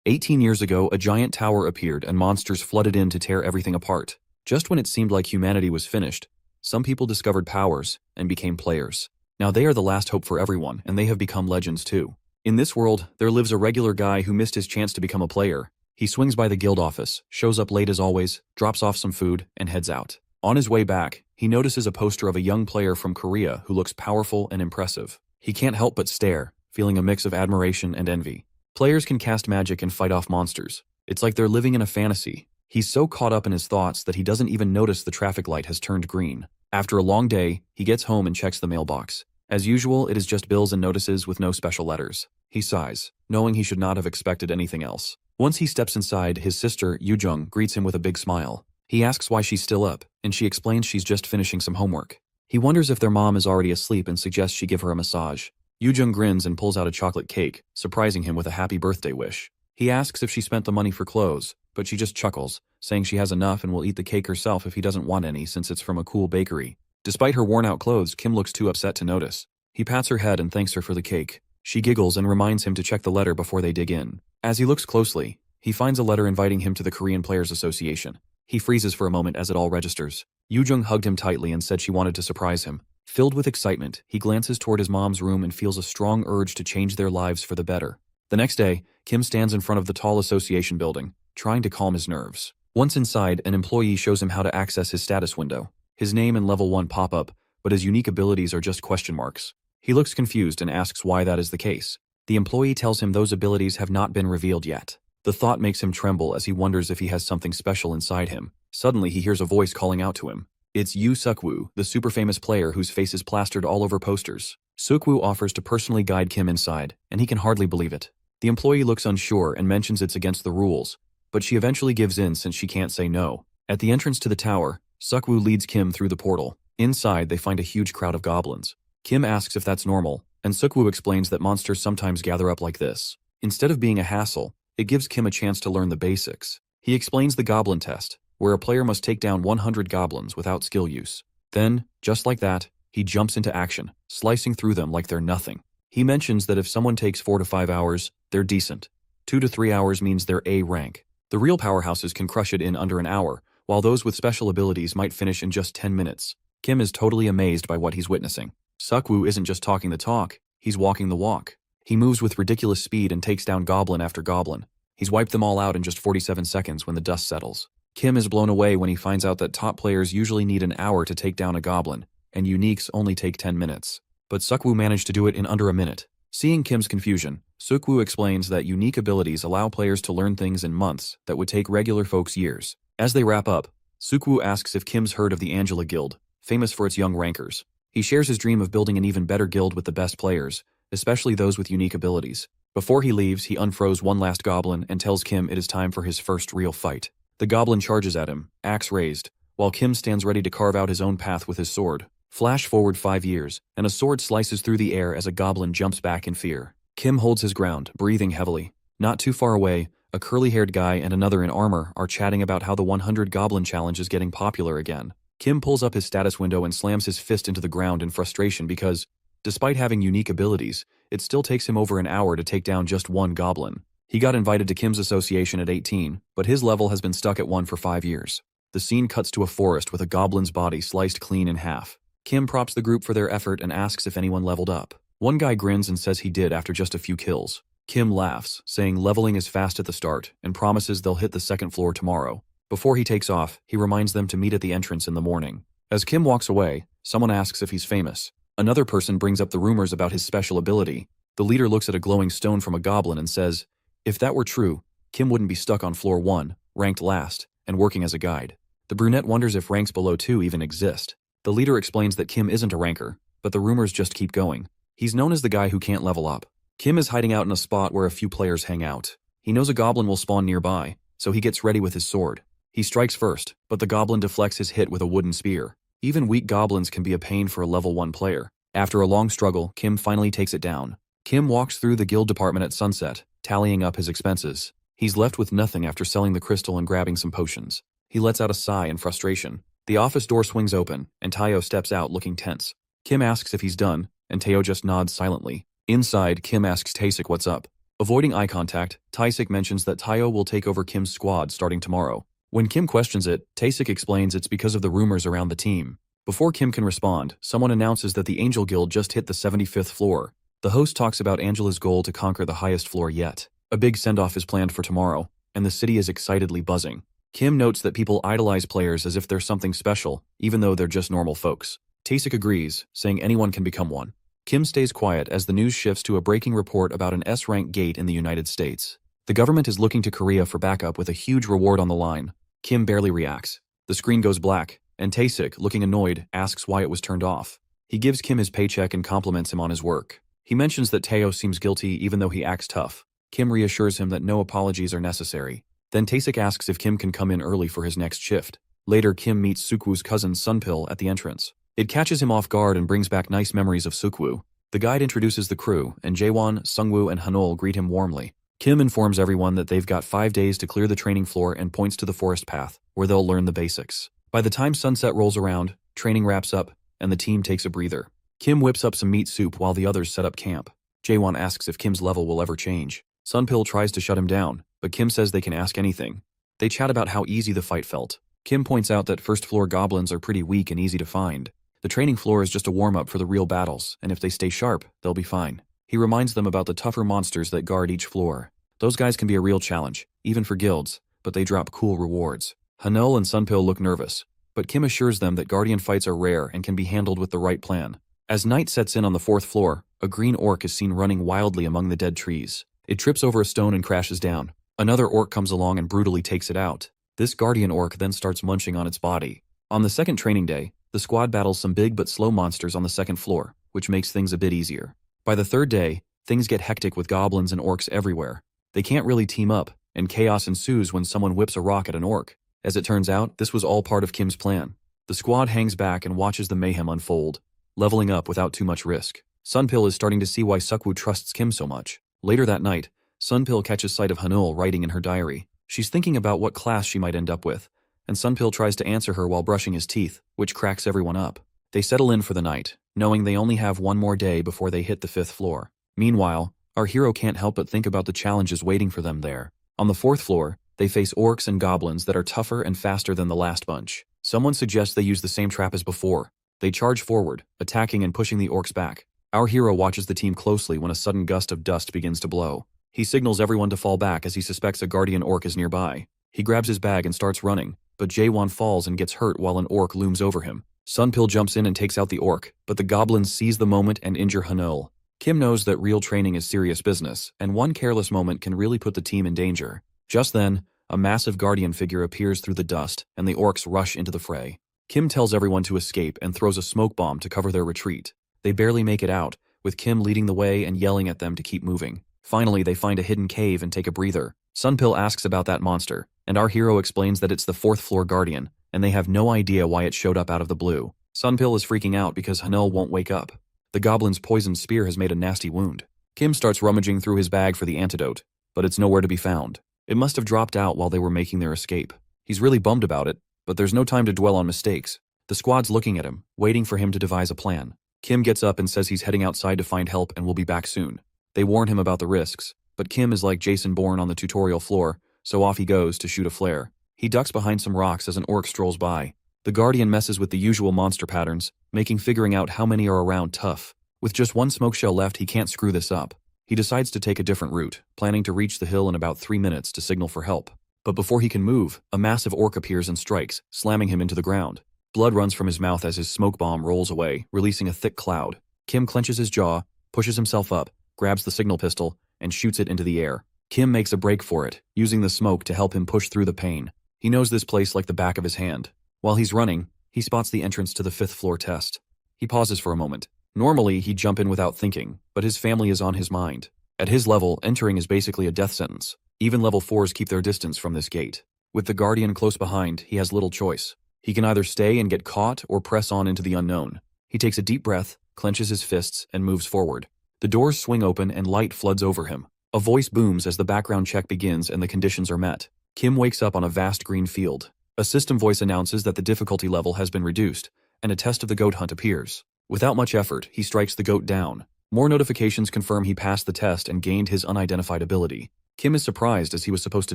18 years ago, a giant tower appeared and monsters flooded in to tear everything apart. Just when it seemed like humanity was finished, some people discovered powers and became players. Now they are the last hope for everyone, and they have become legends too. In this world, there lives a regular guy who missed his chance to become a player. He swings by the guild office, shows up late as always, drops off some food, and heads out. On his way back, he notices a poster of a young player from Korea who looks powerful and impressive. He can't help but stare, feeling a mix of admiration and envy. Players can cast magic and fight off monsters. It's like they're living in a fantasy. He's so caught up in his thoughts that he doesn't even notice the traffic light has turned green. After a long day, he gets home and checks the mailbox. As usual, it is just bills and notices with no special letters. He sighs, knowing he should not have expected anything else. Once he steps inside, his sister, Yoo-jung, greets him with a big smile. He asks why she's still up, and she explains she's just finishing some homework. He wonders if their mom is already asleep and suggests she give her a massage. Yoo-jung grins and pulls out a chocolate cake, surprising him with a happy birthday wish. He asks if she spent the money for clothes, but she just chuckles, saying she has enough and will eat the cake herself if he doesn't want any since it's from a cool bakery. Despite her worn-out clothes, Kim looks too upset to notice. He pats her head and thanks her for the cake. She giggles and reminds him to check the letter before they dig in. As he looks closely, he finds a letter inviting him to the Korean Players Association. He freezes for a moment as it all registers. Yoo-jung hugged him tightly and said she wanted to surprise him. Filled with excitement, he glances toward his mom's room and feels a strong urge to change their lives for the better. The next day, Kim stands in front of the tall association building, trying to calm his nerves. Once inside, an employee shows him how to access his status window. His name and level 1 pop up, but his unique abilities are just question marks. He looks confused and asks why that is the case. The employee tells him those abilities have not been revealed yet. The thought makes him tremble as he wonders if he has something special inside him. Suddenly, he hears a voice calling out to him. It's Yoo Suk-woo, the super famous player whose face is plastered all over posters. Suk-woo offers to personally guide Kim inside, and he can hardly believe it. The employee looks unsure and mentions it's against the rules, but she eventually gives in since she can't say no. At the entrance to the tower, Suk-woo leads Kim through the portal. Inside, they find a huge crowd of goblins. Kim asks if that's normal, and Suk-woo explains that monsters sometimes gather up like this. Instead of being a hassle, it gives Kim a chance to learn the basics. He explains the goblin test, where a player must take down 100 goblins without skill use. Then, just like that, he jumps into action, slicing through them like they're nothing. He mentions that if someone takes 4 to 5 hours, they're decent. 2 to 3 hours means they're A rank. The real powerhouses can crush it in under an hour, while those with special abilities might finish in just 10 minutes. Kim is totally amazed by what he's witnessing. Suk-woo isn't just talking the talk, he's walking the walk. He moves with ridiculous speed and takes down goblin after goblin. He's wiped them all out in just 47 seconds when the dust settles. Kim is blown away when he finds out that top players usually need an hour to take down a goblin, and uniques only take 10 minutes. But Suk-woo managed to do it in under a minute. Seeing Kim's confusion, Suk-woo explains that unique abilities allow players to learn things in months that would take regular folks years. As they wrap up, Suk-woo asks if Kim's heard of the Angela Guild, famous for its young rankers. He shares his dream of building an even better guild with the best players, especially those with unique abilities. Before he leaves, he unfroze one last goblin and tells Kim it is time for his first real fight. The goblin charges at him, axe raised, while Kim stands ready to carve out his own path with his sword. Flash forward 5 years, and a sword slices through the air as a goblin jumps back in fear. Kim holds his ground, breathing heavily. Not too far away, a curly-haired guy and another in armor are chatting about how the 100 Goblin Challenge is getting popular again. Kim pulls up his status window and slams his fist into the ground in frustration because, despite having unique abilities, it still takes him over an hour to take down just one goblin. He got invited to Kim's association at 18, but his level has been stuck at 1 for 5 years. The scene cuts to a forest with a goblin's body sliced clean in half. Kim props the group for their effort and asks if anyone leveled up. One guy grins and says he did after just a few kills. Kim laughs, saying leveling is fast at the start, and promises they'll hit the second floor tomorrow. Before he takes off, he reminds them to meet at the entrance in the morning. As Kim walks away, someone asks if he's famous. Another person brings up the rumors about his special ability. The leader looks at a glowing stone from a goblin and says, if that were true, Kim wouldn't be stuck on floor 1, ranked last, and working as a guide. The brunette wonders if ranks below 2 even exist. The leader explains that Kim isn't a ranker, but the rumors just keep going. He's known as the guy who can't level up. Kim is hiding out in a spot where a few players hang out. He knows a goblin will spawn nearby, so he gets ready with his sword. He strikes first, but the goblin deflects his hit with a wooden spear. Even weak goblins can be a pain for a level 1 player. After a long struggle, Kim finally takes it down. Kim walks through the guild department at sunset, tallying up his expenses. He's left with nothing after selling the crystal and grabbing some potions. He lets out a sigh in frustration. The office door swings open, and Tayo steps out looking tense. Kim asks if he's done, and Tayo just nods silently. Inside, Kim asks Taesik what's up. Avoiding eye contact, Taesik mentions that Tayo will take over Kim's squad starting tomorrow. When Kim questions it, Taesik explains it's because of the rumors around the team. Before Kim can respond, someone announces that the Angel Guild just hit the 75th floor. The host talks about Angela's goal to conquer the highest floor yet. A big send-off is planned for tomorrow, and the city is excitedly buzzing. Kim notes that people idolize players as if they're something special, even though they're just normal folks. Taesik agrees, saying anyone can become one. Kim stays quiet as the news shifts to a breaking report about an S-rank gate in the United States. The government is looking to Korea for backup with a huge reward on the line. Kim barely reacts. The screen goes black, and Taesik, looking annoyed, asks why it was turned off. He gives Kim his paycheck and compliments him on his work. He mentions that Tayo seems guilty even though he acts tough. Kim reassures him that no apologies are necessary. Then Taesik asks if Kim can come in early for his next shift. Later, Kim meets Sukwoo's cousin Sunpil at the entrance. It catches him off guard and brings back nice memories of Sukwoo. The guide introduces the crew, and Jaewon, Sungwoo, and Hanol greet him warmly. Kim informs everyone that they've got 5 days to clear the training floor and points to the forest path, where they'll learn the basics. By the time sunset rolls around, training wraps up, and the team takes a breather. Kim whips up some meat soup while the others set up camp. Jaewon asks if Kim's level will ever change. Sunpil tries to shut him down, but Kim says they can ask anything. They chat about how easy the fight felt. Kim points out that first-floor goblins are pretty weak and easy to find. The training floor is just a warm-up for the real battles, and if they stay sharp, they'll be fine. He reminds them about the tougher monsters that guard each floor. Those guys can be a real challenge, even for guilds, but they drop cool rewards. Hanul and Sunpil look nervous, but Kim assures them that guardian fights are rare and can be handled with the right plan. As night sets in on the 4th floor, a green orc is seen running wildly among the dead trees. It trips over a stone and crashes down. Another orc comes along and brutally takes it out. This guardian orc then starts munching on its body. On the second training day, the squad battles some big but slow monsters on the 2nd floor, which makes things a bit easier. By the 3rd day, things get hectic with goblins and orcs everywhere. They can't really team up, and chaos ensues when someone whips a rock at an orc. As it turns out, this was all part of Kim's plan. The squad hangs back and watches the mayhem unfold, leveling up without too much risk. Sunpil is starting to see why Sukwoo trusts Kim so much. Later that night, Sunpil catches sight of Hanul writing in her diary. She's thinking about what class she might end up with, and Sunpil tries to answer her while brushing his teeth, which cracks everyone up. They settle in for the night, knowing they only have one more day before they hit the 5th floor. Meanwhile, our hero can't help but think about the challenges waiting for them there. On the 4th floor, they face orcs and goblins that are tougher and faster than the last bunch. Someone suggests they use the same trap as before. They charge forward, attacking and pushing the orcs back. Our hero watches the team closely when a sudden gust of dust begins to blow. He signals everyone to fall back as he suspects a guardian orc is nearby. He grabs his bag and starts running, but Jaewon falls and gets hurt while an orc looms over him. Sunpil jumps in and takes out the orc, but the goblins seize the moment and injure Hanul. Kim knows that real training is serious business, and one careless moment can really put the team in danger. Just then, a massive guardian figure appears through the dust, and the orcs rush into the fray. Kim tells everyone to escape and throws a smoke bomb to cover their retreat. They barely make it out, with Kim leading the way and yelling at them to keep moving. Finally, they find a hidden cave and take a breather. Sunpil asks about that monster, and our hero explains that it's the 4th floor guardian, and they have no idea why it showed up out of the blue. Sunpil is freaking out because Hanul won't wake up. The goblin's poisoned spear has made a nasty wound. Kim starts rummaging through his bag for the antidote, but it's nowhere to be found. It must have dropped out while they were making their escape. He's really bummed about it, but there's no time to dwell on mistakes. The squad's looking at him, waiting for him to devise a plan. Kim gets up and says he's heading outside to find help and will be back soon. They warn him about the risks, but Kim is like Jason Bourne on the tutorial floor, so off he goes to shoot a flare. He ducks behind some rocks as an orc strolls by. The guardian messes with the usual monster patterns, making figuring out how many are around tough. With just one smoke shell left, he can't screw this up. He decides to take a different route, planning to reach the hill in about 3 minutes to signal for help. But before he can move, a massive orc appears and strikes, slamming him into the ground. Blood runs from his mouth as his smoke bomb rolls away, releasing a thick cloud. Kim clenches his jaw, pushes himself up, grabs the signal pistol, and shoots it into the air. Kim makes a break for it, using the smoke to help him push through the pain. He knows this place like the back of his hand. While he's running, he spots the entrance to the 5th floor test. He pauses for a moment. Normally, he'd jump in without thinking, but his family is on his mind. At his level, entering is basically a death sentence. Even level 4s keep their distance from this gate. With the guardian close behind, he has little choice. He can either stay and get caught or press on into the unknown. He takes a deep breath, clenches his fists, and moves forward. The doors swing open and light floods over him. A voice booms as the background check begins and the conditions are met. Kim wakes up on a vast green field. A system voice announces that the difficulty level has been reduced, and a test of the goat hunt appears. Without much effort, he strikes the goat down. More notifications confirm he passed the test and gained his unidentified ability. Kim is surprised as he was supposed to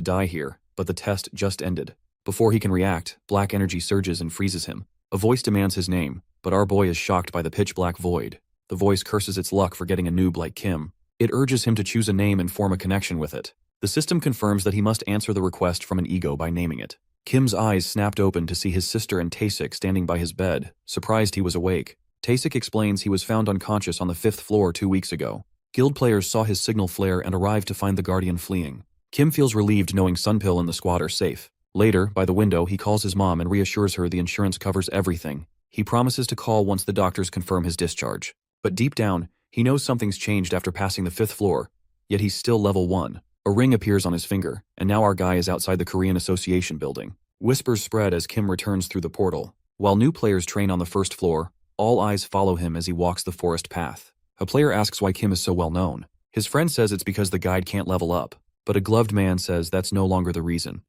die here, but the test just ended. Before he can react, black energy surges and freezes him. A voice demands his name, but our boy is shocked by the pitch-black void. The voice curses its luck for getting a noob like Kim. It urges him to choose a name and form a connection with it. The system confirms that he must answer the request from an ego by naming it. Kim's eyes snapped open to see his sister and Taesik standing by his bed, surprised he was awake. Taesik explains he was found unconscious on the 5th floor 2 weeks ago. Guild players saw his signal flare and arrived to find the Guardian fleeing. Kim feels relieved knowing Sunpill and the squad are safe. Later, by the window, he calls his mom and reassures her the insurance covers everything. He promises to call once the doctors confirm his discharge. But deep down, he knows something's changed after passing the 5th floor, yet he's still level 1. A ring appears on his finger, and now our guy is outside the Korean Association building. Whispers spread as Kim returns through the portal. While new players train on the 1st floor, all eyes follow him as he walks the forest path. A player asks why Kim is so well known. His friend says it's because the guide can't level up, but a gloved man says that's no longer the reason.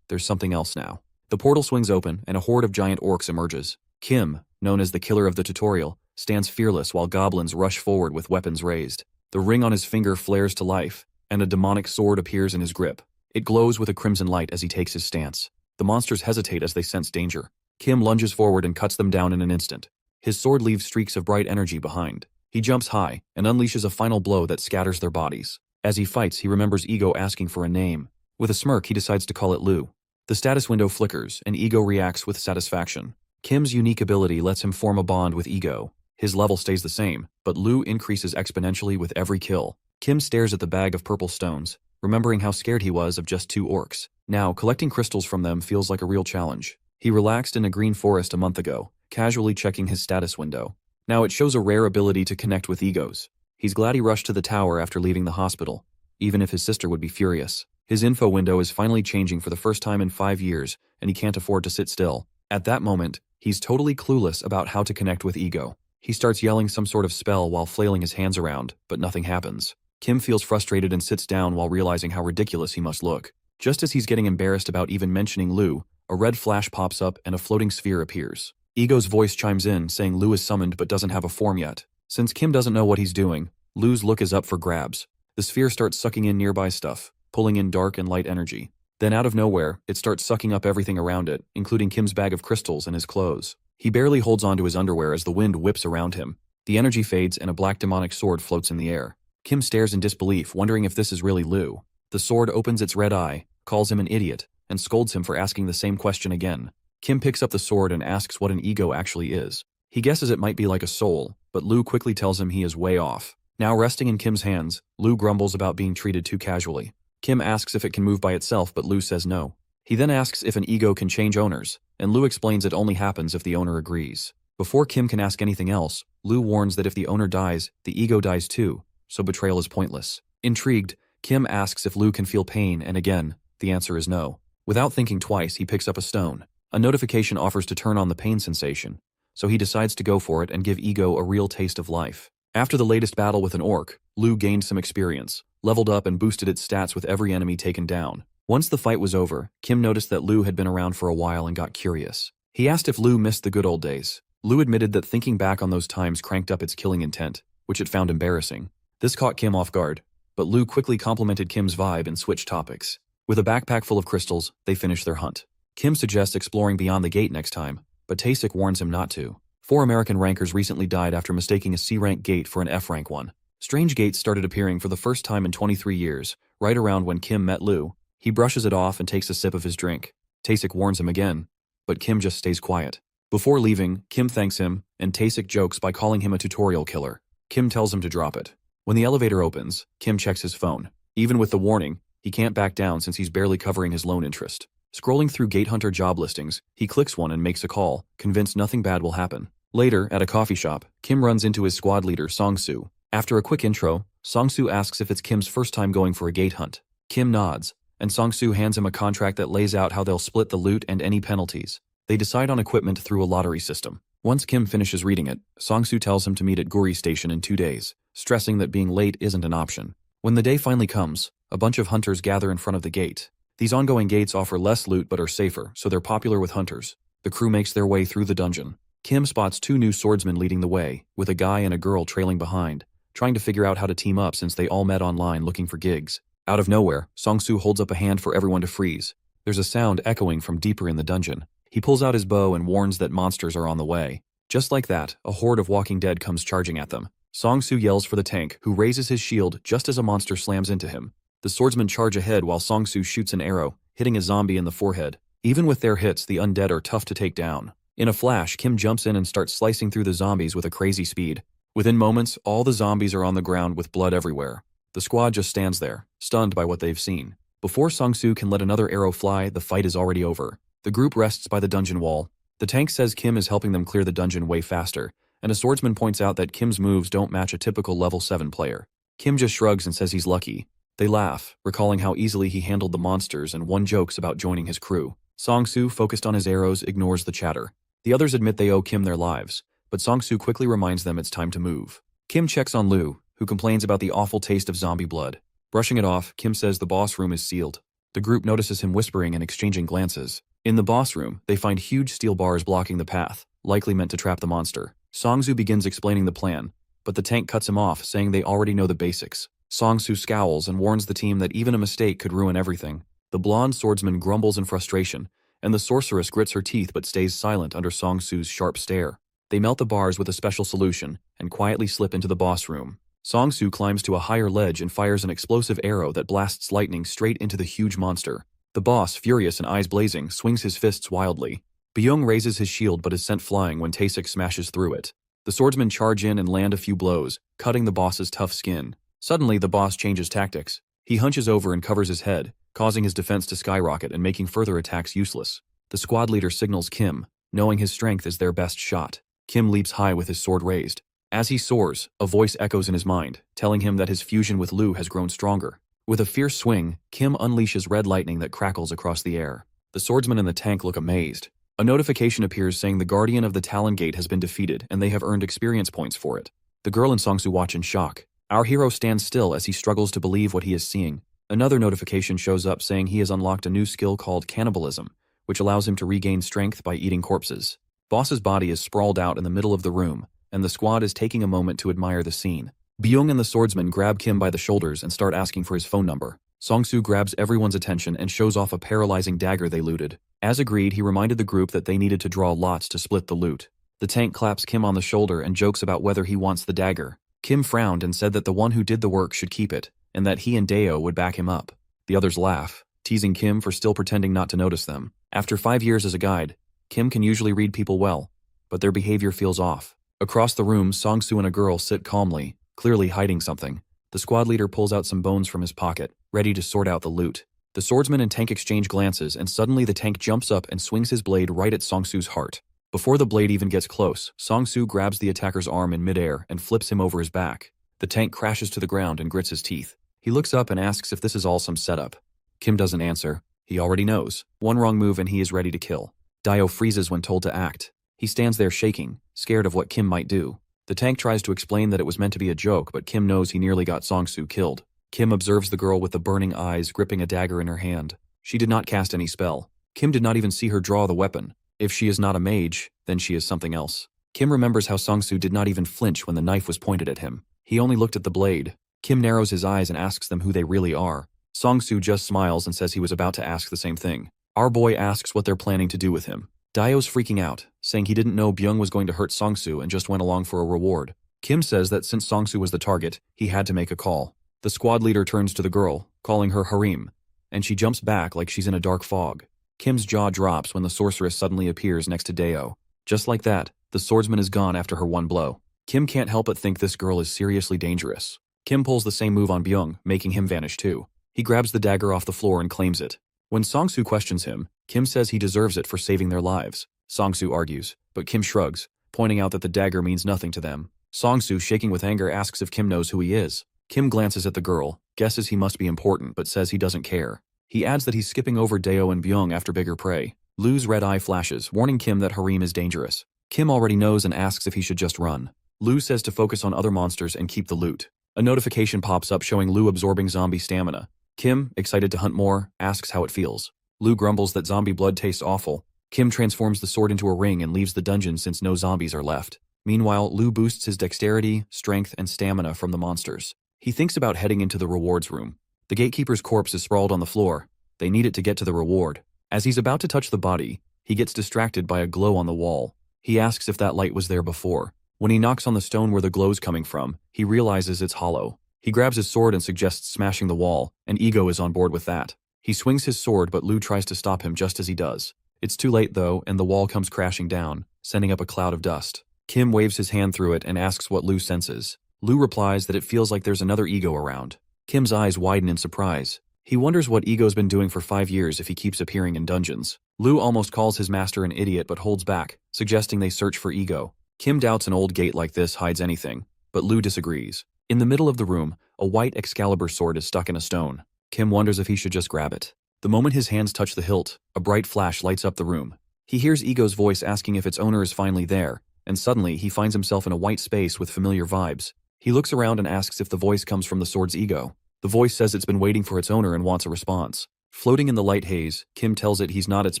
There's something else now. The portal swings open and a horde of giant orcs emerges. Kim, known as the killer of the tutorial, stands fearless while goblins rush forward with weapons raised. The ring on his finger flares to life, and a demonic sword appears in his grip. It glows with a crimson light as he takes his stance. The monsters hesitate as they sense danger. Kim lunges forward and cuts them down in an instant. His sword leaves streaks of bright energy behind. He jumps high and unleashes a final blow that scatters their bodies. As he fights, he remembers Ego asking for a name. With a smirk, he decides to call it Lu. The status window flickers, and Ego reacts with satisfaction. Kim's unique ability lets him form a bond with Ego. His level stays the same, but Lu increases exponentially with every kill. Kim stares at the bag of purple stones, remembering how scared he was of just 2 orcs. Now, collecting crystals from them feels like a real challenge. He relaxed in a green forest a month ago, casually checking his status window. Now it shows a rare ability to connect with egos. He's glad he rushed to the tower after leaving the hospital, even if his sister would be furious. His info window is finally changing for the first time in 5 years, and he can't afford to sit still. At that moment, he's totally clueless about how to connect with Ego. He starts yelling some sort of spell while flailing his hands around, but nothing happens. Kim feels frustrated and sits down while realizing how ridiculous he must look. Just as he's getting embarrassed about even mentioning Lu, a red flash pops up and a floating sphere appears. Ego's voice chimes in, saying Lu is summoned but doesn't have a form yet. Since Kim doesn't know what he's doing, Lu's look is up for grabs. The sphere starts sucking in nearby stuff, pulling in dark and light energy. Then out of nowhere, it starts sucking up everything around it, including Kim's bag of crystals and his clothes. He barely holds onto his underwear as the wind whips around him. The energy fades and a black demonic sword floats in the air. Kim stares in disbelief, wondering if this is really Lu. The sword opens its red eye, calls him an idiot, and scolds him for asking the same question again. Kim picks up the sword and asks what an ego actually is. He guesses it might be like a soul, but Lu quickly tells him he is way off. Now resting in Kim's hands, Lu grumbles about being treated too casually. Kim asks if it can move by itself, but Lu says no. He then asks if an ego can change owners, and Lu explains it only happens if the owner agrees. Before Kim can ask anything else, Lu warns that if the owner dies, the ego dies too, so betrayal is pointless. Intrigued, Kim asks if Lu can feel pain, and again, the answer is no. Without thinking twice, he picks up a stone. A notification offers to turn on the pain sensation, so he decides to go for it and give Ego a real taste of life. After the latest battle with an orc, Lu gained some experience, leveled up and boosted its stats with every enemy taken down. Once the fight was over, Kim noticed that Lu had been around for a while and got curious. He asked if Lu missed the good old days. Lu admitted that thinking back on those times cranked up its killing intent, which it found embarrassing. This caught Kim off guard, but Lu quickly complimented Kim's vibe and switched topics. With a backpack full of crystals, they finish their hunt. Kim suggests exploring beyond the gate next time, but Taesik warns him not to. 4 American rankers recently died after mistaking a C-rank gate for an F-rank one. Strange gates started appearing for the first time in 23 years, right around when Kim met Lu. He brushes it off and takes a sip of his drink. Taesik warns him again, but Kim just stays quiet. Before leaving, Kim thanks him, and Taesik jokes by calling him a tutorial killer. Kim tells him to drop it. When the elevator opens, Kim checks his phone. Even with the warning, he can't back down since he's barely covering his loan interest. Scrolling through Gate Hunter job listings, he clicks one and makes a call, convinced nothing bad will happen. Later, at a coffee shop, Kim runs into his squad leader, Song-soo. After a quick intro, Song-soo asks if it's Kim's first time going for a gate hunt. Kim nods, and Song-soo hands him a contract that lays out how they'll split the loot and any penalties. They decide on equipment through a lottery system. Once Kim finishes reading it, Song-soo tells him to meet at Guri Station in 2 days, stressing that being late isn't an option. When the day finally comes, a bunch of hunters gather in front of the gate. These ongoing gates offer less loot but are safer, so they're popular with hunters. The crew makes their way through the dungeon. Kim spots 2 new swordsmen leading the way, with a guy and a girl trailing behind, trying to figure out how to team up since they all met online looking for gigs. Out of nowhere, Song-soo holds up a hand for everyone to freeze. There's a sound echoing from deeper in the dungeon. He pulls out his bow and warns that monsters are on the way. Just like that, a horde of walking dead comes charging at them. Song-soo yells for the tank, who raises his shield just as a monster slams into him. The swordsmen charge ahead while Song-soo shoots an arrow, hitting a zombie in the forehead. Even with their hits, the undead are tough to take down. In a flash, Kim jumps in and starts slicing through the zombies with a crazy speed. Within moments, all the zombies are on the ground with blood everywhere. The squad just stands there, stunned by what they've seen. Before Song-soo can let another arrow fly, the fight is already over. The group rests by the dungeon wall. The tank says Kim is helping them clear the dungeon way faster, and a swordsman points out that Kim's moves don't match a typical level 7 player. Kim just shrugs and says he's lucky. They laugh, recalling how easily he handled the monsters, and one jokes about joining his crew. Song-soo, focused on his arrows, ignores the chatter. The others admit they owe Kim their lives, but Song-soo quickly reminds them it's time to move. Kim checks on Lu, who complains about the awful taste of zombie blood. Brushing it off, Kim says the boss room is sealed. The group notices him whispering and exchanging glances. In the boss room, they find huge steel bars blocking the path, likely meant to trap the monster. Song-soo begins explaining the plan, but the tank cuts him off, saying they already know the basics. Song-soo scowls and warns the team that even a mistake could ruin everything. The blonde swordsman grumbles in frustration, and the sorceress grits her teeth but stays silent under Song-soo's sharp stare. They melt the bars with a special solution and quietly slip into the boss room. Song-soo climbs to a higher ledge and fires an explosive arrow that blasts lightning straight into the huge monster. The boss, furious and eyes blazing, swings his fists wildly. Byung raises his shield but is sent flying when Taesik smashes through it. The swordsmen charge in and land a few blows, cutting the boss's tough skin. Suddenly, the boss changes tactics. He hunches over and covers his head, causing his defense to skyrocket and making further attacks useless. The squad leader signals Kim, knowing his strength is their best shot. Kim leaps high with his sword raised. As he soars, a voice echoes in his mind, telling him that his fusion with Lu has grown stronger. With a fierce swing, Kim unleashes red lightning that crackles across the air. The swordsman and the tank look amazed. A notification appears saying the Guardian of the Talon Gate has been defeated and they have earned experience points for it. The girl and Song-soo watch in shock. Our hero stands still as he struggles to believe what he is seeing. Another notification shows up saying he has unlocked a new skill called cannibalism, which allows him to regain strength by eating corpses. Boss's body is sprawled out in the middle of the room, and the squad is taking a moment to admire the scene. Byung and the swordsman grab Kim by the shoulders and start asking for his phone number. Song-soo grabs everyone's attention and shows off a paralyzing dagger they looted. As agreed, he reminded the group that they needed to draw lots to split the loot. The tank claps Kim on the shoulder and jokes about whether he wants the dagger. Kim frowned and said that the one who did the work should keep it, and that he and Deo would back him up. The others laugh, teasing Kim for still pretending not to notice them. After 5 years as a guide, Kim can usually read people well, but their behavior feels off. Across the room, Song-soo and a girl sit calmly, clearly hiding something. The squad leader pulls out some bones from his pocket, ready to sort out the loot. The swordsman and tank exchange glances, and suddenly the tank jumps up and swings his blade right at Song-soo's heart. Before the blade even gets close, Song-soo grabs the attacker's arm in midair and flips him over his back. The tank crashes to the ground and grits his teeth. He looks up and asks if this is all some setup. Kim doesn't answer. He already knows. One wrong move and he is ready to kill. Dio freezes when told to act. He stands there shaking, scared of what Kim might do. The tank tries to explain that it was meant to be a joke, but Kim knows he nearly got Song-soo killed. Kim observes the girl with the burning eyes gripping a dagger in her hand. She did not cast any spell. Kim did not even see her draw the weapon. If she is not a mage, then she is something else. Kim remembers how Song-soo did not even flinch when the knife was pointed at him. He only looked at the blade. Kim narrows his eyes and asks them who they really are. Song-soo just smiles and says he was about to ask the same thing. Our boy asks what they're planning to do with him. Dio's freaking out, saying he didn't know Byung was going to hurt Song-soo and just went along for a reward. Kim says that since Song-soo was the target, he had to make a call. The squad leader turns to the girl, calling her harem, and she jumps back like she's in a dark fog. Kim's jaw drops when the sorceress suddenly appears next to Deo. Just like that, the swordsman is gone after her one blow. Kim can't help but think this girl is seriously dangerous. Kim pulls the same move on Byung, making him vanish too. He grabs the dagger off the floor and claims it. When Song-soo questions him, Kim says he deserves it for saving their lives. Song-soo argues, but Kim shrugs, pointing out that the dagger means nothing to them. Song-soo, shaking with anger, asks if Kim knows who he is. Kim glances at the girl, guesses he must be important, but says he doesn't care. He adds that he's skipping over Deo and Byung after bigger prey. Lu's red eye flashes, warning Kim that harem is dangerous. Kim already knows and asks if he should just run. Lu says to focus on other monsters and keep the loot. A notification pops up showing Lu absorbing zombie stamina. Kim, excited to hunt more, asks how it feels. Lu grumbles that zombie blood tastes awful. Kim transforms the sword into a ring and leaves the dungeon since no zombies are left. Meanwhile, Lu boosts his dexterity, strength, and stamina from the monsters. He thinks about heading into the rewards room. The gatekeeper's corpse is sprawled on the floor. They need it to get to the reward. As he's about to touch the body, he gets distracted by a glow on the wall. He asks if that light was there before. When he knocks on the stone where the glow's coming from, he realizes it's hollow. He grabs his sword and suggests smashing the wall, and Ego is on board with that. He swings his sword, but Lu tries to stop him just as he does. It's too late though, and the wall comes crashing down, sending up a cloud of dust. Kim waves his hand through it and asks what Lu senses. Lu replies that it feels like there's another Ego around. Kim's eyes widen in surprise. He wonders what Ego's been doing for 5 years if he keeps appearing in dungeons. Lu almost calls his master an idiot but holds back, suggesting they search for Ego. Kim doubts an old gate like this hides anything, but Lu disagrees. In the middle of the room, a white Excalibur sword is stuck in a stone. Kim wonders if he should just grab it. The moment his hands touch the hilt, a bright flash lights up the room. He hears Ego's voice asking if its owner is finally there, and suddenly he finds himself in a white space with familiar vibes. He looks around and asks if the voice comes from the sword's Ego. The voice says it's been waiting for its owner and wants a response. Floating in the light haze, Kim tells it he's not its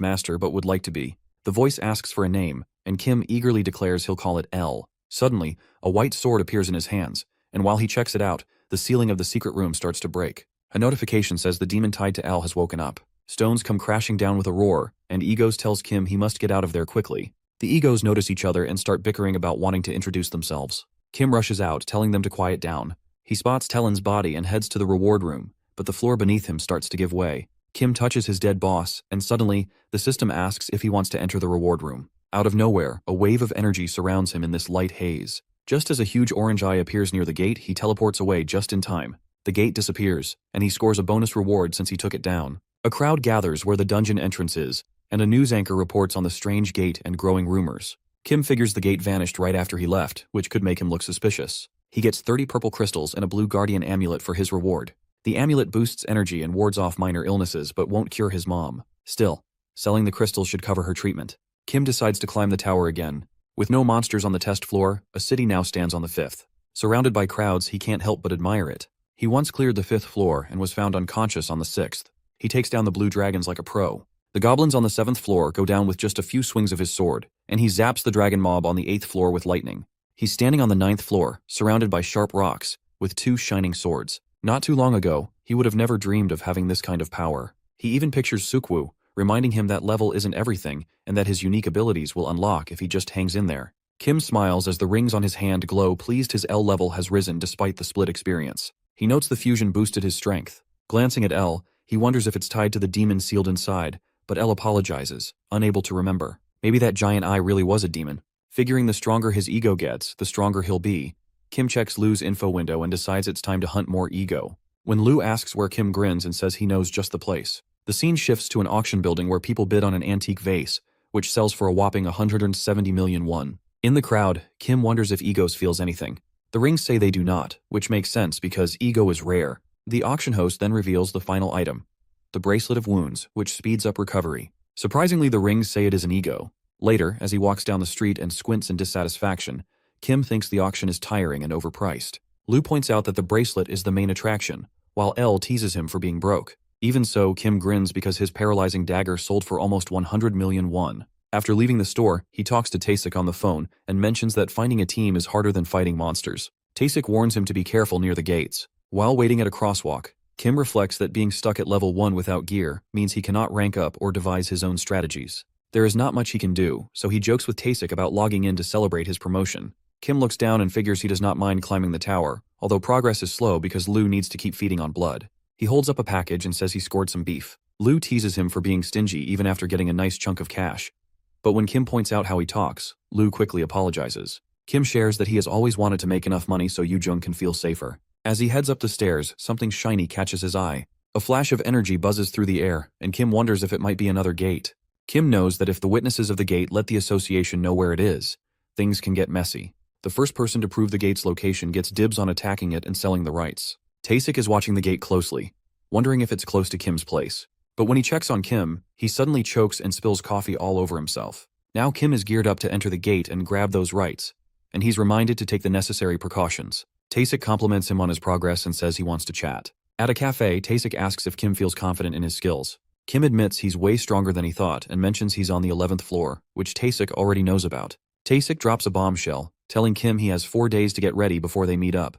master but would like to be. The voice asks for a name, and Kim eagerly declares he'll call it L. Suddenly, a white sword appears in his hands, and while he checks it out, the ceiling of the secret room starts to break. A notification says the demon tied to L has woken up. Stones come crashing down with a roar, and Egos tells Kim he must get out of there quickly. The Egos notice each other and start bickering about wanting to introduce themselves. Kim rushes out, telling them to quiet down. He spots Talon's body and heads to the reward room, but the floor beneath him starts to give way. Kim touches his dead boss, and suddenly, the system asks if he wants to enter the reward room. Out of nowhere, a wave of energy surrounds him in this light haze. Just as a huge orange eye appears near the gate, he teleports away just in time. The gate disappears, and he scores a bonus reward since he took it down. A crowd gathers where the dungeon entrance is, and a news anchor reports on the strange gate and growing rumors. Kim figures the gate vanished right after he left, which could make him look suspicious. He gets 30 purple crystals and a blue guardian amulet for his reward. The amulet boosts energy and wards off minor illnesses but won't cure his mom. Still, selling the crystals should cover her treatment. Kim decides to climb the tower again. With no monsters on the test floor, a city now stands on the 5th. Surrounded by crowds, he can't help but admire it. He once cleared the 5th floor and was found unconscious on the 6th. He takes down the blue dragons like a pro. The goblins on the 7th floor go down with just a few swings of his sword, and he zaps the dragon mob on the 8th floor with lightning. He's standing on the 9th floor, surrounded by sharp rocks, with 2 shining swords. Not too long ago, he would have never dreamed of having this kind of power. He even pictures Sukwu, reminding him that level isn't everything, and that his unique abilities will unlock if he just hangs in there. Kim smiles as the rings on his hand glow, pleased his L level has risen despite the split experience. He notes the fusion boosted his strength. Glancing at L, he wonders if it's tied to the demon sealed inside, but L apologizes, unable to remember. Maybe that giant eye really was a demon. Figuring the stronger his ego gets, the stronger he'll be, Kim checks Lu's info window and decides it's time to hunt more ego. When Lu asks where, Kim grins and says he knows just the place. The scene shifts to an auction building where people bid on an antique vase, which sells for a whopping 170 million won. In the crowd, Kim wonders if Egos feels anything. The rings say they do not, which makes sense because ego is rare. The auction host then reveals the final item, the Bracelet of Wounds, which speeds up recovery. Surprisingly, the rings say it is an ego. Later, as he walks down the street and squints in dissatisfaction, Kim thinks the auction is tiring and overpriced. Lu points out that the bracelet is the main attraction, while L teases him for being broke. Even so, Kim grins because his paralyzing dagger sold for almost 100 million won. After leaving the store, he talks to Taesik on the phone and mentions that finding a team is harder than fighting monsters. Taesik warns him to be careful near the gates. While waiting at a crosswalk, Kim reflects that being stuck at level 1 without gear means he cannot rank up or devise his own strategies. There is not much he can do, so he jokes with Taesik about logging in to celebrate his promotion. Kim looks down and figures he does not mind climbing the tower, although progress is slow because Lu needs to keep feeding on blood. He holds up a package and says he scored some beef. Lu teases him for being stingy even after getting a nice chunk of cash. But when Kim points out how he talks, Lu quickly apologizes. Kim shares that he has always wanted to make enough money so Yoo-jung can feel safer. As he heads up the stairs, something shiny catches his eye. A flash of energy buzzes through the air, and Kim wonders if it might be another gate. Kim knows that if the witnesses of the gate let the association know where it is, things can get messy. The first person to prove the gate's location gets dibs on attacking it and selling the rights. Taesik is watching the gate closely, wondering if it's close to Kim's place. But when he checks on Kim, he suddenly chokes and spills coffee all over himself. Now Kim is geared up to enter the gate and grab those rights, and he's reminded to take the necessary precautions. Taesik compliments him on his progress and says he wants to chat. At a cafe, Taesik asks if Kim feels confident in his skills. Kim admits he's way stronger than he thought and mentions he's on the 11th floor, which Taesik already knows about. Taesik drops a bombshell. telling Kim he has 4 days to get ready before they meet up.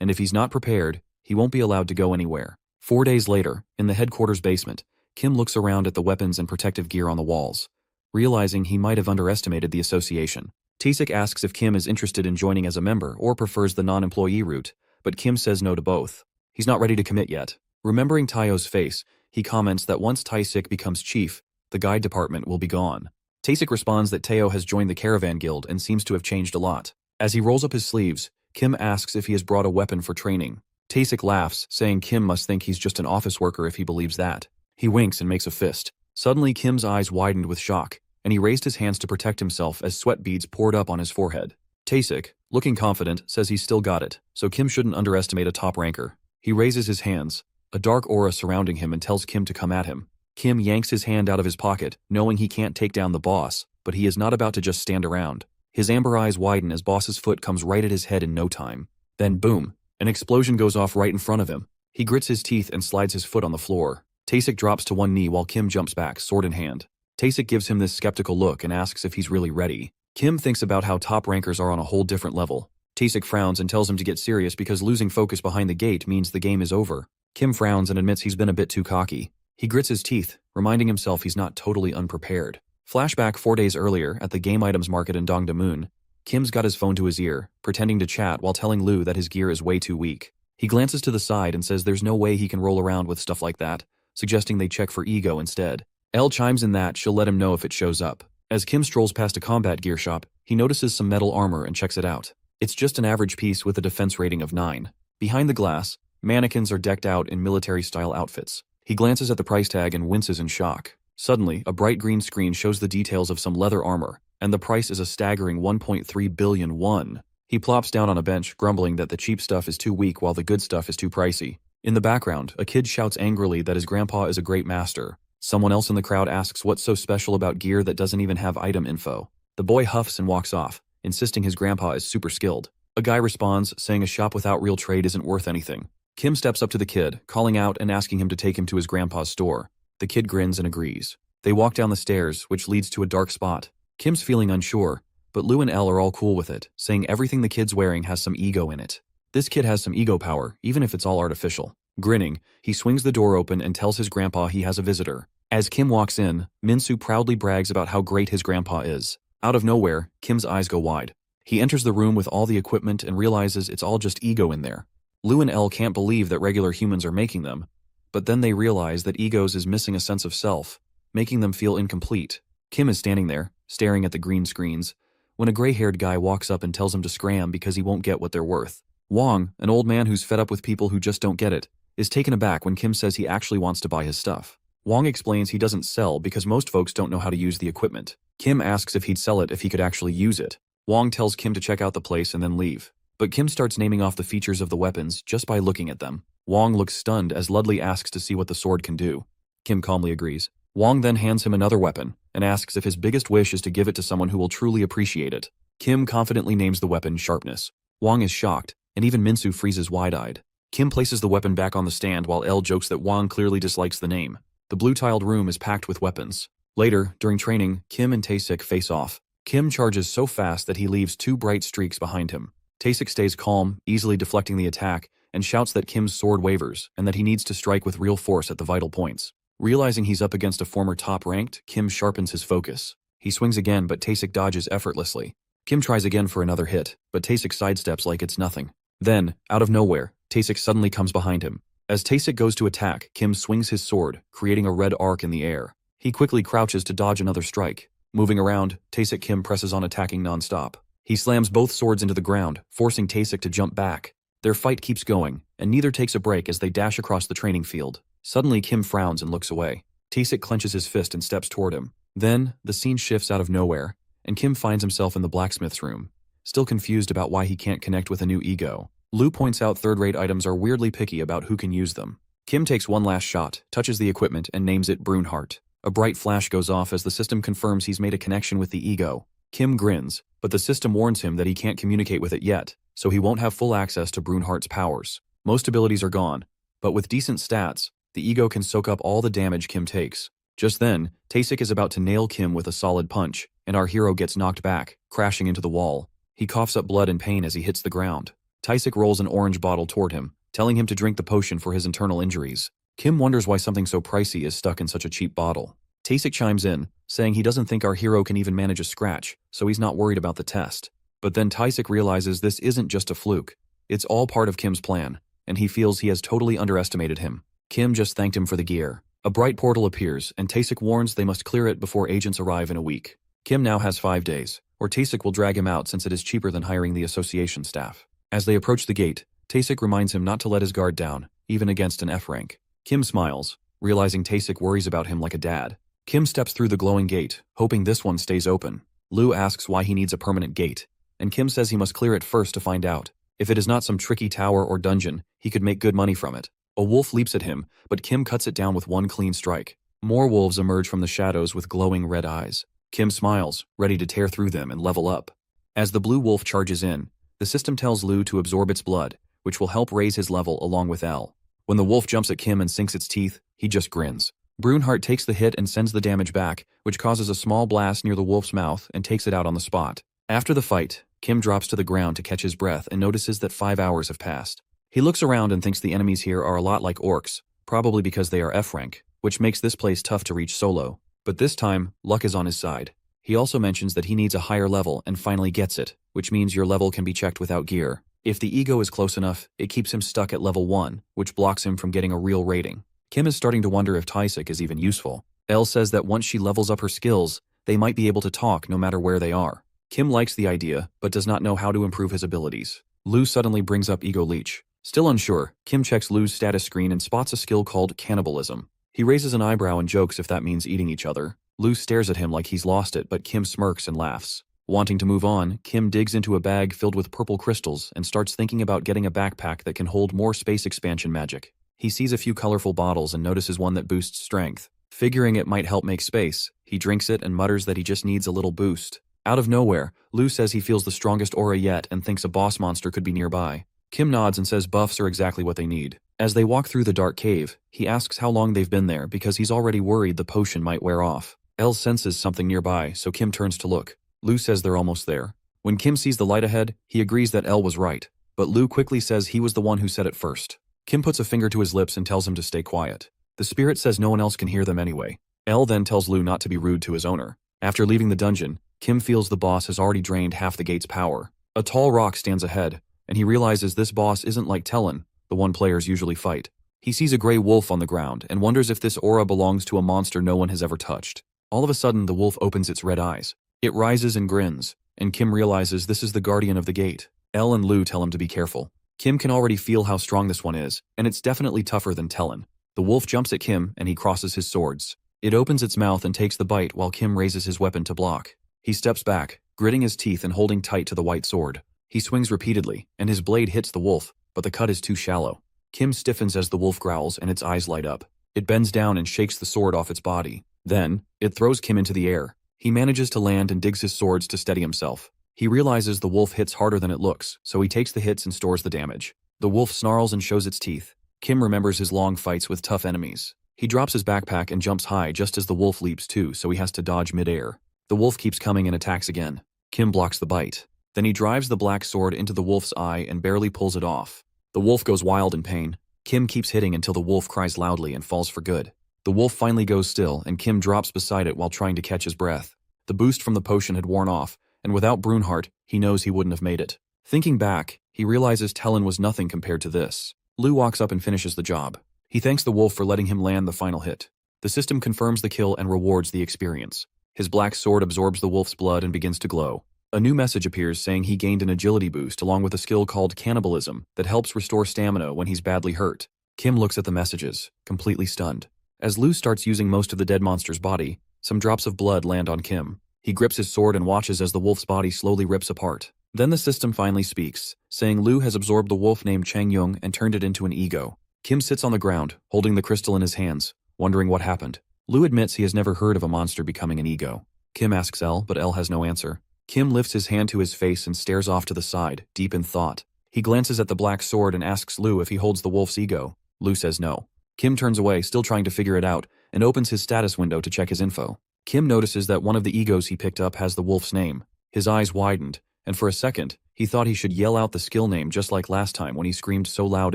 And if he's not prepared, he won't be allowed to go anywhere. 4 days later, in the headquarters basement, Kim looks around at the weapons and protective gear on the walls, realizing he might have underestimated the association. Taesik asks if Kim is interested in joining as a member or prefers the non-employee route, but Kim says no to both. He's not ready to commit yet. Remembering Taeyo's face, he comments that once Taesik becomes chief, the guide department will be gone. Taesik responds that Taeo has joined the Caravan Guild and seems to have changed a lot. As he rolls up his sleeves, Kim asks if he has brought a weapon for training. Taesik laughs, saying Kim must think he's just an office worker if he believes that. He winks and makes a fist. Suddenly Kim's eyes widened with shock, and he raised his hands to protect himself as sweat beads poured up on his forehead. Taesik, looking confident, says he's still got it, so Kim shouldn't underestimate a top ranker. He raises his hands, a dark aura surrounding him, and tells Kim to come at him. Kim yanks his hand out of his pocket, knowing he can't take down the boss, but he is not about to just stand around. His amber eyes widen as boss's foot comes right at his head in no time. Then boom, an explosion goes off right in front of him. He grits his teeth and slides his foot on the floor. Taesik drops to one knee while Kim jumps back, sword in hand. Taesik gives him this skeptical look and asks if he's really ready. Kim thinks about how top rankers are on a whole different level. Taesik frowns and tells him to get serious because losing focus behind the gate means the game is over. Kim frowns and admits he's been a bit too cocky. He grits his teeth, reminding himself he's not totally unprepared. Flashback 4 days earlier at the game items market in Dongdaemun. Kim's got his phone to his ear, pretending to chat while telling Lu that his gear is way too weak. He glances to the side and says there's no way he can roll around with stuff like that, suggesting they check for ego instead. Elle chimes in that she'll let him know if it shows up. As Kim strolls past a combat gear shop, he notices some metal armor and checks it out. It's just an average piece with a defense rating of 9. Behind the glass, mannequins are decked out in military-style outfits. He glances at the price tag and winces in shock. Suddenly, a bright green screen shows the details of some leather armor, and the price is a staggering 1.3 billion won. He plops down on a bench, grumbling that the cheap stuff is too weak while the good stuff is too pricey. In the background, a kid shouts angrily that his grandpa is a great master. Someone else in the crowd asks what's so special about gear that doesn't even have item info. The boy huffs and walks off, insisting his grandpa is super skilled. A guy responds, saying a shop without real trade isn't worth anything. Kim steps up to the kid, calling out and asking him to take him to his grandpa's store. The kid grins and agrees. They walk down the stairs, which leads to a dark spot. Kim's feeling unsure, but Lu and Elle are all cool with it, saying everything the kid's wearing has some ego in it. This kid has some ego power, even if it's all artificial. Grinning, he swings the door open and tells his grandpa he has a visitor. As Kim walks in, Minsu proudly brags about how great his grandpa is. Out of nowhere, Kim's eyes go wide. He enters the room with all the equipment and realizes it's all just ego in there. Lu and Elle can't believe that regular humans are making them, but then they realize that egos is missing a sense of self, making them feel incomplete. Kim is standing there, staring at the green screens, when a gray-haired guy walks up and tells him to scram because he won't get what they're worth. Wong, an old man who's fed up with people who just don't get it, is taken aback when Kim says he actually wants to buy his stuff. Wong explains he doesn't sell because most folks don't know how to use the equipment. Kim asks if he'd sell it if he could actually use it. Wong tells Kim to check out the place and then leave. But Kim starts naming off the features of the weapons just by looking at them. Wong looks stunned as Ludley asks to see what the sword can do. Kim calmly agrees. Wong then hands him another weapon and asks if his biggest wish is to give it to someone who will truly appreciate it. Kim confidently names the weapon Sharpness. Wong is shocked, and even Minsu freezes wide-eyed. Kim places the weapon back on the stand while Elle jokes that Wong clearly dislikes the name. The blue-tiled room is packed with weapons. Later, during training, Kim and Taesik face off. Kim charges so fast that he leaves 2 bright streaks behind him. Taesik stays calm, easily deflecting the attack, and shouts that Kim's sword wavers and that he needs to strike with real force at the vital points. Realizing he's up against a former top-ranked, Kim sharpens his focus. He swings again, but Taesik dodges effortlessly. Kim tries again for another hit, but Taesik sidesteps like it's nothing. Then, out of nowhere, Taesik suddenly comes behind him. As Taesik goes to attack, Kim swings his sword, creating a red arc in the air. He quickly crouches to dodge another strike. Moving around, Taesik Kim presses on, attacking non-stop. He slams both swords into the ground, forcing Taesik to jump back. Their fight keeps going, and neither takes a break as they dash across the training field. Suddenly, Kim frowns and looks away. Taesik clenches his fist and steps toward him. Then, the scene shifts out of nowhere, and Kim finds himself in the blacksmith's room, still confused about why he can't connect with a new ego. Lu points out third-rate items are weirdly picky about who can use them. Kim takes one last shot, touches the equipment, and names it Brunhart. A bright flash goes off as the system confirms he's made a connection with the ego. Kim grins, but the system warns him that he can't communicate with it yet, so he won't have full access to Brunhart's powers. Most abilities are gone, but with decent stats, the ego can soak up all the damage Kim takes. Just then, Taesik is about to nail Kim with a solid punch, and our hero gets knocked back, crashing into the wall. He coughs up blood in pain as he hits the ground. Taisik rolls an orange bottle toward him, telling him to drink the potion for his internal injuries. Kim wonders why something so pricey is stuck in such a cheap bottle. Taisik chimes in, saying he doesn't think our hero can even manage a scratch, so he's not worried about the test. But then Taisik realizes this isn't just a fluke. It's all part of Kim's plan, and he feels he has totally underestimated him. Kim just thanked him for the gear. A bright portal appears, and Taisik warns they must clear it before agents arrive in a week. Kim now has 5 days, or Taisik will drag him out since it is cheaper than hiring the association staff. As they approach the gate, Taisik reminds him not to let his guard down, even against an F rank. Kim smiles, realizing Taisik worries about him like a dad. Kim steps through the glowing gate, hoping this one stays open. Lu asks why he needs a permanent gate, and Kim says he must clear it first to find out. If it is not some tricky tower or dungeon, he could make good money from it. A wolf leaps at him, but Kim cuts it down with one clean strike. More wolves emerge from the shadows with glowing red eyes. Kim smiles, ready to tear through them and level up. As the blue wolf charges in, the system tells Lu to absorb its blood, which will help raise his level along with L. When the wolf jumps at Kim and sinks its teeth, he just grins. Brunhart takes the hit and sends the damage back, which causes a small blast near the wolf's mouth and takes it out on the spot. After the fight, Kim drops to the ground to catch his breath and notices that 5 hours have passed. He looks around and thinks the enemies here are a lot like orcs, probably because they are F rank, which makes this place tough to reach solo. But this time, luck is on his side. He also mentions that he needs a higher level and finally gets it, which means your level can be checked without gear. If the ego is close enough, it keeps him stuck at level 1, which blocks him from getting a real rating. Kim is starting to wonder if Taisik is even useful. Elle says that once she levels up her skills, they might be able to talk no matter where they are. Kim likes the idea, but does not know how to improve his abilities. Lu suddenly brings up Ego Leech. Still unsure, Kim checks Lu's status screen and spots a skill called cannibalism. He raises an eyebrow and jokes if that means eating each other. Lu stares at him like he's lost it, but Kim smirks and laughs. Wanting to move on, Kim digs into a bag filled with purple crystals and starts thinking about getting a backpack that can hold more space expansion magic. He sees a few colorful bottles and notices one that boosts strength. Figuring it might help make space, he drinks it and mutters that he just needs a little boost. Out of nowhere, Lu says he feels the strongest aura yet and thinks a boss monster could be nearby. Kim nods and says buffs are exactly what they need. As they walk through the dark cave, he asks how long they've been there because he's already worried the potion might wear off. Elle senses something nearby, so Kim turns to look. Lu says they're almost there. When Kim sees the light ahead, he agrees that Elle was right, but Lu quickly says he was the one who said it first. Kim puts a finger to his lips and tells him to stay quiet. The spirit says no one else can hear them anyway. Elle then tells Lu not to be rude to his owner. After leaving the dungeon, Kim feels the boss has already drained half the gate's power. A tall rock stands ahead, and he realizes this boss isn't like Talon, the one players usually fight. He sees a gray wolf on the ground and wonders if this aura belongs to a monster no one has ever touched. All of a sudden, the wolf opens its red eyes. It rises and grins, and Kim realizes this is the guardian of the gate. Elle and Lu tell him to be careful. Kim can already feel how strong this one is, and it's definitely tougher than Talon. The wolf jumps at Kim, and he crosses his swords. It opens its mouth and takes the bite while Kim raises his weapon to block. He steps back, gritting his teeth and holding tight to the white sword. He swings repeatedly, and his blade hits the wolf, but the cut is too shallow. Kim stiffens as the wolf growls and its eyes light up. It bends down and shakes the sword off its body. Then, it throws Kim into the air. He manages to land and digs his swords to steady himself. He realizes the wolf hits harder than it looks, so he takes the hits and stores the damage. The wolf snarls and shows its teeth. Kim remembers his long fights with tough enemies. He drops his backpack and jumps high just as the wolf leaps too, so he has to dodge midair. The wolf keeps coming and attacks again. Kim blocks the bite. Then he drives the black sword into the wolf's eye and barely pulls it off. The wolf goes wild in pain. Kim keeps hitting until the wolf cries loudly and falls for good. The wolf finally goes still, and Kim drops beside it while trying to catch his breath. The boost from the potion had worn off, and without Brunhart, he knows he wouldn't have made it. Thinking back, he realizes Talon was nothing compared to this. Lu walks up and finishes the job. He thanks the wolf for letting him land the final hit. The system confirms the kill and rewards the experience. His black sword absorbs the wolf's blood and begins to glow. A new message appears saying he gained an agility boost along with a skill called cannibalism that helps restore stamina when he's badly hurt. Kim looks at the messages, completely stunned. As Lu starts using most of the dead monster's body, some drops of blood land on Kim. He grips his sword and watches as the wolf's body slowly rips apart. Then the system finally speaks, saying Lu has absorbed the wolf named Chang Yung and turned it into an ego. Kim sits on the ground, holding the crystal in his hands, wondering what happened. Lu admits he has never heard of a monster becoming an ego. Kim asks Elle, but Elle has no answer. Kim lifts his hand to his face and stares off to the side, deep in thought. He glances at the black sword and asks Lu if he holds the wolf's ego. Lu says no. Kim turns away, still trying to figure it out, and opens his status window to check his info. Kim notices that one of the egos he picked up has the wolf's name. His eyes widened, and for a second, he thought he should yell out the skill name just like last time when he screamed so loud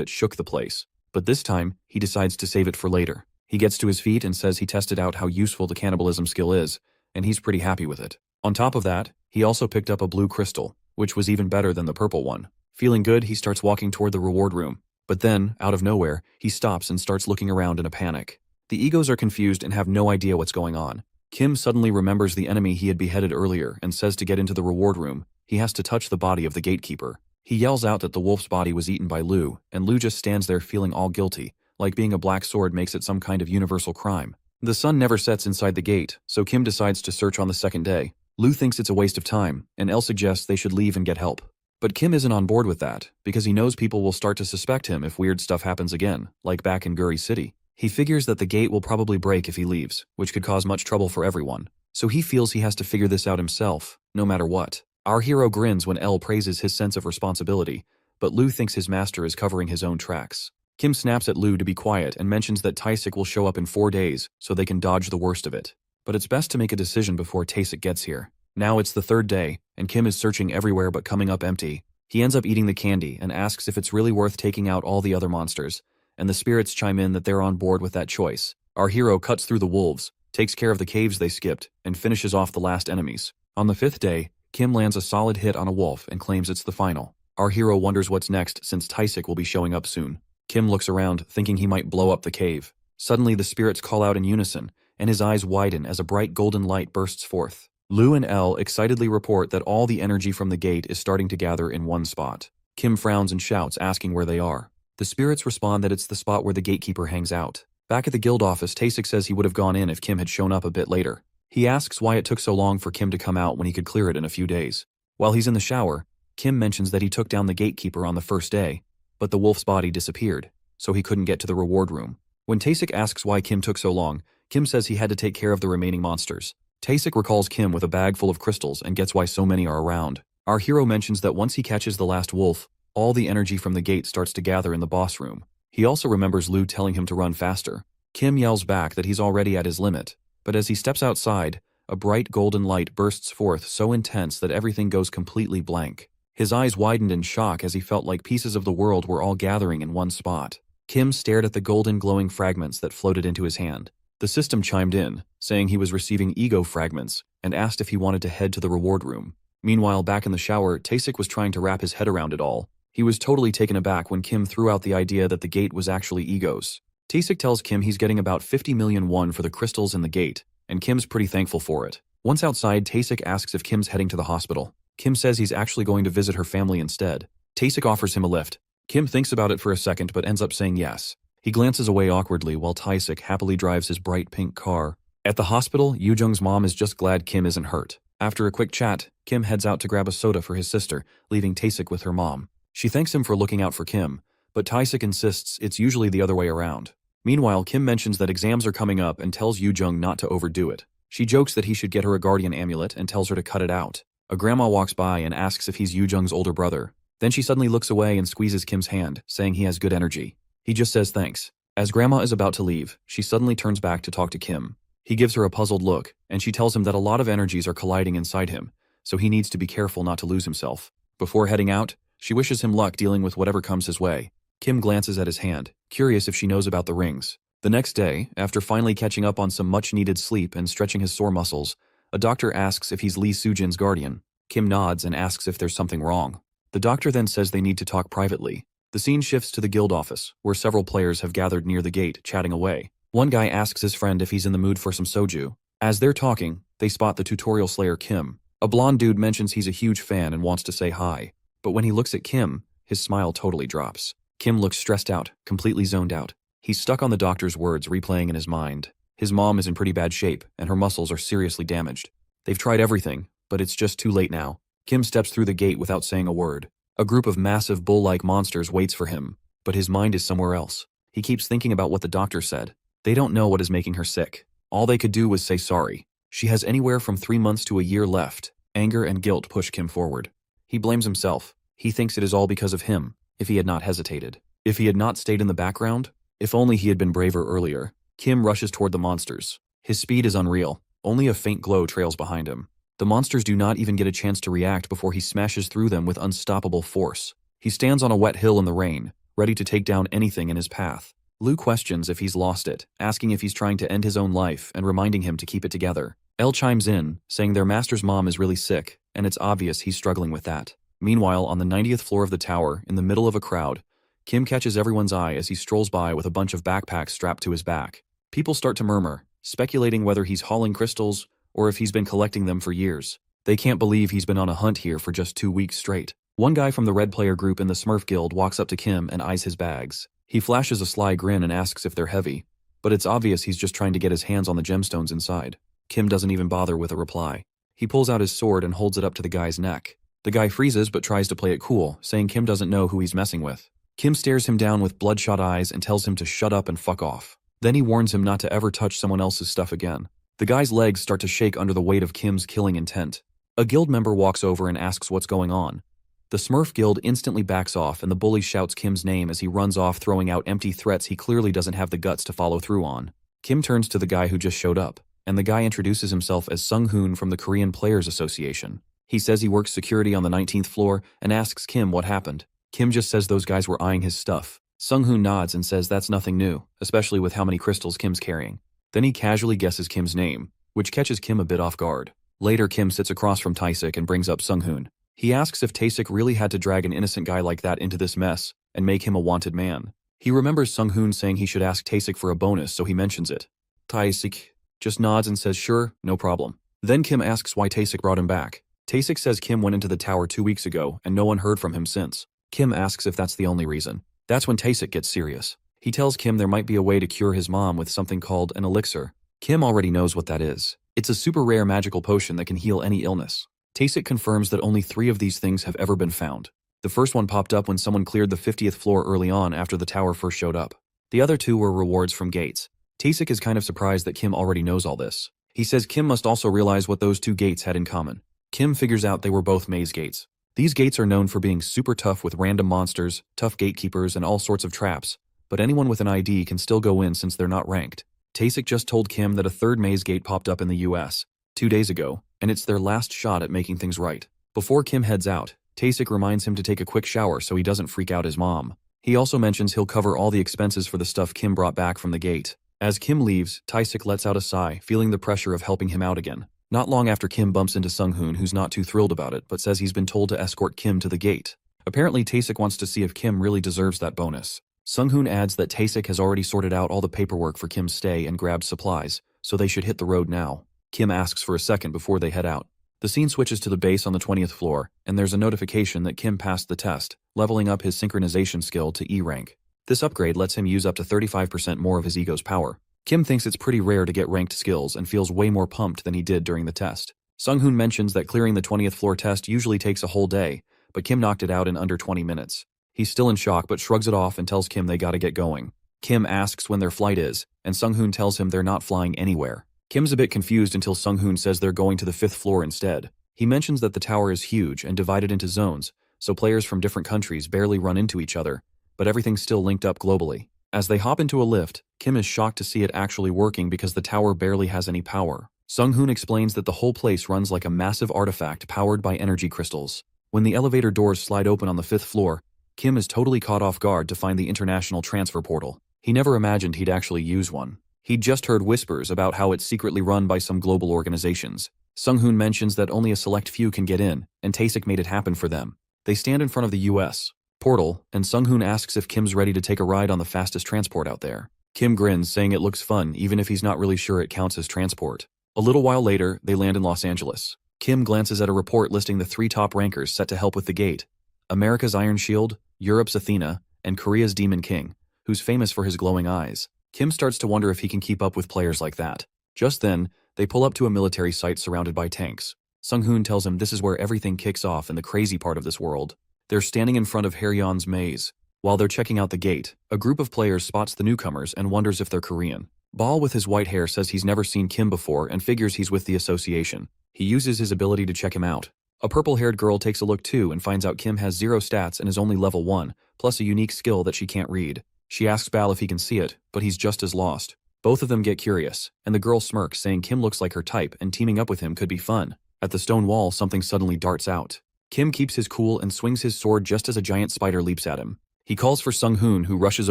it shook the place. But this time, he decides to save it for later. He gets to his feet and says he tested out how useful the cannibalism skill is, and he's pretty happy with it. On top of that, he also picked up a blue crystal, which was even better than the purple one. Feeling good, he starts walking toward the reward room. But then, out of nowhere, he stops and starts looking around in a panic. The egos are confused and have no idea what's going on. Kim suddenly remembers the enemy he had beheaded earlier and says to get into the reward room, he has to touch the body of the gatekeeper. He yells out that the wolf's body was eaten by Lu, and Lu just stands there feeling all guilty, like being a black sword makes it some kind of universal crime. The sun never sets inside the gate, so Kim decides to search on the second day. Lu thinks it's a waste of time, and Elle suggests they should leave and get help. But Kim isn't on board with that, because he knows people will start to suspect him if weird stuff happens again, like back in Guri City. He figures that the gate will probably break if he leaves, which could cause much trouble for everyone. So he feels he has to figure this out himself, no matter what. Our hero grins when Elle praises his sense of responsibility, but Lu thinks his master is covering his own tracks. Kim snaps at Lu to be quiet and mentions that Taesik will show up in 4 days so they can dodge the worst of it. But it's best to make a decision before Taesik gets here. Now it's the 3rd day, and Kim is searching everywhere but coming up empty. He ends up eating the candy and asks if it's really worth taking out all the other monsters, and the spirits chime in that they're on board with that choice. Our hero cuts through the wolves, takes care of the caves they skipped, and finishes off the last enemies. On the 5th day, Kim lands a solid hit on a wolf and claims it's the final. Our hero wonders what's next since Taesik will be showing up soon. Kim looks around, thinking he might blow up the cave. Suddenly the spirits call out in unison, and his eyes widen as a bright golden light bursts forth. Lu and Elle excitedly report that all the energy from the gate is starting to gather in one spot. Kim frowns and shouts, asking where they are. The spirits respond that it's the spot where the gatekeeper hangs out. Back at the guild office, Taesik says he would have gone in if Kim had shown up a bit later. He asks why it took so long for Kim to come out when he could clear it in a few days. While he's in the shower, Kim mentions that he took down the gatekeeper on the 1st day, but the wolf's body disappeared, so he couldn't get to the reward room. When Taesik asks why Kim took so long, Kim says he had to take care of the remaining monsters. Taesik recalls Kim with a bag full of crystals and gets why so many are around. Our hero mentions that once he catches the last wolf, all the energy from the gate starts to gather in the boss room. He also remembers Lu telling him to run faster. Kim yells back that he's already at his limit, but as he steps outside, a bright golden light bursts forth so intense that everything goes completely blank. His eyes widened in shock as he felt like pieces of the world were all gathering in one spot. Kim stared at the golden glowing fragments that floated into his hand. The system chimed in, saying he was receiving ego fragments, and asked if he wanted to head to the reward room. Meanwhile, back in the shower, Taesik was trying to wrap his head around it all. He was totally taken aback when Kim threw out the idea that the gate was actually egos. Taesik tells Kim he's getting about 50 million won for the crystals in the gate, and Kim's pretty thankful for it. Once outside, Taesik asks if Kim's heading to the hospital. Kim says he's actually going to visit her family instead. Taesik offers him a lift. Kim thinks about it for a second but ends up saying yes. He glances away awkwardly while Taesik happily drives his bright pink car. At the hospital, Yoojung's mom is just glad Kim isn't hurt. After a quick chat, Kim heads out to grab a soda for his sister, leaving Taesik with her mom. She thanks him for looking out for Kim, but Taesik insists it's usually the other way around. Meanwhile, Kim mentions that exams are coming up and tells Yoojung not to overdo it. She jokes that he should get her a guardian amulet and tells her to cut it out. A grandma walks by and asks if he's Yoojung's older brother. Then she suddenly looks away and squeezes Kim's hand, saying he has good energy. He just says thanks. As grandma is about to leave, she suddenly turns back to talk to Kim. He gives her a puzzled look, and she tells him that a lot of energies are colliding inside him, so he needs to be careful not to lose himself. Before heading out, she wishes him luck dealing with whatever comes his way. Kim glances at his hand, curious if she knows about the rings. The next day, after finally catching up on some much-needed sleep and stretching his sore muscles, a doctor asks if he's Lee Sujin's guardian. Kim nods and asks if there's something wrong. The doctor then says they need to talk privately. The scene shifts to the guild office, where several players have gathered near the gate, chatting away. One guy asks his friend if he's in the mood for some soju. As they're talking, they spot the tutorial slayer Kim. A blonde dude mentions he's a huge fan and wants to say hi. But when he looks at Kim, his smile totally drops. Kim looks stressed out, completely zoned out. He's stuck on the doctor's words replaying in his mind. His mom is in pretty bad shape, and her muscles are seriously damaged. They've tried everything, but it's just too late now. Kim steps through the gate without saying a word. A group of massive bull-like monsters waits for him, but his mind is somewhere else. He keeps thinking about what the doctor said. They don't know what is making her sick. All they could do was say sorry. She has anywhere from 3 months to a year left. Anger and guilt push Kim forward. He blames himself. He thinks it is all because of him, if he had not hesitated. If he had not stayed in the background? If only he had been braver earlier. Kim rushes toward the monsters. His speed is unreal. Only a faint glow trails behind him. The monsters do not even get a chance to react before he smashes through them with unstoppable force. He stands on a wet hill in the rain, ready to take down anything in his path. Lou questions if he's lost it, asking if he's trying to end his own life and reminding him to keep it together. Elle chimes in, saying their master's mom is really sick, and it's obvious he's struggling with that. Meanwhile, on the 90th floor of the tower, in the middle of a crowd, Kim catches everyone's eye as he strolls by with a bunch of backpacks strapped to his back. People start to murmur, speculating whether he's hauling crystals or if he's been collecting them for years. They can't believe he's been on a hunt here for just 2 weeks straight. One guy from the Red Player group in the Smurf Guild walks up to Kim and eyes his bags. He flashes a sly grin and asks if they're heavy, but it's obvious he's just trying to get his hands on the gemstones inside. Kim doesn't even bother with a reply. He pulls out his sword and holds it up to the guy's neck. The guy freezes but tries to play it cool, saying Kim doesn't know who he's messing with. Kim stares him down with bloodshot eyes and tells him to shut up and fuck off. Then he warns him not to ever touch someone else's stuff again. The guy's legs start to shake under the weight of Kim's killing intent. A guild member walks over and asks what's going on. The Smurf Guild instantly backs off and the bully shouts Kim's name as he runs off, throwing out empty threats he clearly doesn't have the guts to follow through on. Kim turns to the guy who just showed up, and the guy introduces himself as Sung-hoon from the Korean Players Association. He says he works security on the 19th floor and asks Kim what happened. Kim just says those guys were eyeing his stuff. Sung-hoon nods and says that's nothing new, especially with how many crystals Kim's carrying. Then he casually guesses Kim's name, which catches Kim a bit off guard. Later, Kim sits across from Taesik and brings up Sung-hoon. He asks if Taesik really had to drag an innocent guy like that into this mess and make him a wanted man. He remembers Sung-hoon saying he should ask Taesik for a bonus, so he mentions it. Taesik just nods and says sure, no problem. Then Kim asks why Taesik brought him back. Taesik says Kim went into the tower 2 weeks ago and no one heard from him since. Kim asks if that's the only reason. That's when Taesik gets serious. He tells Kim there might be a way to cure his mom with something called an elixir. Kim already knows what that is. It's a super rare magical potion that can heal any illness. Taesik confirms that only 3 of these things have ever been found. The first one popped up when someone cleared the 50th floor early on after the tower first showed up. The other 2 were rewards from gates. Taesik is kind of surprised that Kim already knows all this. He says Kim must also realize what those 2 gates had in common. Kim figures out they were both maze gates. These gates are known for being super tough with random monsters, tough gatekeepers, and all sorts of traps, but anyone with an ID can still go in since they're not ranked. Taesik just told Kim that a 3rd maze gate popped up in the US 2 days ago, and it's their last shot at making things right. Before Kim heads out, Taesik reminds him to take a quick shower so he doesn't freak out his mom. He also mentions he'll cover all the expenses for the stuff Kim brought back from the gate. As Kim leaves, Taesik lets out a sigh, feeling the pressure of helping him out again. Not long after, Kim bumps into Sung-hoon, who's not too thrilled about it, but says he's been told to escort Kim to the gate. Apparently, Taesik wants to see if Kim really deserves that bonus. Sung-hoon adds that Taesik has already sorted out all the paperwork for Kim's stay and grabbed supplies, so they should hit the road now. Kim asks for a second before they head out. The scene switches to the base on the 20th floor, and there's a notification that Kim passed the test, leveling up his synchronization skill to E rank. This upgrade lets him use up to 35% more of his ego's power. Kim thinks it's pretty rare to get ranked skills and feels way more pumped than he did during the test. Sung-hoon mentions that clearing the 20th floor test usually takes a whole day, but Kim knocked it out in under 20 minutes. He's still in shock but shrugs it off and tells Kim they gotta get going. Kim asks when their flight is, and Sung-hoon tells him they're not flying anywhere. Kim's a bit confused until Sung-hoon says they're going to the 5th floor instead. He mentions that the tower is huge and divided into zones, so players from different countries barely run into each other, but everything's still linked up globally. As they hop into a lift, Kim is shocked to see it actually working because the tower barely has any power. Sung-hoon explains that the whole place runs like a massive artifact powered by energy crystals. When the elevator doors slide open on the 5th floor, Kim is totally caught off guard to find the international transfer portal. He never imagined he'd actually use one. He'd just heard whispers about how it's secretly run by some global organizations. Sung-hoon mentions that only a select few can get in, and Taesik made it happen for them. They stand in front of the US portal, and Sung-hoon asks if Kim's ready to take a ride on the fastest transport out there. Kim grins, saying it looks fun even if he's not really sure it counts as transport. A little while later, they land in Los Angeles. Kim glances at a report listing the 3 top rankers set to help with the gate: America's Iron Shield, Europe's Athena, and Korea's Demon King, who's famous for his glowing eyes. Kim starts to wonder if he can keep up with players like that. Just then, they pull up to a military site surrounded by tanks. Sung-hoon tells him this is where everything kicks off in the crazy part of this world. They're standing in front of Haryeon's maze. While they're checking out the gate, a group of players spots the newcomers and wonders if they're Korean. Ball with his white hair says he's never seen Kim before and figures he's with the association. He uses his ability to check him out. A purple-haired girl takes a look too and finds out Kim has 0 stats and is only level 1, plus a unique skill that she can't read. She asks Bal if he can see it, but he's just as lost. Both of them get curious, and the girl smirks, saying Kim looks like her type and teaming up with him could be fun. At the stone wall, something suddenly darts out. Kim keeps his cool and swings his sword just as a giant spider leaps at him. He calls for Sung-hoon, who rushes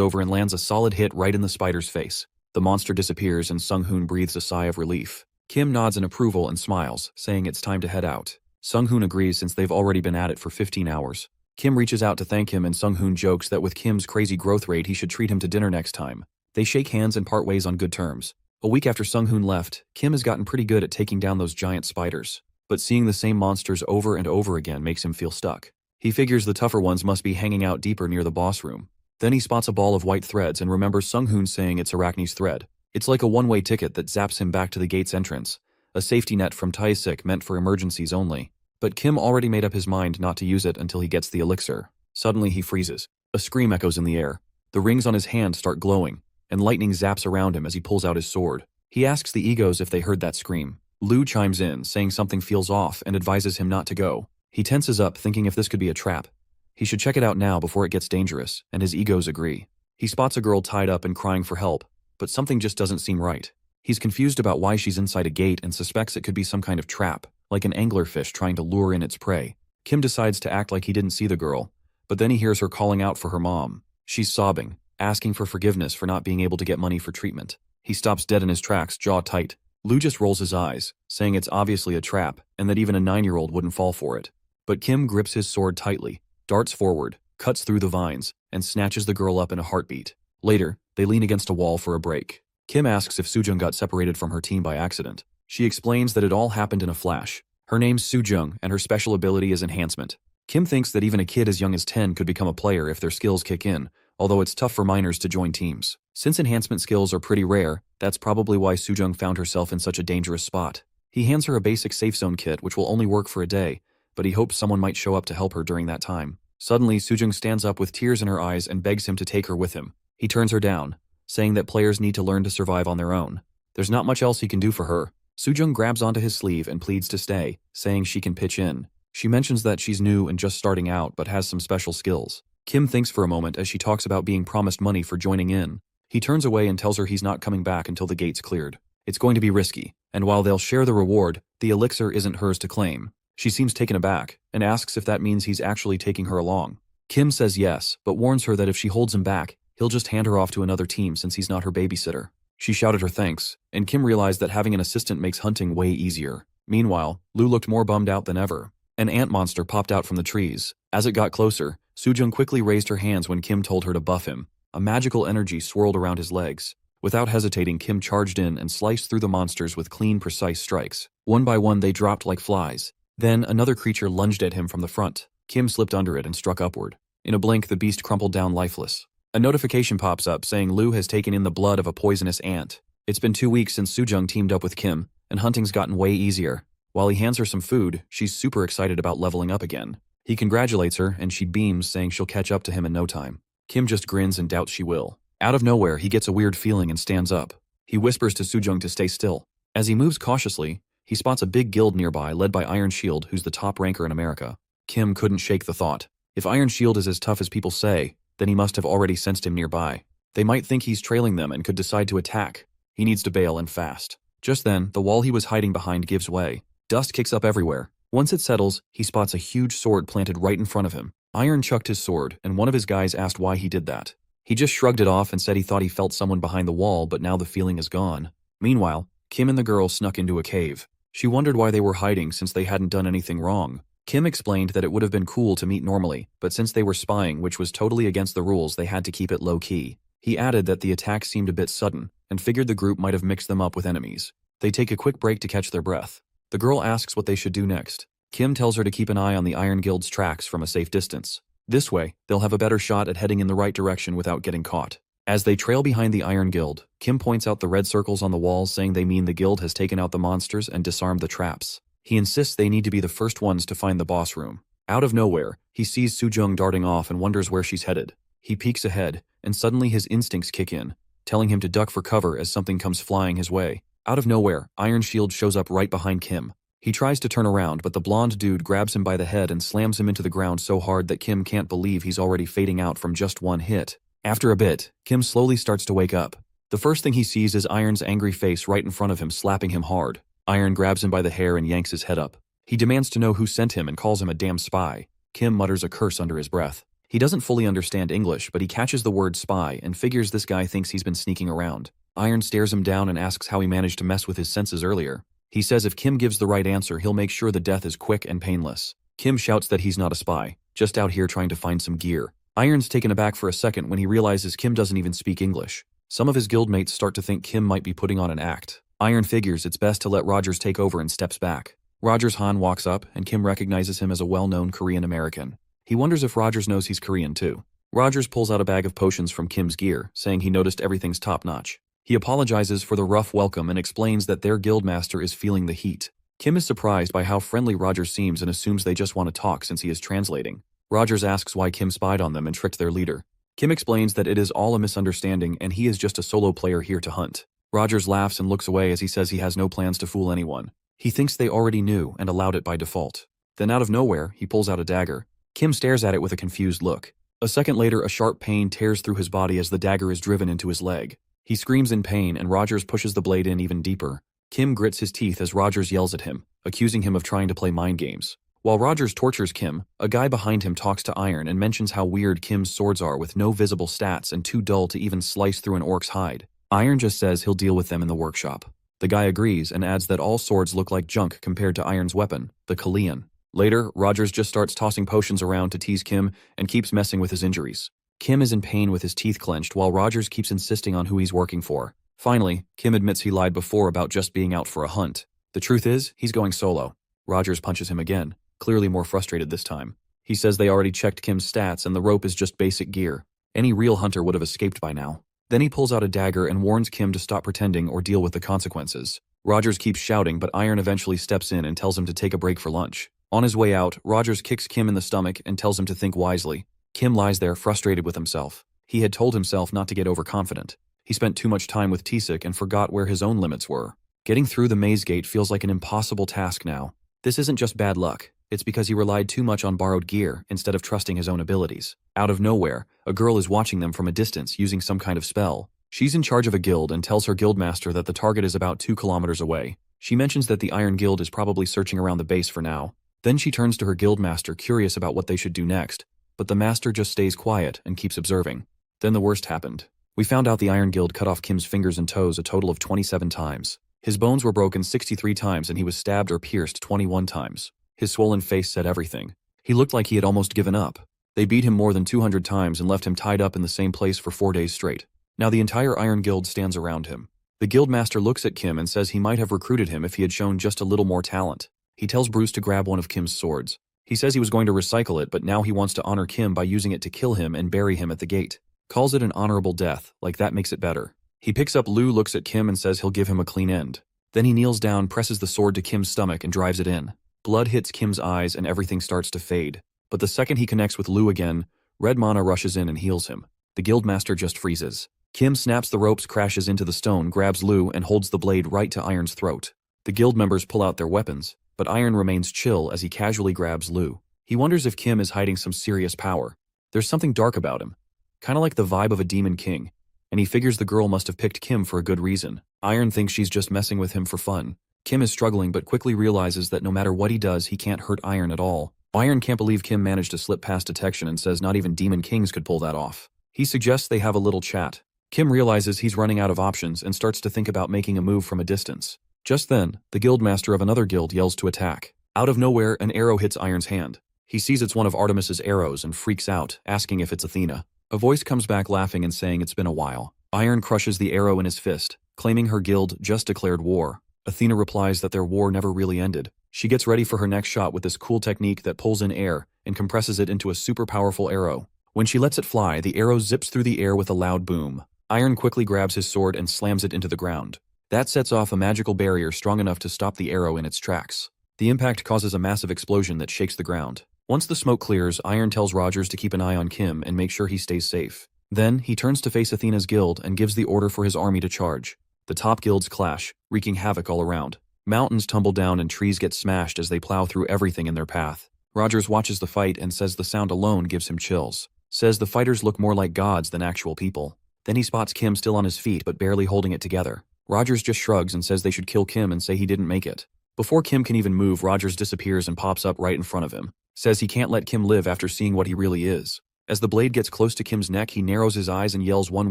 over and lands a solid hit right in the spider's face. The monster disappears and Sung-hoon breathes a sigh of relief. Kim nods in approval and smiles, saying it's time to head out. Sung-hoon agrees since they've already been at it for 15 hours. Kim reaches out to thank him and Sung-hoon jokes that with Kim's crazy growth rate he should treat him to dinner next time. They shake hands and part ways on good terms. A week after Sung-hoon left, Kim has gotten pretty good at taking down those giant spiders. But seeing the same monsters over and over again makes him feel stuck. He figures the tougher ones must be hanging out deeper near the boss room. Then he spots a ball of white threads and remembers Sung-hoon saying it's Arachne's thread. It's like a one-way ticket that zaps him back to the gate's entrance. A safety net from Taesik meant for emergencies only. But Kim already made up his mind not to use it until he gets the elixir. Suddenly he freezes. A scream echoes in the air. The rings on his hand start glowing, and lightning zaps around him as he pulls out his sword. He asks the egos if they heard that scream. Lu chimes in, saying something feels off and advises him not to go. He tenses up, thinking if this could be a trap. He should check it out now before it gets dangerous, and his egos agree. He spots a girl tied up and crying for help, but something just doesn't seem right. He's confused about why she's inside a gate and suspects it could be some kind of trap, like an anglerfish trying to lure in its prey. Kim decides to act like he didn't see the girl, but then he hears her calling out for her mom. She's sobbing, asking for forgiveness for not being able to get money for treatment. He stops dead in his tracks, jaw tight. Lu just rolls his eyes, saying it's obviously a trap and that even a 9-year-old wouldn't fall for it. But Kim grips his sword tightly, darts forward, cuts through the vines, and snatches the girl up in a heartbeat. Later, they lean against a wall for a break. Kim asks if Sujung got separated from her team by accident. She explains that it all happened in a flash. Her name's Sujung, and her special ability is enhancement. Kim thinks that even a kid as young as 10 could become a player if their skills kick in, although it's tough for minors to join teams. Since enhancement skills are pretty rare, that's probably why Sujung found herself in such a dangerous spot. He hands her a basic safe zone kit which will only work for a day, but he hopes someone might show up to help her during that time. Suddenly, Sujung stands up with tears in her eyes and begs him to take her with him. He turns her down, saying that players need to learn to survive on their own. There's not much else he can do for her. Sujung grabs onto his sleeve and pleads to stay, saying she can pitch in. She mentions that she's new and just starting out but has some special skills. Kim thinks for a moment as she talks about being promised money for joining in. He turns away and tells her he's not coming back until the gate's cleared. It's going to be risky, and while they'll share the reward, the elixir isn't hers to claim. She seems taken aback, and asks if that means he's actually taking her along. Kim says yes, but warns her that if she holds him back, he'll just hand her off to another team since he's not her babysitter. She shouted her thanks, and Kim realized that having an assistant makes hunting way easier. Meanwhile, Lu looked more bummed out than ever. An ant monster popped out from the trees. As it got closer, Sujung quickly raised her hands when Kim told her to buff him. A magical energy swirled around his legs. Without hesitating, Kim charged in and sliced through the monsters with clean, precise strikes. One by one, they dropped like flies. Then, another creature lunged at him from the front. Kim slipped under it and struck upward. In a blink, the beast crumpled down lifeless. A notification pops up saying Lu has taken in the blood of a poisonous ant. It's been 2 weeks since Sujung teamed up with Kim, and hunting's gotten way easier. While he hands her some food, she's super excited about leveling up again. He congratulates her, and she beams, saying she'll catch up to him in no time. Kim just grins and doubts she will. Out of nowhere, he gets a weird feeling and stands up. He whispers to Sujung to stay still. As he moves cautiously, he spots a big guild nearby led by Iron Shield, who's the top ranker in America. Kim couldn't shake the thought. If Iron Shield is as tough as people say, then he must have already sensed him nearby. They might think he's trailing them and could decide to attack. He needs to bail and fast. Just then, the wall he was hiding behind gives way. Dust kicks up everywhere. Once it settles, he spots a huge sword planted right in front of him. Iron chucked his sword, and one of his guys asked why he did that. He just shrugged it off and said he thought he felt someone behind the wall, but now the feeling is gone. Meanwhile, Kim and the girl snuck into a cave. She wondered why they were hiding since they hadn't done anything wrong. Kim explained that it would have been cool to meet normally, but since they were spying, which was totally against the rules, they had to keep it low-key. He added that the attack seemed a bit sudden, and figured the group might have mixed them up with enemies. They take a quick break to catch their breath. The girl asks what they should do next. Kim tells her to keep an eye on the Iron Guild's tracks from a safe distance. This way, they'll have a better shot at heading in the right direction without getting caught. As they trail behind the Iron Guild, Kim points out the red circles on the walls, saying they mean the guild has taken out the monsters and disarmed the traps. He insists they need to be the first ones to find the boss room. Out of nowhere, he sees Sujung darting off and wonders where she's headed. He peeks ahead, and suddenly his instincts kick in, telling him to duck for cover as something comes flying his way. Out of nowhere, Iron Shield shows up right behind Kim. He tries to turn around, but the blonde dude grabs him by the head and slams him into the ground so hard that Kim can't believe he's already fading out from just one hit. After a bit, Kim slowly starts to wake up. The first thing he sees is Iron's angry face right in front of him, slapping him hard. Iron grabs him by the hair and yanks his head up. He demands to know who sent him and calls him a damn spy. Kim mutters a curse under his breath. He doesn't fully understand English, but he catches the word spy and figures this guy thinks he's been sneaking around. Iron stares him down and asks how he managed to mess with his senses earlier. He says if Kim gives the right answer, he'll make sure the death is quick and painless. Kim shouts that he's not a spy, just out here trying to find some gear. Iron's taken aback for a second when he realizes Kim doesn't even speak English. Some of his guildmates start to think Kim might be putting on an act. Iron figures it's best to let Rogers take over and steps back. Rogers Han walks up, and Kim recognizes him as a well-known Korean American. He wonders if Rogers knows he's Korean too. Rogers pulls out a bag of potions from Kim's gear, saying he noticed everything's top-notch. He apologizes for the rough welcome and explains that their guildmaster is feeling the heat. Kim is surprised by how friendly Rogers seems and assumes they just want to talk since he is translating. Rogers asks why Kim spied on them and tricked their leader. Kim explains that it is all a misunderstanding and he is just a solo player here to hunt. Rogers laughs and looks away as he says he has no plans to fool anyone. He thinks they already knew and allowed it by default. Then out of nowhere, he pulls out a dagger. Kim stares at it with a confused look. A second later, a sharp pain tears through his body as the dagger is driven into his leg. He screams in pain and Rogers pushes the blade in even deeper. Kim grits his teeth as Rogers yells at him, accusing him of trying to play mind games. While Rogers tortures Kim, a guy behind him talks to Iron and mentions how weird Kim's swords are with no visible stats and too dull to even slice through an orc's hide. Iron just says he'll deal with them in the workshop. The guy agrees and adds that all swords look like junk compared to Iron's weapon, the Kalian. Later, Rogers just starts tossing potions around to tease Kim and keeps messing with his injuries. Kim is in pain with his teeth clenched while Rogers keeps insisting on who he's working for. Finally, Kim admits he lied before about just being out for a hunt. The truth is, he's going solo. Rogers punches him again, clearly more frustrated this time. He says they already checked Kim's stats and the rope is just basic gear. Any real hunter would have escaped by now. Then he pulls out a dagger and warns Kim to stop pretending or deal with the consequences. Rogers keeps shouting, but Iron eventually steps in and tells him to take a break for lunch. On his way out, Rogers kicks Kim in the stomach and tells him to think wisely. Kim lies there frustrated with himself. He had told himself not to get overconfident. He spent too much time with Tisik and forgot where his own limits were. Getting through the maze gate feels like an impossible task now. This isn't just bad luck. It's because he relied too much on borrowed gear instead of trusting his own abilities. Out of nowhere, a girl is watching them from a distance using some kind of spell. She's in charge of a guild and tells her guildmaster that the target is about 2 kilometers away. She mentions that the Iron Guild is probably searching around the base for now. Then she turns to her guildmaster curious about what they should do next, but the master just stays quiet and keeps observing. Then the worst happened. We found out the Iron Guild cut off Kim's fingers and toes a total of 27 times. His bones were broken 63 times and he was stabbed or pierced 21 times. His swollen face said everything. He looked like he had almost given up. They beat him more than 200 times and left him tied up in the same place for 4 days straight. Now the entire Iron Guild stands around him. The guildmaster looks at Kim and says he might have recruited him if he had shown just a little more talent. He tells Bruce to grab one of Kim's swords. He says he was going to recycle it, but now he wants to honor Kim by using it to kill him and bury him at the gate. Calls it an honorable death, like that makes it better. He picks up Lu, looks at Kim and says he'll give him a clean end. Then he kneels down, presses the sword to Kim's stomach and drives it in. Blood hits Kim's eyes and everything starts to fade. But the second he connects with Lu again, red mana rushes in and heals him. The guildmaster just freezes. Kim snaps the ropes, crashes into the stone, grabs Lu and holds the blade right to Iron's throat. The guild members pull out their weapons, but Iron remains chill as he casually grabs Lu. He wonders if Kim is hiding some serious power. There's something dark about him, kinda like the vibe of a demon king, and he figures the girl must have picked Kim for a good reason. Iron thinks she's just messing with him for fun. Kim is struggling but quickly realizes that no matter what he does, he can't hurt Iron at all. Iron can't believe Kim managed to slip past detection and says not even demon kings could pull that off. He suggests they have a little chat. Kim realizes he's running out of options and starts to think about making a move from a distance. Just then, the guildmaster of another guild yells to attack. Out of nowhere, an arrow hits Iron's hand. He sees it's one of Artemis's arrows and freaks out, asking if it's Athena. A voice comes back laughing and saying it's been a while. Iron crushes the arrow in his fist, claiming her guild just declared war. Athena replies that their war never really ended. She gets ready for her next shot with this cool technique that pulls in air and compresses it into a super powerful arrow. When she lets it fly, the arrow zips through the air with a loud boom. Iron quickly grabs his sword and slams it into the ground. That sets off a magical barrier strong enough to stop the arrow in its tracks. The impact causes a massive explosion that shakes the ground. Once the smoke clears, Iron tells Rogers to keep an eye on Kim and make sure he stays safe. Then, he turns to face Athena's guild and gives the order for his army to charge. The top guilds clash, wreaking havoc all around. Mountains tumble down and trees get smashed as they plow through everything in their path. Rogers watches the fight and says the sound alone gives him chills. Says the fighters look more like gods than actual people. Then he spots Kim still on his feet but barely holding it together. Rogers just shrugs and says they should kill Kim and say he didn't make it. Before Kim can even move, Rogers disappears and pops up right in front of him. Says he can't let Kim live after seeing what he really is. As the blade gets close to Kim's neck, he narrows his eyes and yells one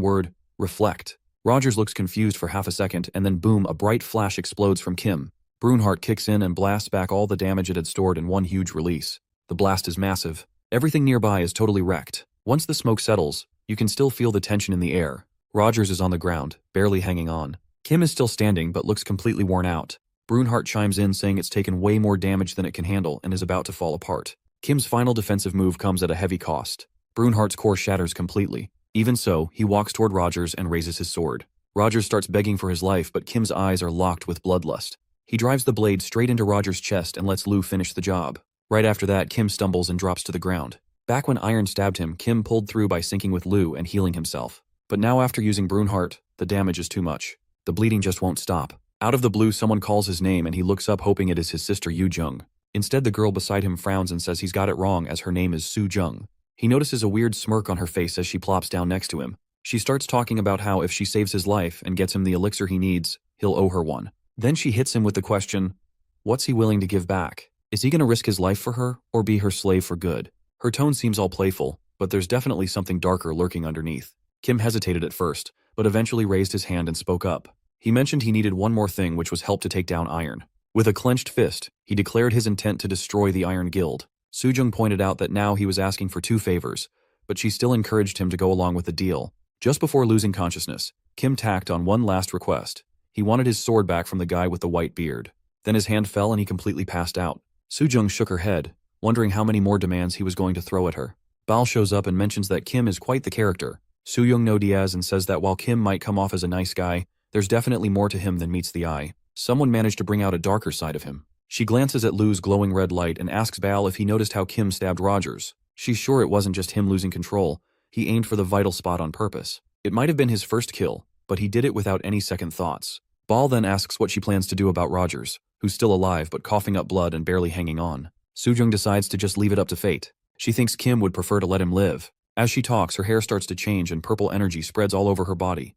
word, reflect. Rogers looks confused for half a second, and then boom, a bright flash explodes from Kim. Brunhart kicks in and blasts back all the damage it had stored in one huge release. The blast is massive. Everything nearby is totally wrecked. Once the smoke settles, you can still feel the tension in the air. Rogers is on the ground, barely hanging on. Kim is still standing but looks completely worn out. Brunhart chimes in saying it's taken way more damage than it can handle and is about to fall apart. Kim's final defensive move comes at a heavy cost. Brunhart's core shatters completely. Even so, he walks toward Rogers and raises his sword. Rogers starts begging for his life, but Kim's eyes are locked with bloodlust. He drives the blade straight into Rogers' chest and lets Lu finish the job. Right after that, Kim stumbles and drops to the ground. Back when Iron stabbed him, Kim pulled through by syncing with Lu and healing himself. But now after using Brunhart, the damage is too much. The bleeding just won't stop. Out of the blue, someone calls his name and he looks up hoping it is his sister Yu Jung. Instead, the girl beside him frowns and says he's got it wrong as her name is Su Jung. He notices a weird smirk on her face as she plops down next to him. She starts talking about how if she saves his life and gets him the elixir he needs, he'll owe her one. Then she hits him with the question, what's he willing to give back? Is he going to risk his life for her or be her slave for good? Her tone seems all playful, but there's definitely something darker lurking underneath. Kim hesitated at first, but eventually raised his hand and spoke up. He mentioned he needed one more thing, which was help to take down Iron. With a clenched fist, he declared his intent to destroy the Iron Guild. Sujung pointed out that now he was asking for 2 favors, but she still encouraged him to go along with the deal. Just before losing consciousness, Kim tacked on one last request. He wanted his sword back from the guy with the white beard. Then his hand fell and he completely passed out. Sujung shook her head, wondering how many more demands he was going to throw at her. Bal shows up and mentions that Kim is quite the character. Sujung no Diaz and says that while Kim might come off as a nice guy, there's definitely more to him than meets the eye. Someone managed to bring out a darker side of him. She glances at Lu's glowing red light and asks Bal if he noticed how Kim stabbed Rogers. She's sure it wasn't just him losing control. He aimed for the vital spot on purpose. It might have been his first kill, but he did it without any second thoughts. Bal then asks what she plans to do about Rogers, who's still alive but coughing up blood and barely hanging on. Sujung decides to just leave it up to fate. She thinks Kim would prefer to let him live. As she talks, her hair starts to change and purple energy spreads all over her body.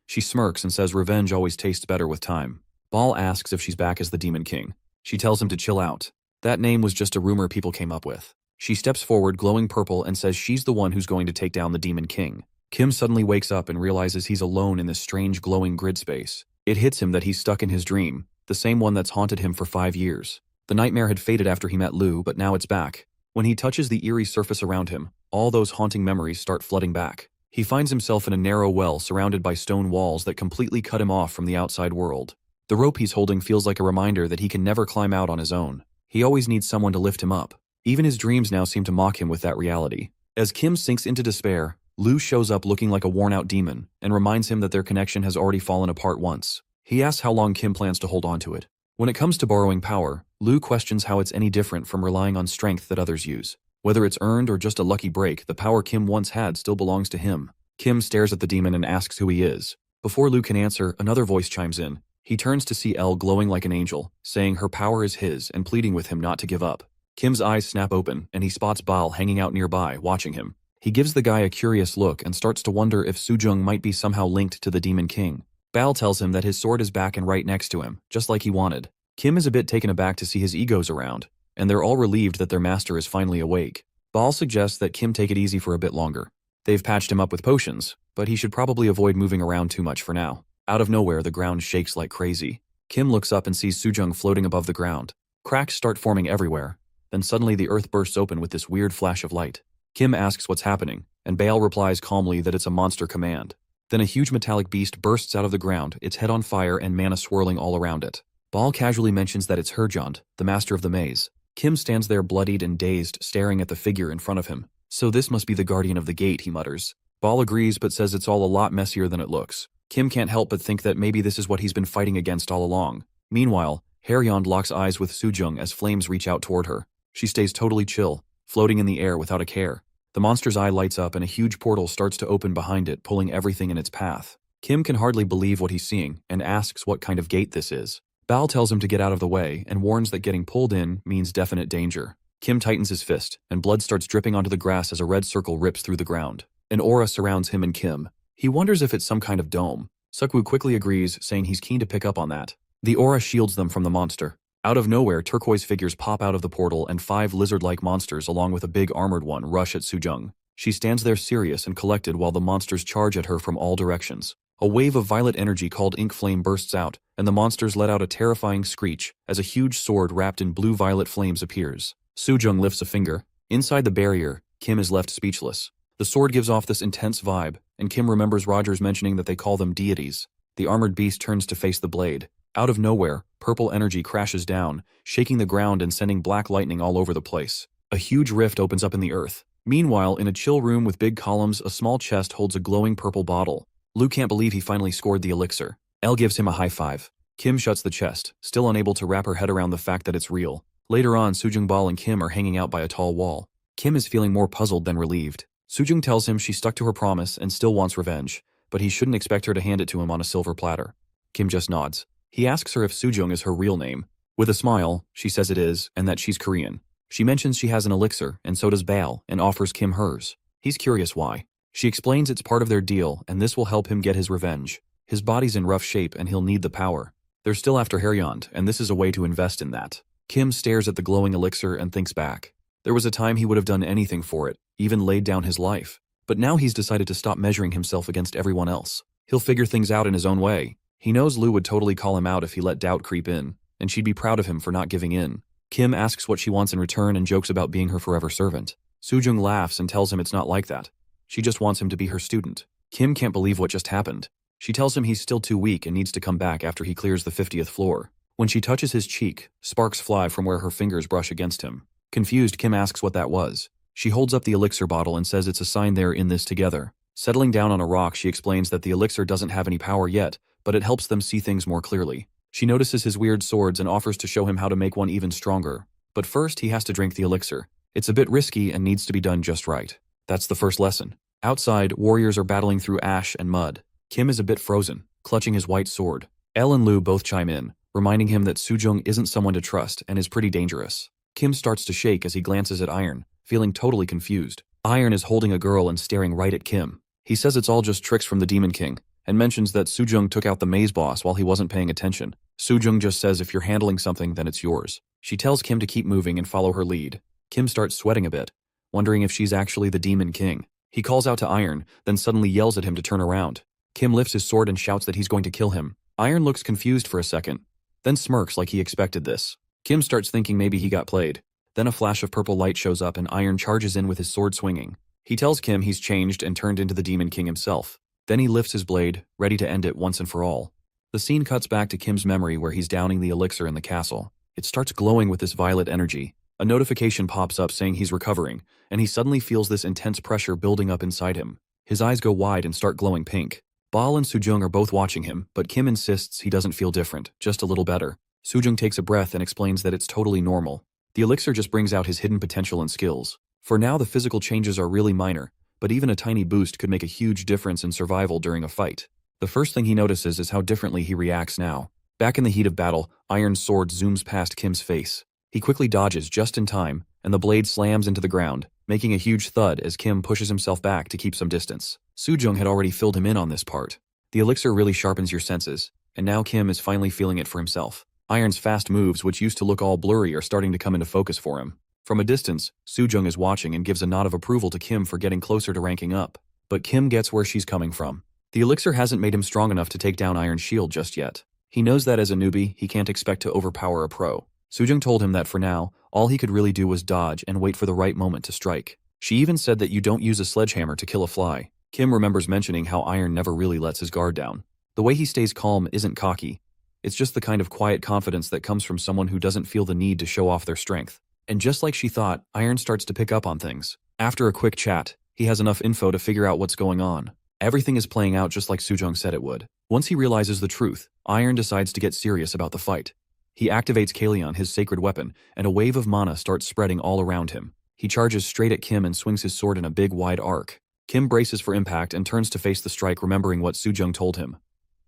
She smirks and says revenge always tastes better with time. Bal asks if she's back as the Demon King. She tells him to chill out. That name was just a rumor people came up with. She steps forward, glowing purple, and says she's the one who's going to take down the Demon King. Kim suddenly wakes up and realizes he's alone in this strange glowing grid space. It hits him that he's stuck in his dream, the same one that's haunted him for 5 years. The nightmare had faded after he met Lu, but now it's back. When he touches the eerie surface around him, all those haunting memories start flooding back. He finds himself in a narrow well surrounded by stone walls that completely cut him off from the outside world. The rope he's holding feels like a reminder that he can never climb out on his own. He always needs someone to lift him up. Even his dreams now seem to mock him with that reality. As Kim sinks into despair, Lu shows up looking like a worn-out demon and reminds him that their connection has already fallen apart once. He asks how long Kim plans to hold on to it. When it comes to borrowing power, Lu questions how it's any different from relying on strength that others use. Whether it's earned or just a lucky break, the power Kim once had still belongs to him. Kim stares at the demon and asks who he is. Before Lu can answer, another voice chimes in. He turns to see Elle glowing like an angel, saying her power is his and pleading with him not to give up. Kim's eyes snap open and he spots Bal hanging out nearby, watching him. He gives the guy a curious look and starts to wonder if Sujung might be somehow linked to the Demon King. Bal tells him that his sword is back and right next to him, just like he wanted. Kim is a bit taken aback to see his egos around, and they're all relieved that their master is finally awake. Bal suggests that Kim take it easy for a bit longer. They've patched him up with potions, but he should probably avoid moving around too much for now. Out of nowhere, the ground shakes like crazy. Kim looks up and sees Sujung floating above the ground. Cracks start forming everywhere. Then suddenly the earth bursts open with this weird flash of light. Kim asks what's happening, and Bal replies calmly that it's a monster command. Then a huge metallic beast bursts out of the ground, its head on fire and mana swirling all around it. Bal casually mentions that it's Herjont, the master of the maze. Kim stands there bloodied and dazed, staring at the figure in front of him. So this must be the guardian of the gate, he mutters. Bal agrees but says it's all a lot messier than it looks. Kim can't help but think that maybe this is what he's been fighting against all along. Meanwhile, Herjont locks eyes with Sujung as flames reach out toward her. She stays totally chill, floating in the air without a care. The monster's eye lights up and a huge portal starts to open behind it, pulling everything in its path. Kim can hardly believe what he's seeing and asks what kind of gate this is. Bal tells him to get out of the way and warns that getting pulled in means definite danger. Kim tightens his fist, and blood starts dripping onto the grass as a red circle rips through the ground. An aura surrounds him and Kim. He wonders if it's some kind of dome. Sukwu quickly agrees, saying he's keen to pick up on that. The aura shields them from the monster. Out of nowhere, turquoise figures pop out of the portal and 5 lizard-like monsters along with a big armored one rush at Sujung. She stands there serious and collected while the monsters charge at her from all directions. A wave of violet energy called ink flame bursts out, and the monsters let out a terrifying screech as a huge sword wrapped in blue-violet flames appears. Sujung lifts a finger. Inside the barrier, Kim is left speechless. The sword gives off this intense vibe, and Kim remembers Rogers mentioning that they call them deities. The armored beast turns to face the blade. Out of nowhere, purple energy crashes down, shaking the ground and sending black lightning all over the place. A huge rift opens up in the earth. Meanwhile, in a chill room with big columns, a small chest holds a glowing purple bottle. Lu can't believe he finally scored the elixir. Elle gives him a high five. Kim shuts the chest, still unable to wrap her head around the fact that it's real. Later on, Sujung Bal and Kim are hanging out by a tall wall. Kim is feeling more puzzled than relieved. Sujung tells him she stuck to her promise and still wants revenge, but he shouldn't expect her to hand it to him on a silver platter. Kim just nods. He asks her if Sujung is her real name. With a smile, she says it is, and that she's Korean. She mentions she has an elixir, and so does Bal, and offers Kim hers. He's curious why. She explains it's part of their deal, and this will help him get his revenge. His body's in rough shape, and he'll need the power. They're still after Haryond, and this is a way to invest in that. Kim stares at the glowing elixir and thinks back. There was a time he would have done anything for it, even laid down his life. But now he's decided to stop measuring himself against everyone else. He'll figure things out in his own way. He knows Lu would totally call him out if he let doubt creep in, and she'd be proud of him for not giving in. Kim asks what she wants in return and jokes about being her forever servant. Sujung laughs and tells him it's not like that. She just wants him to be her student. Kim can't believe what just happened. She tells him he's still too weak and needs to come back after he clears the 50th floor. When she touches his cheek, sparks fly from where her fingers brush against him. Confused, Kim asks what that was. She holds up the elixir bottle and says it's a sign they're in this together. Settling down on a rock, she explains that the elixir doesn't have any power yet, but it helps them see things more clearly. She notices his weird swords and offers to show him how to make one even stronger. But first, he has to drink the elixir. It's a bit risky and needs to be done just right. That's the first lesson. Outside, warriors are battling through ash and mud. Kim is a bit frozen, clutching his white sword. Elle and Lu both chime in, reminding him that Sujung isn't someone to trust and is pretty dangerous. Kim starts to shake as he glances at Iron, feeling totally confused. Iron is holding a girl and staring right at Kim. He says it's all just tricks from the Demon King, and mentions that Sujung took out the maze boss while he wasn't paying attention. Sujung just says if you're handling something, then it's yours. She tells Kim to keep moving and follow her lead. Kim starts sweating a bit, wondering if she's actually the Demon King. He calls out to Iron, then suddenly yells at him to turn around. Kim lifts his sword and shouts that he's going to kill him. Iron looks confused for a second, then smirks like he expected this. Kim starts thinking maybe he got played. Then a flash of purple light shows up and Iron charges in with his sword swinging. He tells Kim he's changed and turned into the Demon King himself. Then he lifts his blade, ready to end it once and for all. The scene cuts back to Kim's memory where he's downing the elixir in the castle. It starts glowing with this violet energy. A notification pops up saying he's recovering, and he suddenly feels this intense pressure building up inside him. His eyes go wide and start glowing pink. Bal and Sujung are both watching him, but Kim insists he doesn't feel different, just a little better. Sujung takes a breath and explains that it's totally normal. The elixir just brings out his hidden potential and skills. For now, the physical changes are really minor, but even a tiny boost could make a huge difference in survival during a fight. The first thing he notices is how differently he reacts now. Back in the heat of battle, Iron's sword zooms past Kim's face. He quickly dodges just in time, and the blade slams into the ground, making a huge thud as Kim pushes himself back to keep some distance. Sujung had already filled him in on this part. The elixir really sharpens your senses, and now Kim is finally feeling it for himself. Iron's fast moves, which used to look all blurry, are starting to come into focus for him. From a distance, Sujung is watching and gives a nod of approval to Kim for getting closer to ranking up. But Kim gets where she's coming from. The elixir hasn't made him strong enough to take down Iron's shield just yet. He knows that as a newbie, he can't expect to overpower a pro. Sujung told him that for now, all he could really do was dodge and wait for the right moment to strike. She even said that you don't use a sledgehammer to kill a fly. Kim remembers mentioning how Iron never really lets his guard down. The way he stays calm isn't cocky. It's just the kind of quiet confidence that comes from someone who doesn't feel the need to show off their strength. And just like she thought, Iron starts to pick up on things. After a quick chat, he has enough info to figure out what's going on. Everything is playing out just like Sujung said it would. Once he realizes the truth, Iron decides to get serious about the fight. He activates Kalion, his sacred weapon, and a wave of mana starts spreading all around him. He charges straight at Kim and swings his sword in a big wide arc. Kim braces for impact and turns to face the strike, remembering what Sujung told him.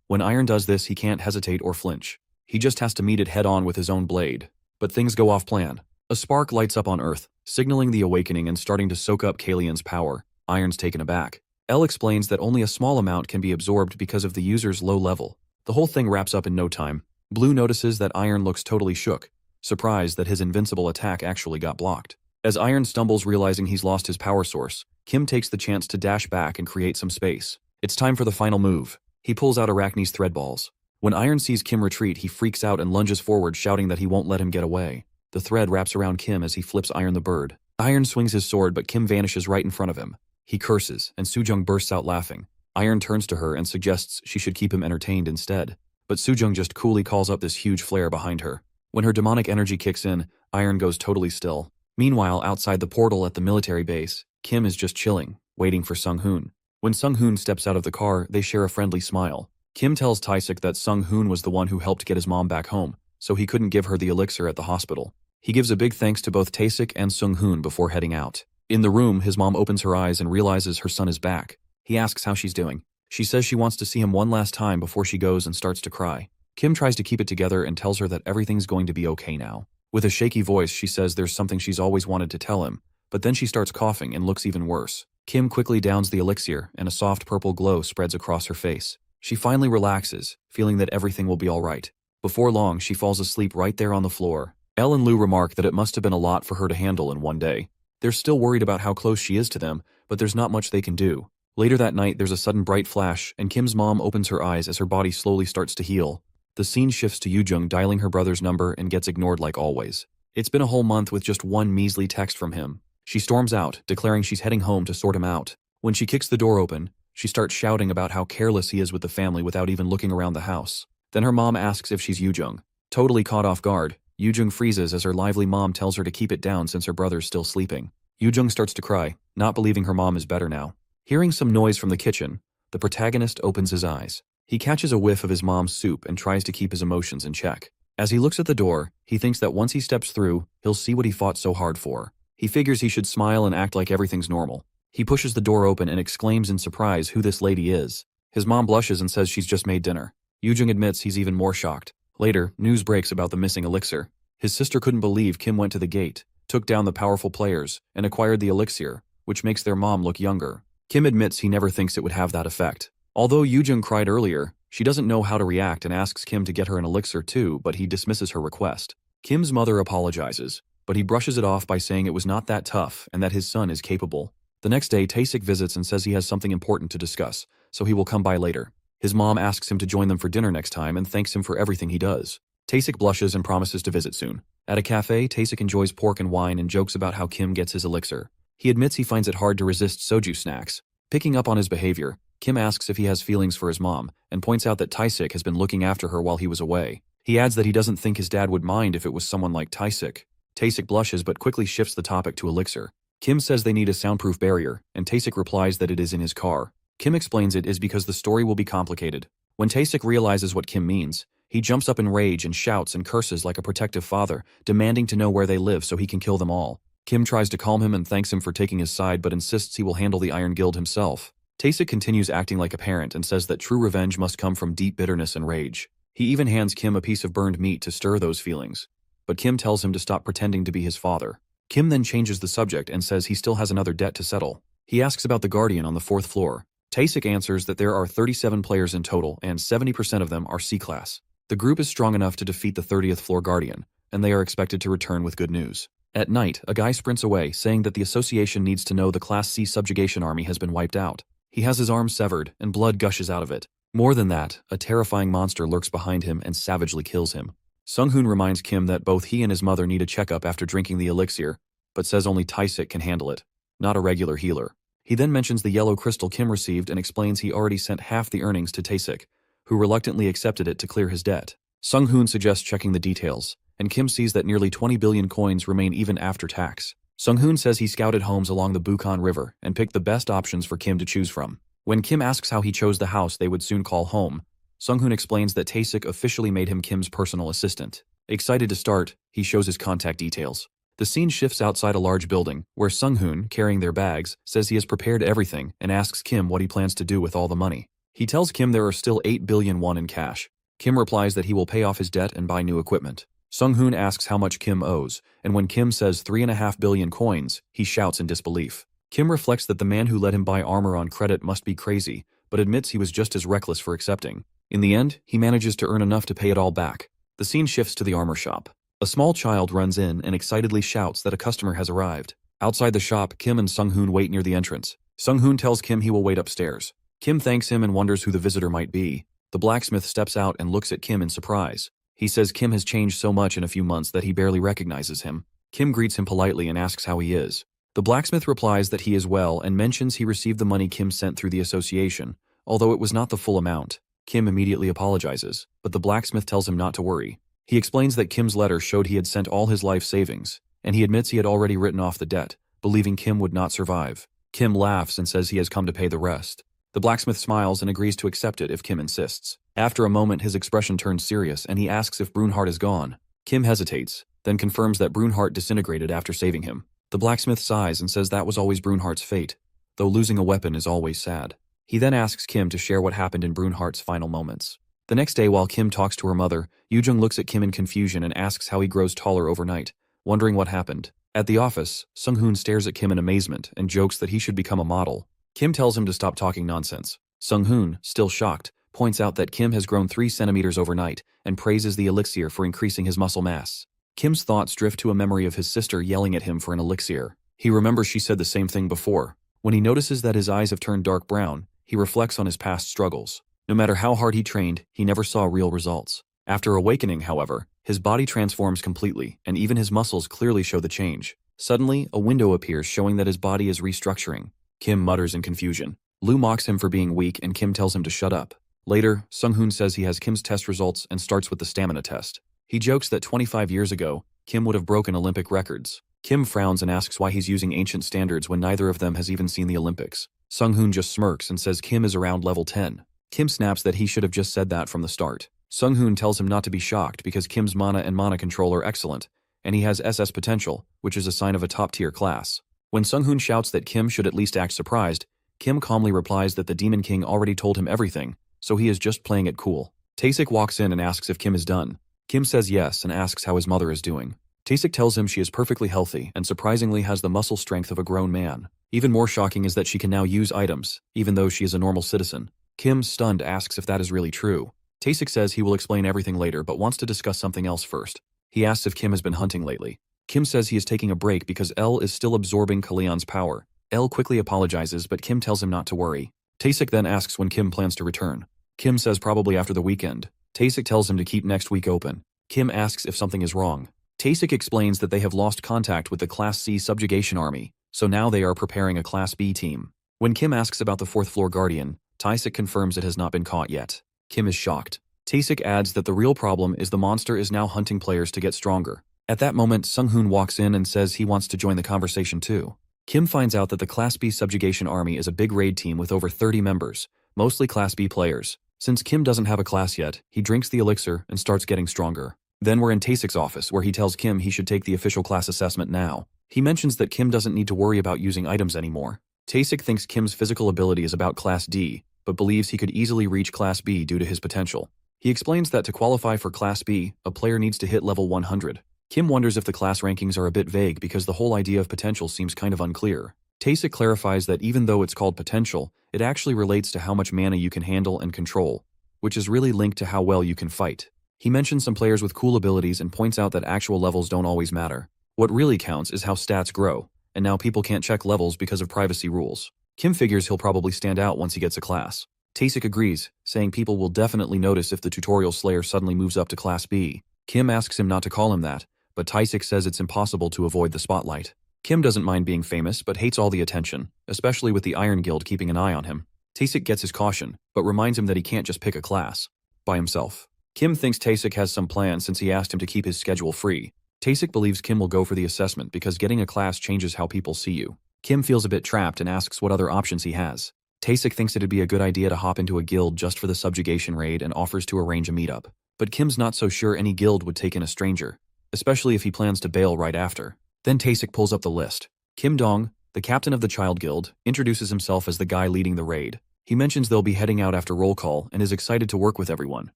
When Iron does this, he can't hesitate or flinch. He just has to meet it head-on with his own blade. But things go off plan. A spark lights up on Earth, signaling the awakening and starting to soak up Kalion's power. Iron's taken aback. Elle explains that only a small amount can be absorbed because of the user's low level. The whole thing wraps up in no time. Blue notices that Iron looks totally shook, surprised that his invincible attack actually got blocked. As Iron stumbles realizing he's lost his power source, Kim takes the chance to dash back and create some space. It's time for the final move. He pulls out Arachne's thread balls. When Iron sees Kim retreat, he freaks out and lunges forward, shouting that he won't let him get away. The thread wraps around Kim as he flips Iron the bird. Iron swings his sword, but Kim vanishes right in front of him. He curses, and Sujung bursts out laughing. Iron turns to her and suggests she should keep him entertained instead. But Sujung just coolly calls up this huge flare behind her. When her demonic energy kicks in, Iron goes totally still. Meanwhile, outside the portal at the military base, Kim is just chilling, waiting for Sung-hoon. When Sung-hoon steps out of the car, they share a friendly smile. Kim tells Taesik that Sung-hoon was the one who helped get his mom back home, so he couldn't give her the elixir at the hospital. He gives a big thanks to both Taesik and Sung-hoon before heading out. In the room, his mom opens her eyes and realizes her son is back. He asks how she's doing. She says she wants to see him one last time before she goes and starts to cry. Kim tries to keep it together and tells her that everything's going to be okay now. With a shaky voice, she says there's something she's always wanted to tell him, but then she starts coughing and looks even worse. Kim quickly downs the elixir, and a soft purple glow spreads across her face. She finally relaxes, feeling that everything will be all right. Before long, she falls asleep right there on the floor. Elle and Lou remark that it must have been a lot for her to handle in one day. They're still worried about how close she is to them, but there's not much they can do. Later that night, there's a sudden bright flash, and Kim's mom opens her eyes as her body slowly starts to heal. The scene shifts to Yoo-jung dialing her brother's number and gets ignored like always. It's been a whole month with just one measly text from him. She storms out, declaring she's heading home to sort him out. When she kicks the door open, she starts shouting about how careless he is with the family without even looking around the house. Then her mom asks if she's Yoo-jung. Totally caught off guard, Yoo-jung freezes as her lively mom tells her to keep it down since her brother's still sleeping. Yoo-jung starts to cry, not believing her mom is better now. Hearing some noise from the kitchen, the protagonist opens his eyes. He catches a whiff of his mom's soup and tries to keep his emotions in check. As he looks at the door, he thinks that once he steps through, he'll see what he fought so hard for. He figures he should smile and act like everything's normal. He pushes the door open and exclaims in surprise who this lady is. His mom blushes and says she's just made dinner. Yoo-jung admits he's even more shocked. Later, news breaks about the missing elixir. His sister couldn't believe Kim went to the gate, took down the powerful players, and acquired the elixir, which makes their mom look younger. Kim admits he never thinks it would have that effect. Although Yoo-jung cried earlier, she doesn't know how to react and asks Kim to get her an elixir too, but he dismisses her request. Kim's mother apologizes, but he brushes it off by saying it was not that tough and that his son is capable. The next day, Taesik visits and says he has something important to discuss, so he will come by later. His mom asks him to join them for dinner next time and thanks him for everything he does. Taesik blushes and promises to visit soon. At a cafe, Taesik enjoys pork and wine and jokes about how Kim gets his elixir. He admits he finds it hard to resist soju snacks. Picking up on his behavior, Kim asks if he has feelings for his mom and points out that Taesik has been looking after her while he was away. He adds that he doesn't think his dad would mind if it was someone like Taesik. Taesik blushes but quickly shifts the topic to elixir. Kim says they need a soundproof barrier, and Taesik replies that it is in his car. Kim explains it is because the story will be complicated. When Taesik realizes what Kim means, he jumps up in rage and shouts and curses like a protective father, demanding to know where they live so he can kill them all. Kim tries to calm him and thanks him for taking his side but insists he will handle the Iron Guild himself. Taesik continues acting like a parent and says that true revenge must come from deep bitterness and rage. He even hands Kim a piece of burned meat to stir those feelings. But Kim tells him to stop pretending to be his father. Kim then changes the subject and says he still has another debt to settle. He asks about the Guardian on the 4th floor. Taesik answers that there are 37 players in total and 70% of them are C-class. The group is strong enough to defeat the 30th floor Guardian, and they are expected to return with good news. At night, a guy sprints away, saying that the association needs to know the Class C subjugation army has been wiped out. He has his arm severed, and blood gushes out of it. More than that, a terrifying monster lurks behind him and savagely kills him. Sung-hoon reminds Kim that both he and his mother need a checkup after drinking the elixir, but says only Taesik can handle it, not a regular healer. He then mentions the yellow crystal Kim received and explains he already sent half the earnings to Taesik, who reluctantly accepted it to clear his debt. Sung-hoon suggests checking the details, and Kim sees that nearly 20 billion coins remain even after tax. Sung-hoon says he scouted homes along the Bukhan River and picked the best options for Kim to choose from. When Kim asks how he chose the house they would soon call home, Sung-hoon explains that Taesik officially made him Kim's personal assistant. Excited to start, he shows his contact details. The scene shifts outside a large building, where Sung-hoon, carrying their bags, says he has prepared everything and asks Kim what he plans to do with all the money. He tells Kim there are still 8 billion won in cash. Kim replies that he will pay off his debt and buy new equipment. Sung-hoon asks how much Kim owes, and when Kim says 3.5 billion coins, he shouts in disbelief. Kim reflects that the man who let him buy armor on credit must be crazy, but admits he was just as reckless for accepting. In the end, he manages to earn enough to pay it all back. The scene shifts to the armor shop. A small child runs in and excitedly shouts that a customer has arrived. Outside the shop, Kim and Sung-hoon wait near the entrance. Sung-hoon tells Kim he will wait upstairs. Kim thanks him and wonders who the visitor might be. The blacksmith steps out and looks at Kim in surprise. He says Kim has changed so much in a few months that he barely recognizes him. Kim greets him politely and asks how he is. The blacksmith replies that he is well and mentions he received the money Kim sent through the association, although it was not the full amount. Kim immediately apologizes, but the blacksmith tells him not to worry. He explains that Kim's letter showed he had sent all his life savings, and he admits he had already written off the debt, believing Kim would not survive. Kim laughs and says he has come to pay the rest. The blacksmith smiles and agrees to accept it if Kim insists. After a moment, his expression turns serious and he asks if Brunhart is gone. Kim hesitates, then confirms that Brunhart disintegrated after saving him. The blacksmith sighs and says that was always Brunhart's fate, though losing a weapon is always sad. He then asks Kim to share what happened in Brunhart's final moments. The next day, while Kim talks to her mother, Yoo-jung looks at Kim in confusion and asks how he grows taller overnight, wondering what happened. At the office, Sung-hoon stares at Kim in amazement and jokes that he should become a model. Kim tells him to stop talking nonsense. Sung-hoon, still shocked, points out that Kim has grown 3 centimeters overnight and praises the elixir for increasing his muscle mass. Kim's thoughts drift to a memory of his sister yelling at him for an elixir. He remembers she said the same thing before. When he notices that his eyes have turned dark brown, he reflects on his past struggles. No matter how hard he trained, he never saw real results. After awakening, however, his body transforms completely, and even his muscles clearly show the change. Suddenly, a window appears showing that his body is restructuring. Kim mutters in confusion. Loo mocks him for being weak and Kim tells him to shut up. Later, Sung-hoon says he has Kim's test results and starts with the stamina test. He jokes that 25 years ago, Kim would have broken Olympic records. Kim frowns and asks why he's using ancient standards when neither of them has even seen the Olympics. Sung-hoon just smirks and says Kim is around level 10. Kim snaps that he should have just said that from the start. Sung-hoon tells him not to be shocked because Kim's mana and mana control are excellent, and he has SS potential, which is a sign of a top-tier class. When Sung-hoon shouts that Kim should at least act surprised, Kim calmly replies that the Demon King already told him everything, so he is just playing it cool. Taesik walks in and asks if Kim is done. Kim says yes and asks how his mother is doing. Taesik tells him she is perfectly healthy and surprisingly has the muscle strength of a grown man. Even more shocking is that she can now use items, even though she is a normal citizen. Kim, stunned, asks if that is really true. Taesik says he will explain everything later but wants to discuss something else first. He asks if Kim has been hunting lately. Kim says he is taking a break because L is still absorbing Kaleon's power. L quickly apologizes but Kim tells him not to worry. Taesik then asks when Kim plans to return. Kim says probably after the weekend. Taesik tells him to keep next week open. Kim asks if something is wrong. Taesik explains that they have lost contact with the Class C subjugation army, so now they are preparing a Class B team. When Kim asks about the 4th floor guardian, Taesik confirms it has not been caught yet. Kim is shocked. Taesik adds that the real problem is the monster is now hunting players to get stronger. At that moment, Sung-hoon walks in and says he wants to join the conversation too. Kim finds out that the Class B subjugation army is a big raid team with over 30 members, mostly Class B players. Since Kim doesn't have a class yet, he drinks the elixir and starts getting stronger. Then we're in Taesik's office where he tells Kim he should take the official class assessment now. He mentions that Kim doesn't need to worry about using items anymore. Taesik thinks Kim's physical ability is about Class D, but believes he could easily reach Class B due to his potential. He explains that to qualify for Class B, a player needs to hit level 100. Kim wonders if the class rankings are a bit vague because the whole idea of potential seems kind of unclear. Taesik clarifies that even though it's called potential, it actually relates to how much mana you can handle and control, which is really linked to how well you can fight. He mentions some players with cool abilities and points out that actual levels don't always matter. What really counts is how stats grow, and now people can't check levels because of privacy rules. Kim figures he'll probably stand out once he gets a class. Taesik agrees, saying people will definitely notice if the tutorial slayer suddenly moves up to Class B. Kim asks him not to call him that, but Taesik says it's impossible to avoid the spotlight. Kim doesn't mind being famous, but hates all the attention, especially with the Iron Guild keeping an eye on him. Taesik gets his caution, but reminds him that he can't just pick a class by himself. Kim thinks Taesik has some plan since he asked him to keep his schedule free. Taesik believes Kim will go for the assessment because getting a class changes how people see you. Kim feels a bit trapped and asks what other options he has. Taesik thinks it'd be a good idea to hop into a guild just for the subjugation raid and offers to arrange a meetup. But Kim's not so sure any guild would take in a stranger, especially if he plans to bail right after. Then Taesik pulls up the list. Kim Dong, the captain of the Child Guild, introduces himself as the guy leading the raid. He mentions they'll be heading out after roll call and is excited to work with everyone.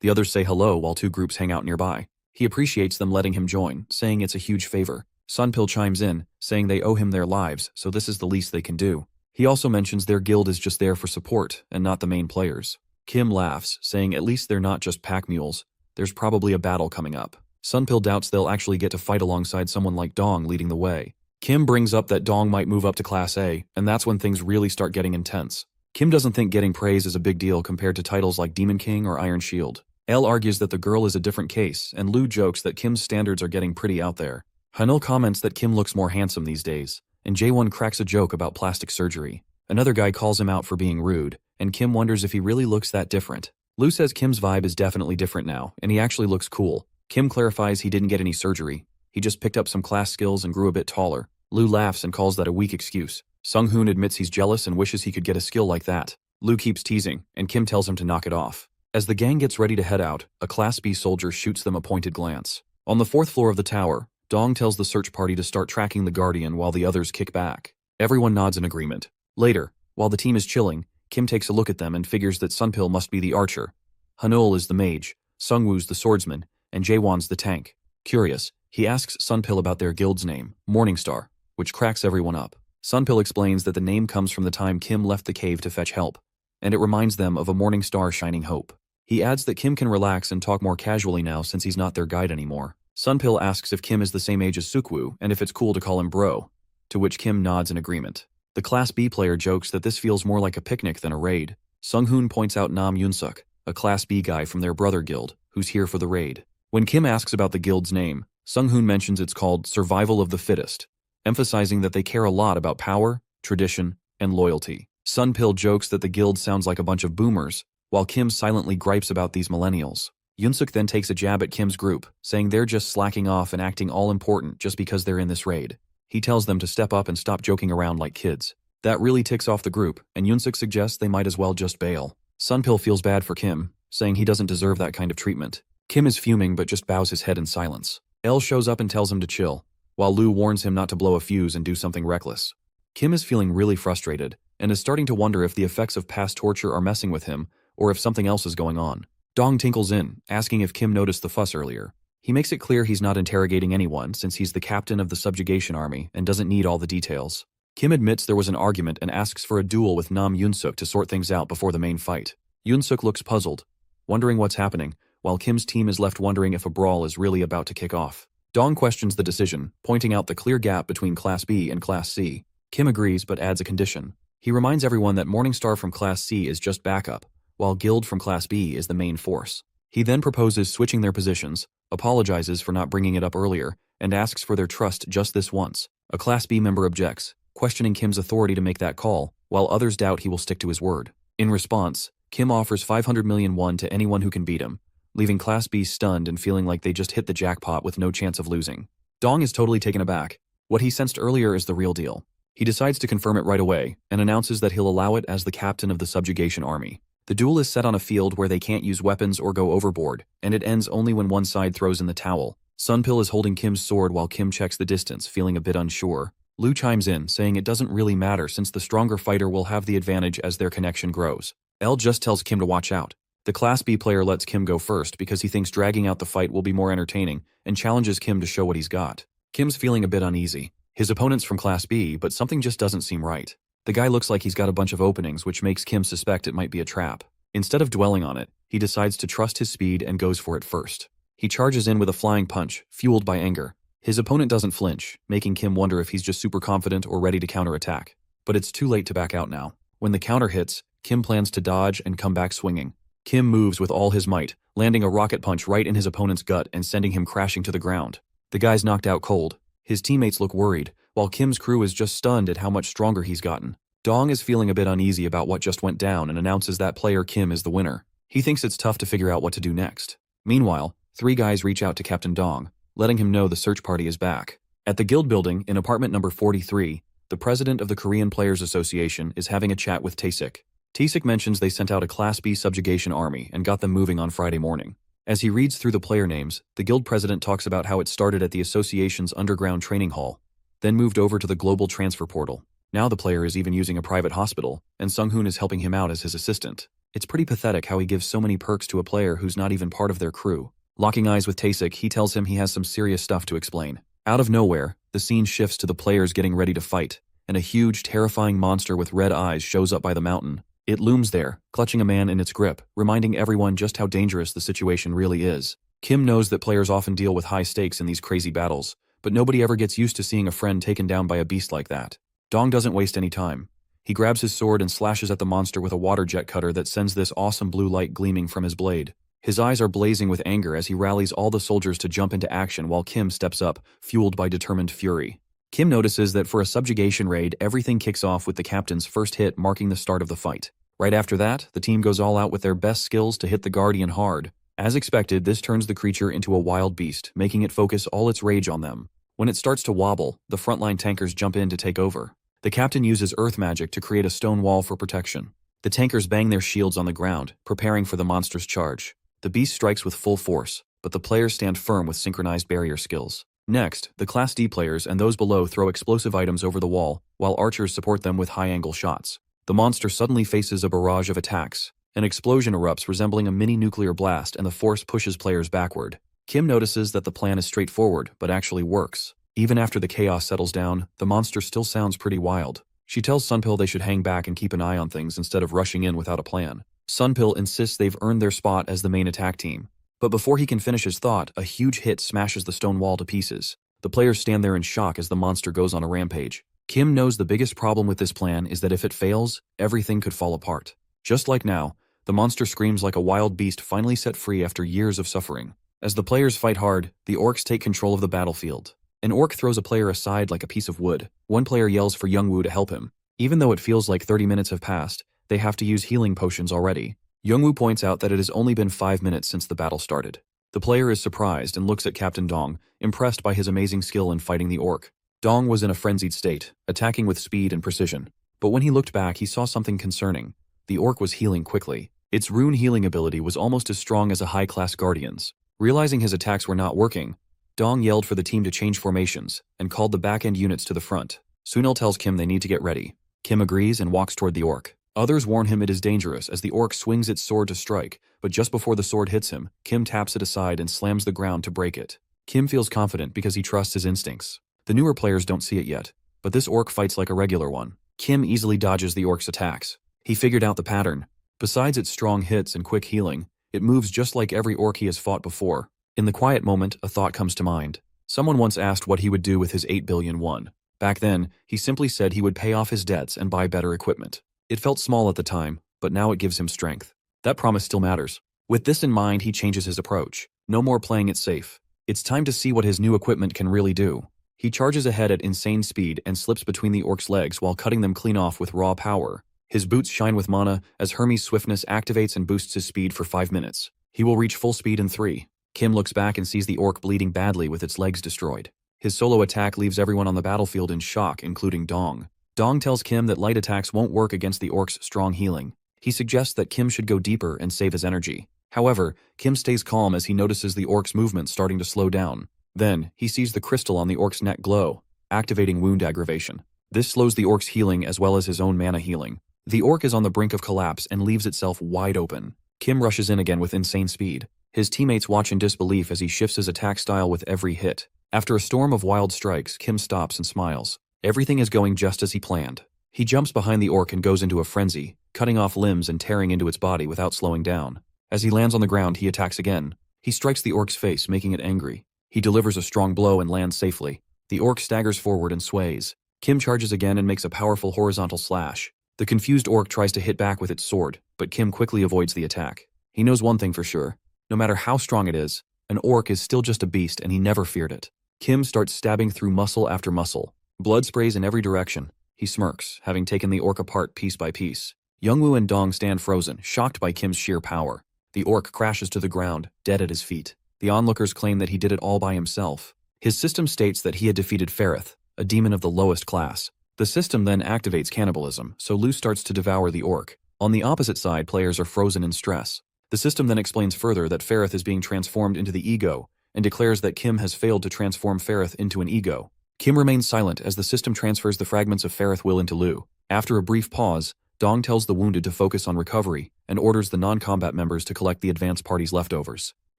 The others say hello while 2 groups hang out nearby. He appreciates them letting him join, saying it's a huge favor. Sunpil chimes in, saying they owe him their lives, so this is the least they can do. He also mentions their guild is just there for support and not the main players. Kim laughs, saying at least they're not just pack mules. There's probably a battle coming up. Sunpil doubts they'll actually get to fight alongside someone like Dong leading the way. Kim brings up that Dong might move up to Class A, and that's when things really start getting intense. Kim doesn't think getting praise is a big deal compared to titles like Demon King or Iron Shield. Elle argues that the girl is a different case, and Lu jokes that Kim's standards are getting pretty out there. Hanul comments that Kim looks more handsome these days, and Jaewon cracks a joke about plastic surgery. Another guy calls him out for being rude, and Kim wonders if he really looks that different. Lu says Kim's vibe is definitely different now, and he actually looks cool. Kim clarifies he didn't get any surgery. He just picked up some class skills and grew a bit taller. Lu laughs and calls that a weak excuse. Sung-hoon admits he's jealous and wishes he could get a skill like that. Lu keeps teasing, and Kim tells him to knock it off. As the gang gets ready to head out, a Class B soldier shoots them a pointed glance. On the 4th floor of the tower, Dong tells the search party to start tracking the Guardian while the others kick back. Everyone nods in agreement. Later, while the team is chilling, Kim takes a look at them and figures that Sunpil must be the archer. Hanul is the mage, Sungwoo's the swordsman, and Jaewon's the tank. Curious, he asks Sunpil about their guild's name, Morningstar, which cracks everyone up. Sunpil explains that the name comes from the time Kim left the cave to fetch help, and it reminds them of a morning star shining hope. He adds that Kim can relax and talk more casually now since he's not their guide anymore. Sunpil asks if Kim is the same age as Sukwoo and if it's cool to call him bro, to which Kim nods in agreement. The Class B player jokes that this feels more like a picnic than a raid. Sung-hoon points out Nam Yoon-suk, a Class B guy from their brother guild, who's here for the raid. When Kim asks about the guild's name, Sung-hoon mentions it's called Survival of the Fittest, emphasizing that they care a lot about power, tradition, and loyalty. Sunpil jokes that the guild sounds like a bunch of boomers, while Kim silently gripes about these millennials. Yoon-suk then takes a jab at Kim's group, saying they're just slacking off and acting all important just because they're in this raid. He tells them to step up and stop joking around like kids. That really ticks off the group, and Yoon-suk suggests they might as well just bail. Sunpil feels bad for Kim, saying he doesn't deserve that kind of treatment. Kim is fuming but just bows his head in silence. Elle shows up and tells him to chill, while Lu warns him not to blow a fuse and do something reckless. Kim is feeling really frustrated, and is starting to wonder if the effects of past torture are messing with him, or if something else is going on. Dong tinkles in, asking if Kim noticed the fuss earlier. He makes it clear he's not interrogating anyone since he's the captain of the subjugation army and doesn't need all the details. Kim admits there was an argument and asks for a duel with Nam Yoon-suk to sort things out before the main fight. Yoon-suk looks puzzled, wondering what's happening, while Kim's team is left wondering if a brawl is really about to kick off. Dong questions the decision, pointing out the clear gap between Class B and Class C. Kim agrees but adds a condition. He reminds everyone that Morningstar from Class C is just backup, while Guild from Class B is the main force. He then proposes switching their positions, apologizes for not bringing it up earlier, and asks for their trust just this once. A Class B member objects, questioning Kim's authority to make that call, while others doubt he will stick to his word. In response, Kim offers 500 million won to anyone who can beat him, leaving Class B stunned and feeling like they just hit the jackpot with no chance of losing. Dong is totally taken aback. What he sensed earlier is the real deal. He decides to confirm it right away, and announces that he'll allow it as the captain of the subjugation army. The duel is set on a field where they can't use weapons or go overboard, and it ends only when one side throws in the towel. Sunpil is holding Kim's sword while Kim checks the distance, feeling a bit unsure. Lu chimes in, saying it doesn't really matter since the stronger fighter will have the advantage as their connection grows. Elle just tells Kim to watch out. The Class B player lets Kim go first because he thinks dragging out the fight will be more entertaining, and challenges Kim to show what he's got. Kim's feeling a bit uneasy. His opponent's from Class B, but something just doesn't seem right. The guy looks like he's got a bunch of openings, which makes Kim suspect it might be a trap. Instead of dwelling on it, he decides to trust his speed and goes for it first. He charges in with a flying punch, fueled by anger. His opponent doesn't flinch, making Kim wonder if he's just super confident or ready to counterattack. But it's too late to back out now. When the counter hits, Kim plans to dodge and come back swinging. Kim moves with all his might, landing a rocket punch right in his opponent's gut and sending him crashing to the ground. The guy's knocked out cold. His teammates look worried, while Kim's crew is just stunned at how much stronger he's gotten. Dong is feeling a bit uneasy about what just went down and announces that player Kim is the winner. He thinks it's tough to figure out what to do next. Meanwhile, 3 guys reach out to Captain Dong, letting him know the search party is back. At the guild building, in apartment number 43, the president of the Korean Players Association is having a chat with Taesik. Taesik mentions they sent out a Class B subjugation army and got them moving on Friday morning. As he reads through the player names, the guild president talks about how it started at the association's underground training hall, then moved over to the global transfer portal. Now the player is even using a private hospital, and Sung-hoon is helping him out as his assistant. It's pretty pathetic how he gives so many perks to a player who's not even part of their crew. Locking eyes with Taesik, he tells him he has some serious stuff to explain. Out of nowhere, the scene shifts to the players getting ready to fight, and a huge, terrifying monster with red eyes shows up by the mountain. It looms there, clutching a man in its grip, reminding everyone just how dangerous the situation really is. Kim knows that players often deal with high stakes in these crazy battles, but nobody ever gets used to seeing a friend taken down by a beast like that. Dong doesn't waste any time. He grabs his sword and slashes at the monster with a water jet cutter that sends this awesome blue light gleaming from his blade. His eyes are blazing with anger as he rallies all the soldiers to jump into action while Kim steps up, fueled by determined fury. Kim notices that for a subjugation raid, everything kicks off with the captain's first hit marking the start of the fight. Right after that, the team goes all out with their best skills to hit the Guardian hard. As expected, this turns the creature into a wild beast, making it focus all its rage on them. When it starts to wobble, the frontline tankers jump in to take over. The captain uses earth magic to create a stone wall for protection. The tankers bang their shields on the ground, preparing for the monster's charge. The beast strikes with full force, but the players stand firm with synchronized barrier skills. Next, the Class D players and those below throw explosive items over the wall, while archers support them with high-angle shots. The monster suddenly faces a barrage of attacks. An explosion erupts resembling a mini-nuclear blast and the force pushes players backward. Kim notices that the plan is straightforward, but actually works. Even after the chaos settles down, the monster still sounds pretty wild. She tells Sunpill they should hang back and keep an eye on things instead of rushing in without a plan. Sunpill insists they've earned their spot as the main attack team. But before he can finish his thought, a huge hit smashes the stone wall to pieces. The players stand there in shock as the monster goes on a rampage. Kim knows the biggest problem with this plan is that if it fails, everything could fall apart. Just like now, the monster screams like a wild beast finally set free after years of suffering. As the players fight hard, the orcs take control of the battlefield. An orc throws a player aside like a piece of wood. One player yells for Youngwoo to help him. Even though it feels like 30 minutes have passed, they have to use healing potions already. Youngwoo points out that it has only been 5 minutes since the battle started. The player is surprised and looks at Captain Dong, impressed by his amazing skill in fighting the orc. Dong was in a frenzied state, attacking with speed and precision. But when he looked back, he saw something concerning. The orc was healing quickly. Its rune healing ability was almost as strong as a high-class guardian's. Realizing his attacks were not working, Dong yelled for the team to change formations and called the back-end units to the front. Sunil tells Kim they need to get ready. Kim agrees and walks toward the orc. Others warn him it is dangerous as the orc swings its sword to strike, but just before the sword hits him, Kim taps it aside and slams the ground to break it. Kim feels confident because he trusts his instincts. The newer players don't see it yet, but this orc fights like a regular one. Kim easily dodges the orc's attacks. He figured out the pattern. Besides its strong hits and quick healing, it moves just like every orc he has fought before. In the quiet moment, a thought comes to mind. Someone once asked what he would do with his 8 billion won. Back then, he simply said he would pay off his debts and buy better equipment. It felt small at the time, but now it gives him strength. That promise still matters. With this in mind, he changes his approach. No more playing it safe. It's time to see what his new equipment can really do. He charges ahead at insane speed and slips between the orc's legs while cutting them clean off with raw power. His boots shine with mana as Hermes' swiftness activates and boosts his speed for 5 minutes. He will reach full speed in 3. Kim looks back and sees the orc bleeding badly with its legs destroyed. His solo attack leaves everyone on the battlefield in shock, including Dong. Dong tells Kim that light attacks won't work against the orc's strong healing. He suggests that Kim should go deeper and save his energy. However, Kim stays calm as he notices the orc's movement starting to slow down. Then, he sees the crystal on the orc's neck glow, activating wound aggravation. This slows the orc's healing as well as his own mana healing. The orc is on the brink of collapse and leaves itself wide open. Kim rushes in again with insane speed. His teammates watch in disbelief as he shifts his attack style with every hit. After a storm of wild strikes, Kim stops and smiles. Everything is going just as he planned. He jumps behind the orc and goes into a frenzy, cutting off limbs and tearing into its body without slowing down. As he lands on the ground, he attacks again. He strikes the orc's face, making it angry. He delivers a strong blow and lands safely. The orc staggers forward and sways. Kim charges again and makes a powerful horizontal slash. The confused orc tries to hit back with its sword, but Kim quickly avoids the attack. He knows one thing for sure. No matter how strong it is, an orc is still just a beast and he never feared it. Kim starts stabbing through muscle after muscle. Blood sprays in every direction. He smirks, having taken the orc apart piece by piece. Youngwoo and Dong stand frozen, shocked by Kim's sheer power. The orc crashes to the ground, dead at his feet. The onlookers claim that he did it all by himself. His system states that he had defeated Ferrith, a demon of the lowest class. The system then activates cannibalism, so Lu starts to devour the orc. On the opposite side, players are frozen in stress. The system then explains further that Ferrith is being transformed into the ego, and declares that Kim has failed to transform Ferrith into an ego. Kim remains silent as the system transfers the fragments of Ferrith will into Lu. After a brief pause, Dong tells the wounded to focus on recovery and orders the non-combat members to collect the advance party's leftovers.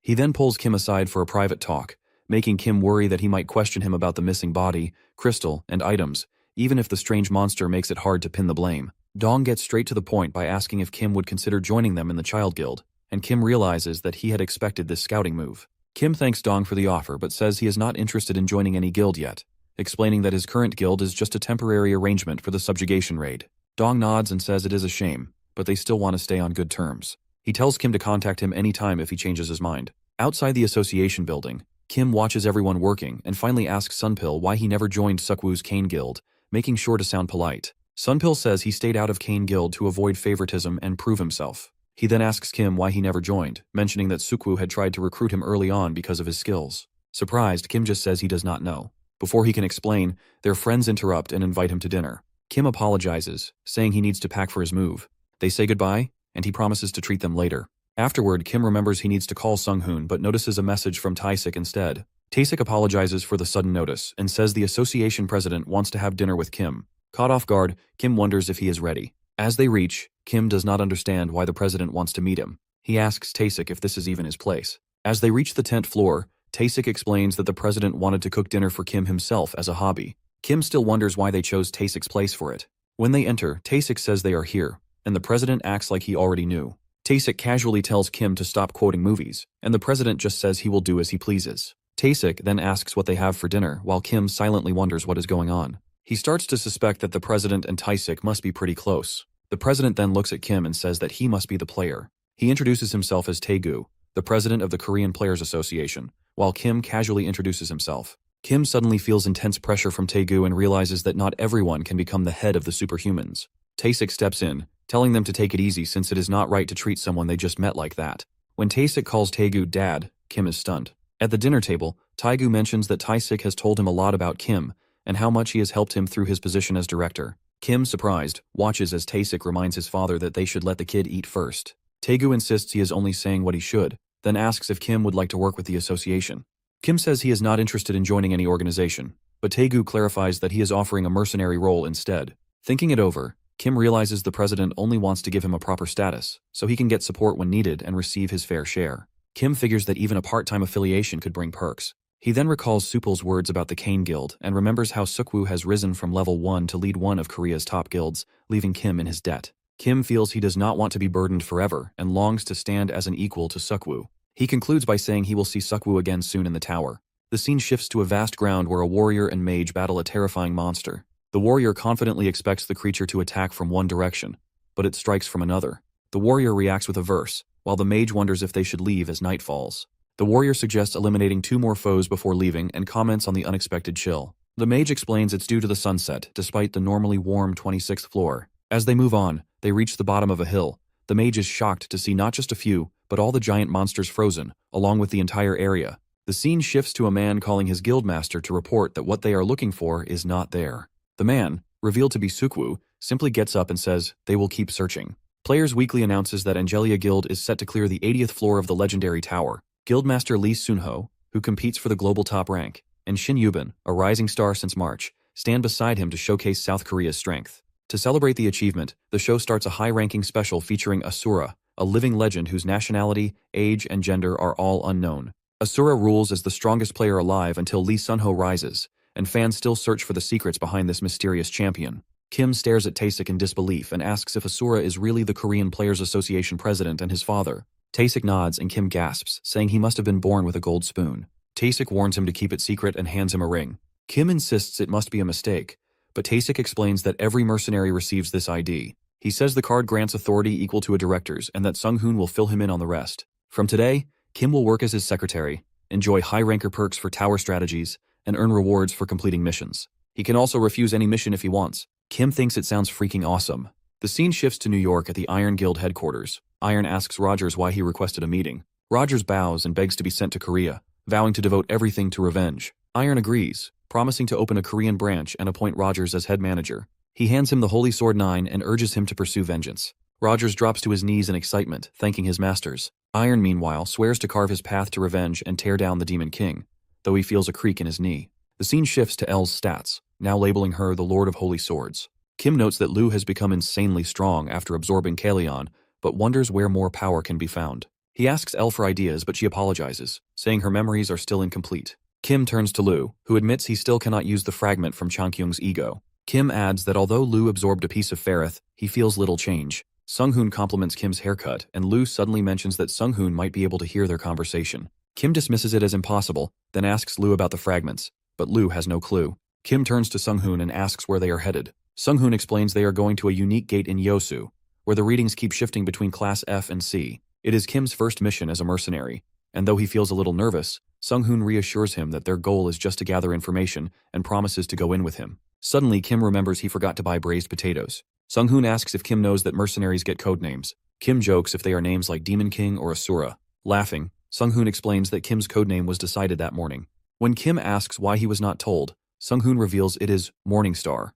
He then pulls Kim aside for a private talk, making Kim worry that he might question him about the missing body, crystal, and items, even if the strange monster makes it hard to pin the blame. Dong gets straight to the point by asking if Kim would consider joining them in the Child Guild, and Kim realizes that he had expected this scouting move. Kim thanks Dong for the offer but says he is not interested in joining any guild yet, explaining that his current guild is just a temporary arrangement for the subjugation raid. Dong nods and says it is a shame, but they still want to stay on good terms. He tells Kim to contact him anytime if he changes his mind. Outside the association building, Kim watches everyone working and finally asks Sunpil why he never joined Sukwoo's Kane Guild, making sure to sound polite. Sunpil says he stayed out of Kane Guild to avoid favoritism and prove himself. He then asks Kim why he never joined, mentioning that Sukwoo had tried to recruit him early on because of his skills. Surprised, Kim just says he does not know. Before he can explain, their friends interrupt and invite him to dinner. Kim apologizes, saying he needs to pack for his move. They say goodbye, and he promises to treat them later. Afterward, Kim remembers he needs to call Sunghoon but notices a message from Taesik instead. Taesik apologizes for the sudden notice and says the association president wants to have dinner with Kim. Caught off guard, Kim wonders if he is ready. As they reach, Kim does not understand why the president wants to meet him. He asks Taesik if this is even his place. As they reach the 10th floor, Taesik explains that the president wanted to cook dinner for Kim himself as a hobby. Kim still wonders why they chose Taesik's place for it. When they enter, Taesik says they are here, and the president acts like he already knew. Taesik casually tells Kim to stop quoting movies, and the president just says he will do as he pleases. Taesik then asks what they have for dinner, while Kim silently wonders what is going on. He starts to suspect that the president and Taesik must be pretty close. The president then looks at Kim and says that he must be the player. He introduces himself as Taegu, the president of the Korean Players Association, while Kim casually introduces himself. Kim suddenly feels intense pressure from Taegu and realizes that not everyone can become the head of the superhumans. Taesik steps in, telling them to take it easy since it is not right to treat someone they just met like that. When Taesik calls Taegu dad, Kim is stunned. At the dinner table, Taegu mentions that Taesik has told him a lot about Kim and how much he has helped him through his position as director. Kim, surprised, watches as Taesik reminds his father that they should let the kid eat first. Taegu insists he is only saying what he should, then asks if Kim would like to work with the association. Kim says he is not interested in joining any organization, but Taegu clarifies that he is offering a mercenary role instead. Thinking it over, Kim realizes the president only wants to give him a proper status, so he can get support when needed and receive his fair share. Kim figures that even a part-time affiliation could bring perks. He then recalls Supil's words about the Kane Guild and remembers how Sukwoo has risen from level 1 to lead one of Korea's top guilds, leaving Kim in his debt. Kim feels he does not want to be burdened forever and longs to stand as an equal to Sukwoo. He concludes by saying he will see Sukwoo again soon in the tower. The scene shifts to a vast ground where a warrior and mage battle a terrifying monster. The warrior confidently expects the creature to attack from one direction, but it strikes from another. The warrior reacts with a verse, while the mage wonders if they should leave as night falls. The warrior suggests eliminating 2 more foes before leaving and comments on the unexpected chill. The mage explains it's due to the sunset, despite the normally warm 26th floor. As they move on, they reach the bottom of a hill. The mage is shocked to see not just a few, but all the giant monsters frozen, along with the entire area. The scene shifts to a man calling his guildmaster to report that what they are looking for is not there. The man, revealed to be Sukwoo, simply gets up and says they will keep searching. Players Weekly announces that Angelia Guild is set to clear the 80th floor of the legendary tower. Guildmaster Lee Sunho, who competes for the global top rank, and Shin Yubin, a rising star since March, stand beside him to showcase South Korea's strength. To celebrate the achievement, the show starts a high-ranking special featuring Asura, a living legend whose nationality, age, and gender are all unknown. Asura rules as the strongest player alive until Lee Sunho rises, and fans still search for the secrets behind this mysterious champion. Kim stares at Taesik in disbelief and asks if Asura is really the Korean Players Association president and his father. Taesik nods and Kim gasps, saying he must have been born with a gold spoon. Taesik warns him to keep it secret and hands him a ring. Kim insists it must be a mistake, but Taesik explains that every mercenary receives this ID. He says the card grants authority equal to a director's and that Sunghoon will fill him in on the rest. From today, Kim will work as his secretary, enjoy high-ranker perks for tower strategies, and earn rewards for completing missions. He can also refuse any mission if he wants. Kim thinks it sounds freaking awesome. The scene shifts to New York at the Iron Guild headquarters. Iron asks Rogers why he requested a meeting. Rogers bows and begs to be sent to Korea, vowing to devote everything to revenge. Iron agrees, promising to open a Korean branch and appoint Rogers as head manager. He hands him the Holy Sword 9 and urges him to pursue vengeance. Rogers drops to his knees in excitement, thanking his masters. Iron, meanwhile, swears to carve his path to revenge and tear down the Demon King, though he feels a creak in his knee. The scene shifts to Elle's stats, now labeling her the Lord of Holy Swords. Kim notes that Lu has become insanely strong after absorbing Kalion, but wonders where more power can be found. He asks Elle for ideas, but she apologizes, saying her memories are still incomplete. Kim turns to Lu, who admits he still cannot use the fragment from Changkyung's ego. Kim adds that although Lu absorbed a piece of Ferrith, he feels little change. Sunghoon compliments Kim's haircut, and Lu suddenly mentions that Sunghoon might be able to hear their conversation. Kim dismisses it as impossible, then asks Lu about the fragments, but Lu has no clue. Kim turns to Sung-hoon and asks where they are headed. Sung-hoon explains they are going to a unique gate in Yosu, where the readings keep shifting between Class F and C. It is Kim's first mission as a mercenary, and though he feels a little nervous, Sung-hoon reassures him that their goal is just to gather information and promises to go in with him. Suddenly, Kim remembers he forgot to buy braised potatoes. Sung-hoon asks if Kim knows that mercenaries get code names. Kim jokes if they are names like Demon King or Asura. Laughing, Sung-hoon explains that Kim's codename was decided that morning. When Kim asks why he was not told, Sung-hoon reveals it is Morningstar.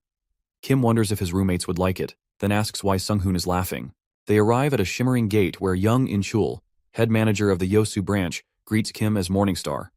Kim wonders if his roommates would like it, then asks why Sung-hoon is laughing. They arrive at a shimmering gate where young In-chul, head manager of the Yosu branch, greets Kim as Morningstar.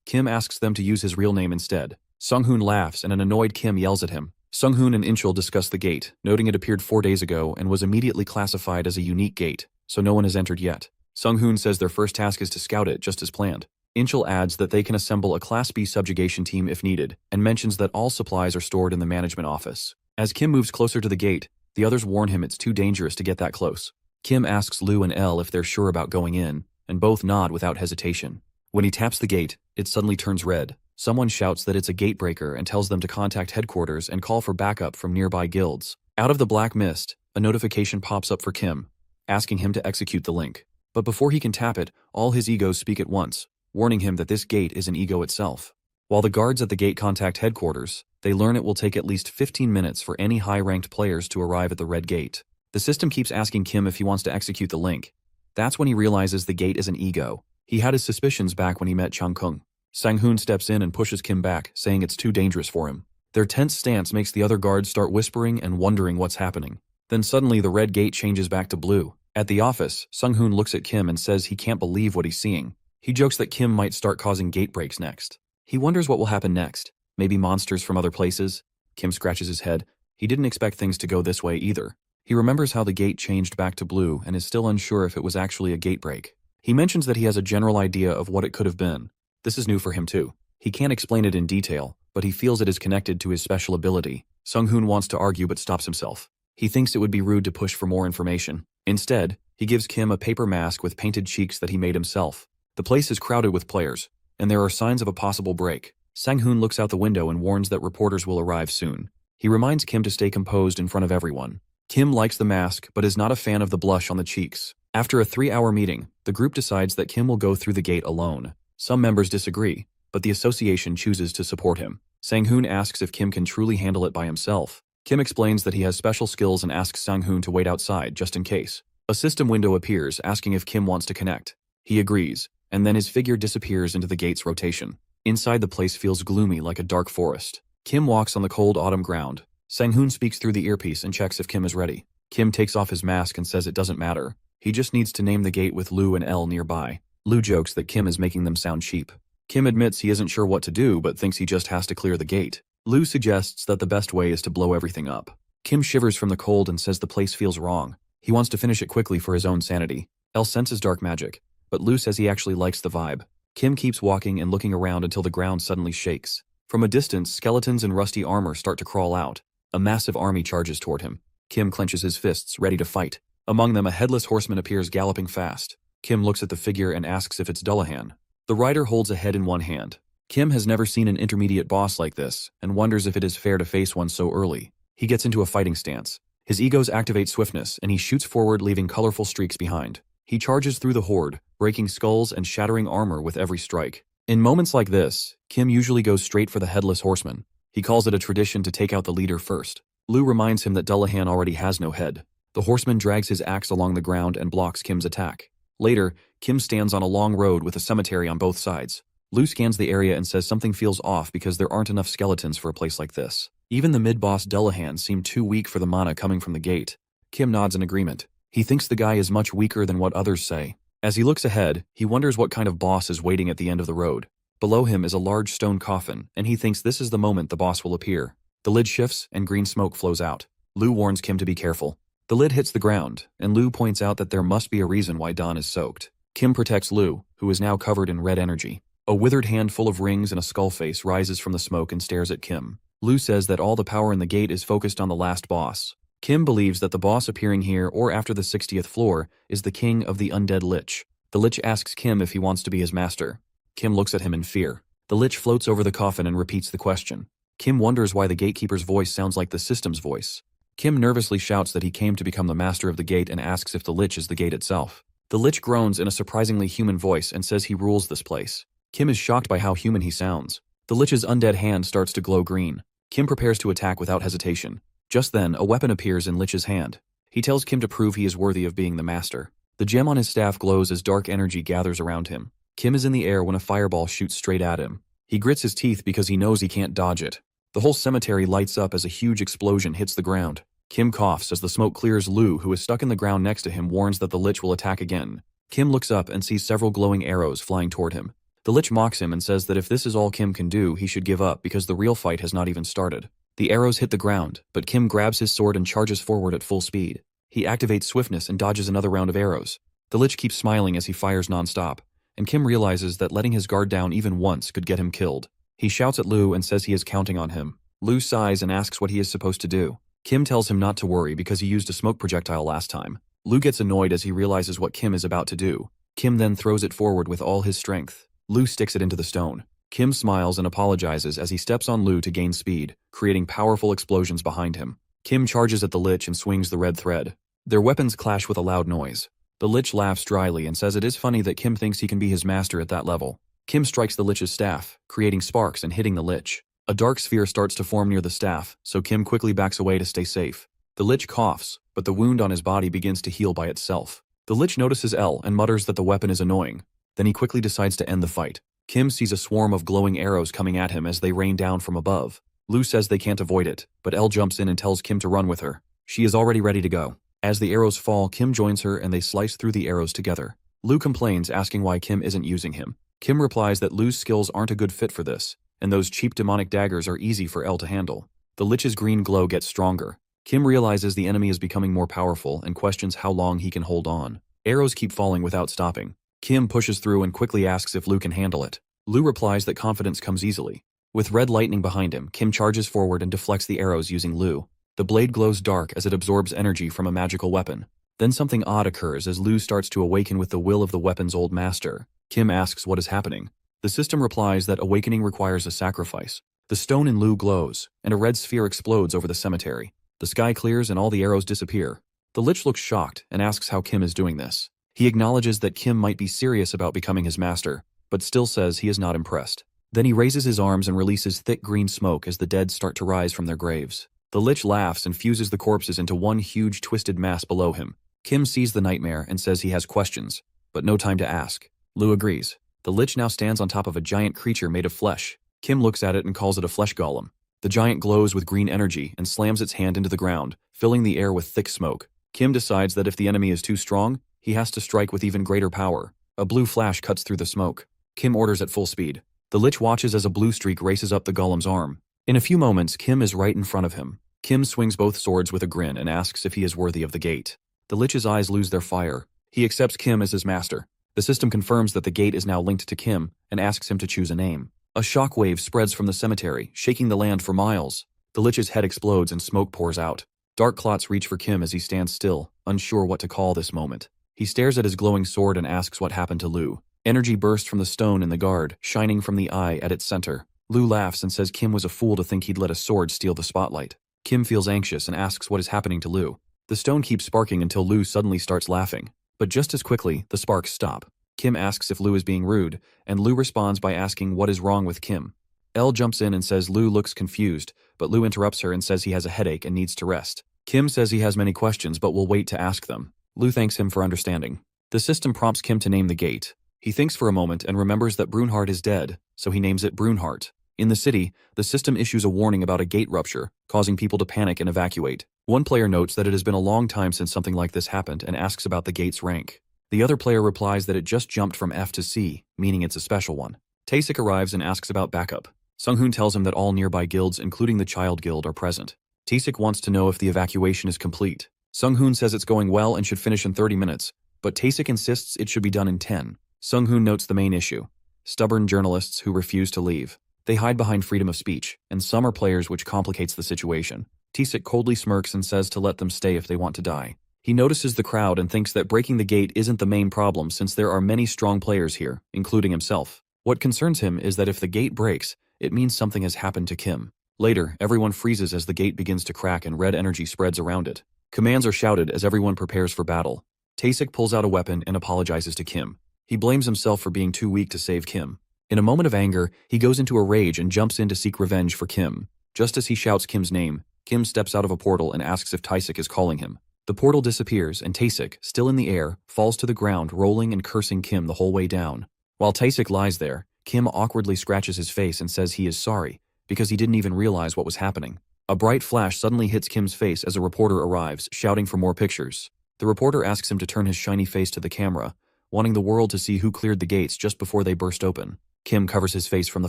Kim asks them to use his real name instead. Sung-hoon laughs and an annoyed Kim yells at him. Sung-hoon and In-chul discuss the gate, noting it appeared 4 days ago and was immediately classified as a unique gate, so no one has entered yet. Sung-hoon says their first task is to scout it just as planned. In-chul adds that they can assemble a Class B subjugation team if needed, and mentions that all supplies are stored in the management office. As Kim moves closer to the gate, the others warn him it's too dangerous to get that close. Kim asks Lu and Elle if they're sure about going in, and both nod without hesitation. When he taps the gate, it suddenly turns red. Someone shouts that it's a gatebreaker and tells them to contact headquarters and call for backup from nearby guilds. Out of the black mist, a notification pops up for Kim, asking him to execute the link. But before he can tap it, all his egos speak at once, warning him that this gate is an ego itself. While the guards at the gate contact headquarters, they learn it will take at least 15 minutes for any high-ranked players to arrive at the red gate. The system keeps asking Kim if he wants to execute the link. That's when he realizes the gate is an ego. He had his suspicions back when he met Chang-kung. Sang-hoon steps in and pushes Kim back, saying it's too dangerous for him. Their tense stance makes the other guards start whispering and wondering what's happening. Then suddenly the red gate changes back to blue. At the office, Sung-hoon looks at Kim and says he can't believe what he's seeing. He jokes that Kim might start causing gate breaks next. He wonders what will happen next. Maybe monsters from other places? Kim scratches his head. He didn't expect things to go this way either. He remembers how the gate changed back to blue and is still unsure if it was actually a gate break. He mentions that he has a general idea of what it could have been. This is new for him too. He can't explain it in detail, but he feels it is connected to his special ability. Sung-hoon wants to argue but stops himself. He thinks it would be rude to push for more information. Instead, he gives Kim a paper mask with painted cheeks that he made himself. The place is crowded with players, and there are signs of a possible break. Sang-hoon looks out the window and warns that reporters will arrive soon. He reminds Kim to stay composed in front of everyone. Kim likes the mask but is not a fan of the blush on the cheeks. After a 3-hour meeting, the group decides that Kim will go through the gate alone. Some members disagree, but the association chooses to support him. Sang-hoon asks if Kim can truly handle it by himself. Kim explains that he has special skills and asks Sang-hoon to wait outside just in case. A system window appears asking if Kim wants to connect. He agrees, and then his figure disappears into the gate's rotation. Inside the place feels gloomy like a dark forest. Kim walks on the cold autumn ground. Sang-hoon speaks through the earpiece and checks if Kim is ready. Kim takes off his mask and says it doesn't matter. He just needs to name the gate with Lu and Elle nearby. Lu jokes that Kim is making them sound cheap. Kim admits he isn't sure what to do but thinks he just has to clear the gate. Lu suggests that the best way is to blow everything up. Kim shivers from the cold and says the place feels wrong. He wants to finish it quickly for his own sanity. Elle senses dark magic, but Lu says he actually likes the vibe. Kim keeps walking and looking around until the ground suddenly shakes. From a distance, skeletons in rusty armor start to crawl out. A massive army charges toward him. Kim clenches his fists, ready to fight. Among them, a headless horseman appears galloping fast. Kim looks at the figure and asks if it's Dullahan. The rider holds a head in one hand. Kim has never seen an intermediate boss like this, and wonders if it is fair to face one so early. He gets into a fighting stance. His egos activate swiftness, and he shoots forward, leaving colorful streaks behind. He charges through the horde, breaking skulls and shattering armor with every strike. In moments like this, Kim usually goes straight for the headless horseman. He calls it a tradition to take out the leader first. Lu reminds him that Dullahan already has no head. The horseman drags his axe along the ground and blocks Kim's attack. Later, Kim stands on a long road with a cemetery on both sides. Lu scans the area and says something feels off because there aren't enough skeletons for a place like this. Even the mid-boss Dullahan seemed too weak for the mana coming from the gate. Kim nods in agreement. He thinks the guy is much weaker than what others say. As he looks ahead, he wonders what kind of boss is waiting at the end of the road. Below him is a large stone coffin, and he thinks this is the moment the boss will appear. The lid shifts, and green smoke flows out. Lu warns Kim to be careful. The lid hits the ground, and Lu points out that there must be a reason why Don is soaked. Kim protects Lu, who is now covered in red energy. A withered hand full of rings and a skull face rises from the smoke and stares at Kim. Lu says that all the power in the gate is focused on the last boss. Kim believes that the boss appearing here or after the 60th floor is the king of the undead lich. The Lich asks Kim if he wants to be his master. Kim looks at him in fear. The Lich floats over the coffin and repeats the question. Kim wonders why the gatekeeper's voice sounds like the system's voice. Kim nervously shouts that he came to become the master of the gate and asks if the Lich is the gate itself. The Lich groans in a surprisingly human voice and says he rules this place. Kim is shocked by how human he sounds. The Lich's undead hand starts to glow green. Kim prepares to attack without hesitation. Just then, a weapon appears in Lich's hand. He tells Kim to prove he is worthy of being the master. The gem on his staff glows as dark energy gathers around him. Kim is in the air when a fireball shoots straight at him. He grits his teeth because he knows he can't dodge it. The whole cemetery lights up as a huge explosion hits the ground. Kim coughs as the smoke clears. Lu, who is stuck in the ground next to him, warns that the Lich will attack again. Kim looks up and sees several glowing arrows flying toward him. The Lich mocks him and says that if this is all Kim can do, he should give up because the real fight has not even started. The arrows hit the ground, but Kim grabs his sword and charges forward at full speed. He activates swiftness and dodges another round of arrows. The Lich keeps smiling as he fires nonstop, and Kim realizes that letting his guard down even once could get him killed. He shouts at Lu and says he is counting on him. Lu sighs and asks what he is supposed to do. Kim tells him not to worry because he used a smoke projectile last time. Lu gets annoyed as he realizes what Kim is about to do. Kim then throws it forward with all his strength. Lu sticks it into the stone. Kim smiles and apologizes as he steps on Lu to gain speed, creating powerful explosions behind him. Kim charges at the Lich and swings the red thread. Their weapons clash with a loud noise. The Lich laughs dryly and says it is funny that Kim thinks he can be his master at that level. Kim strikes the Lich's staff, creating sparks and hitting the Lich. A dark sphere starts to form near the staff, so Kim quickly backs away to stay safe. The Lich coughs, but the wound on his body begins to heal by itself. The Lich notices L and mutters that the weapon is annoying. Then he quickly decides to end the fight. Kim sees a swarm of glowing arrows coming at him as they rain down from above. Lu says they can't avoid it, but L jumps in and tells Kim to run with her. She is already ready to go. As the arrows fall, Kim joins her and they slice through the arrows together. Lu complains, asking why Kim isn't using him. Kim replies that Lu's skills aren't a good fit for this, and those cheap demonic daggers are easy for L to handle. The Lich's green glow gets stronger. Kim realizes the enemy is becoming more powerful and questions how long he can hold on. Arrows keep falling without stopping. Kim pushes through and quickly asks if Lu can handle it. Lu replies that confidence comes easily. With red lightning behind him, Kim charges forward and deflects the arrows using Lu. The blade glows dark as it absorbs energy from a magical weapon. Then something odd occurs as Lu starts to awaken with the will of the weapon's old master. Kim asks what is happening. The system replies that awakening requires a sacrifice. The stone in Lu glows, and a red sphere explodes over the cemetery. The sky clears and all the arrows disappear. The Lich looks shocked and asks how Kim is doing this. He acknowledges that Kim might be serious about becoming his master, but still says he is not impressed. Then he raises his arms and releases thick green smoke as the dead start to rise from their graves. The Lich laughs and fuses the corpses into one huge twisted mass below him. Kim sees the nightmare and says he has questions, but no time to ask. Lu agrees. The Lich now stands on top of a giant creature made of flesh. Kim looks at it and calls it a flesh golem. The giant glows with green energy and slams its hand into the ground, filling the air with thick smoke. Kim decides that if the enemy is too strong, he has to strike with even greater power. A blue flash cuts through the smoke. Kim orders at full speed. The Lich watches as a blue streak races up the golem's arm. In a few moments, Kim is right in front of him. Kim swings both swords with a grin and asks if he is worthy of the gate. The Lich's eyes lose their fire. He accepts Kim as his master. The system confirms that the gate is now linked to Kim and asks him to choose a name. A shockwave spreads from the cemetery, shaking the land for miles. The Lich's head explodes and smoke pours out. Dark clots reach for Kim as he stands still, unsure what to call this moment. He stares at his glowing sword and asks what happened to Lu. Energy bursts from the stone in the guard, shining from the eye at its center. Lu laughs and says Kim was a fool to think he'd let a sword steal the spotlight. Kim feels anxious and asks what is happening to Lu. The stone keeps sparking until Lu suddenly starts laughing. But just as quickly, the sparks stop. Kim asks if Lu is being rude, and Lu responds by asking what is wrong with Kim. Elle jumps in and says Lu looks confused, but Lu interrupts her and says he has a headache and needs to rest. Kim says he has many questions but will wait to ask them. Lu thanks him for understanding. The system prompts Kim to name the gate. He thinks for a moment and remembers that Brunhart is dead, so he names it Brunhart. In the city, the system issues a warning about a gate rupture, causing people to panic and evacuate. One player notes that it has been a long time since something like this happened and asks about the gate's rank. The other player replies that it just jumped from F to C, meaning it's a special one. Taesik arrives and asks about backup. Sunghoon tells him that all nearby guilds, including the Child Guild, are present. Taesik wants to know if the evacuation is complete. Sunghoon says it's going well and should finish in 30 minutes, but Taesik insists it should be done in 10. Sunghoon notes the main issue: stubborn journalists who refuse to leave. They hide behind freedom of speech, and some are players, which complicates the situation. Taesik coldly smirks and says to let them stay if they want to die. He notices the crowd and thinks that breaking the gate isn't the main problem since there are many strong players here, including himself. What concerns him is that if the gate breaks, it means something has happened to Kim. Later, everyone freezes as the gate begins to crack and red energy spreads around it. Commands are shouted as everyone prepares for battle. Taesik pulls out a weapon and apologizes to Kim. He blames himself for being too weak to save Kim. In a moment of anger, he goes into a rage and jumps in to seek revenge for Kim. Just as he shouts Kim's name, Kim steps out of a portal and asks if Taesik is calling him. The portal disappears and Taesik, still in the air, falls to the ground rolling and cursing Kim the whole way down. While Taesik lies there, Kim awkwardly scratches his face and says he is sorry, because he didn't even realize what was happening. A bright flash suddenly hits Kim's face as a reporter arrives, shouting for more pictures. The reporter asks him to turn his shiny face to the camera, wanting the world to see who cleared the gates just before they burst open. Kim covers his face from the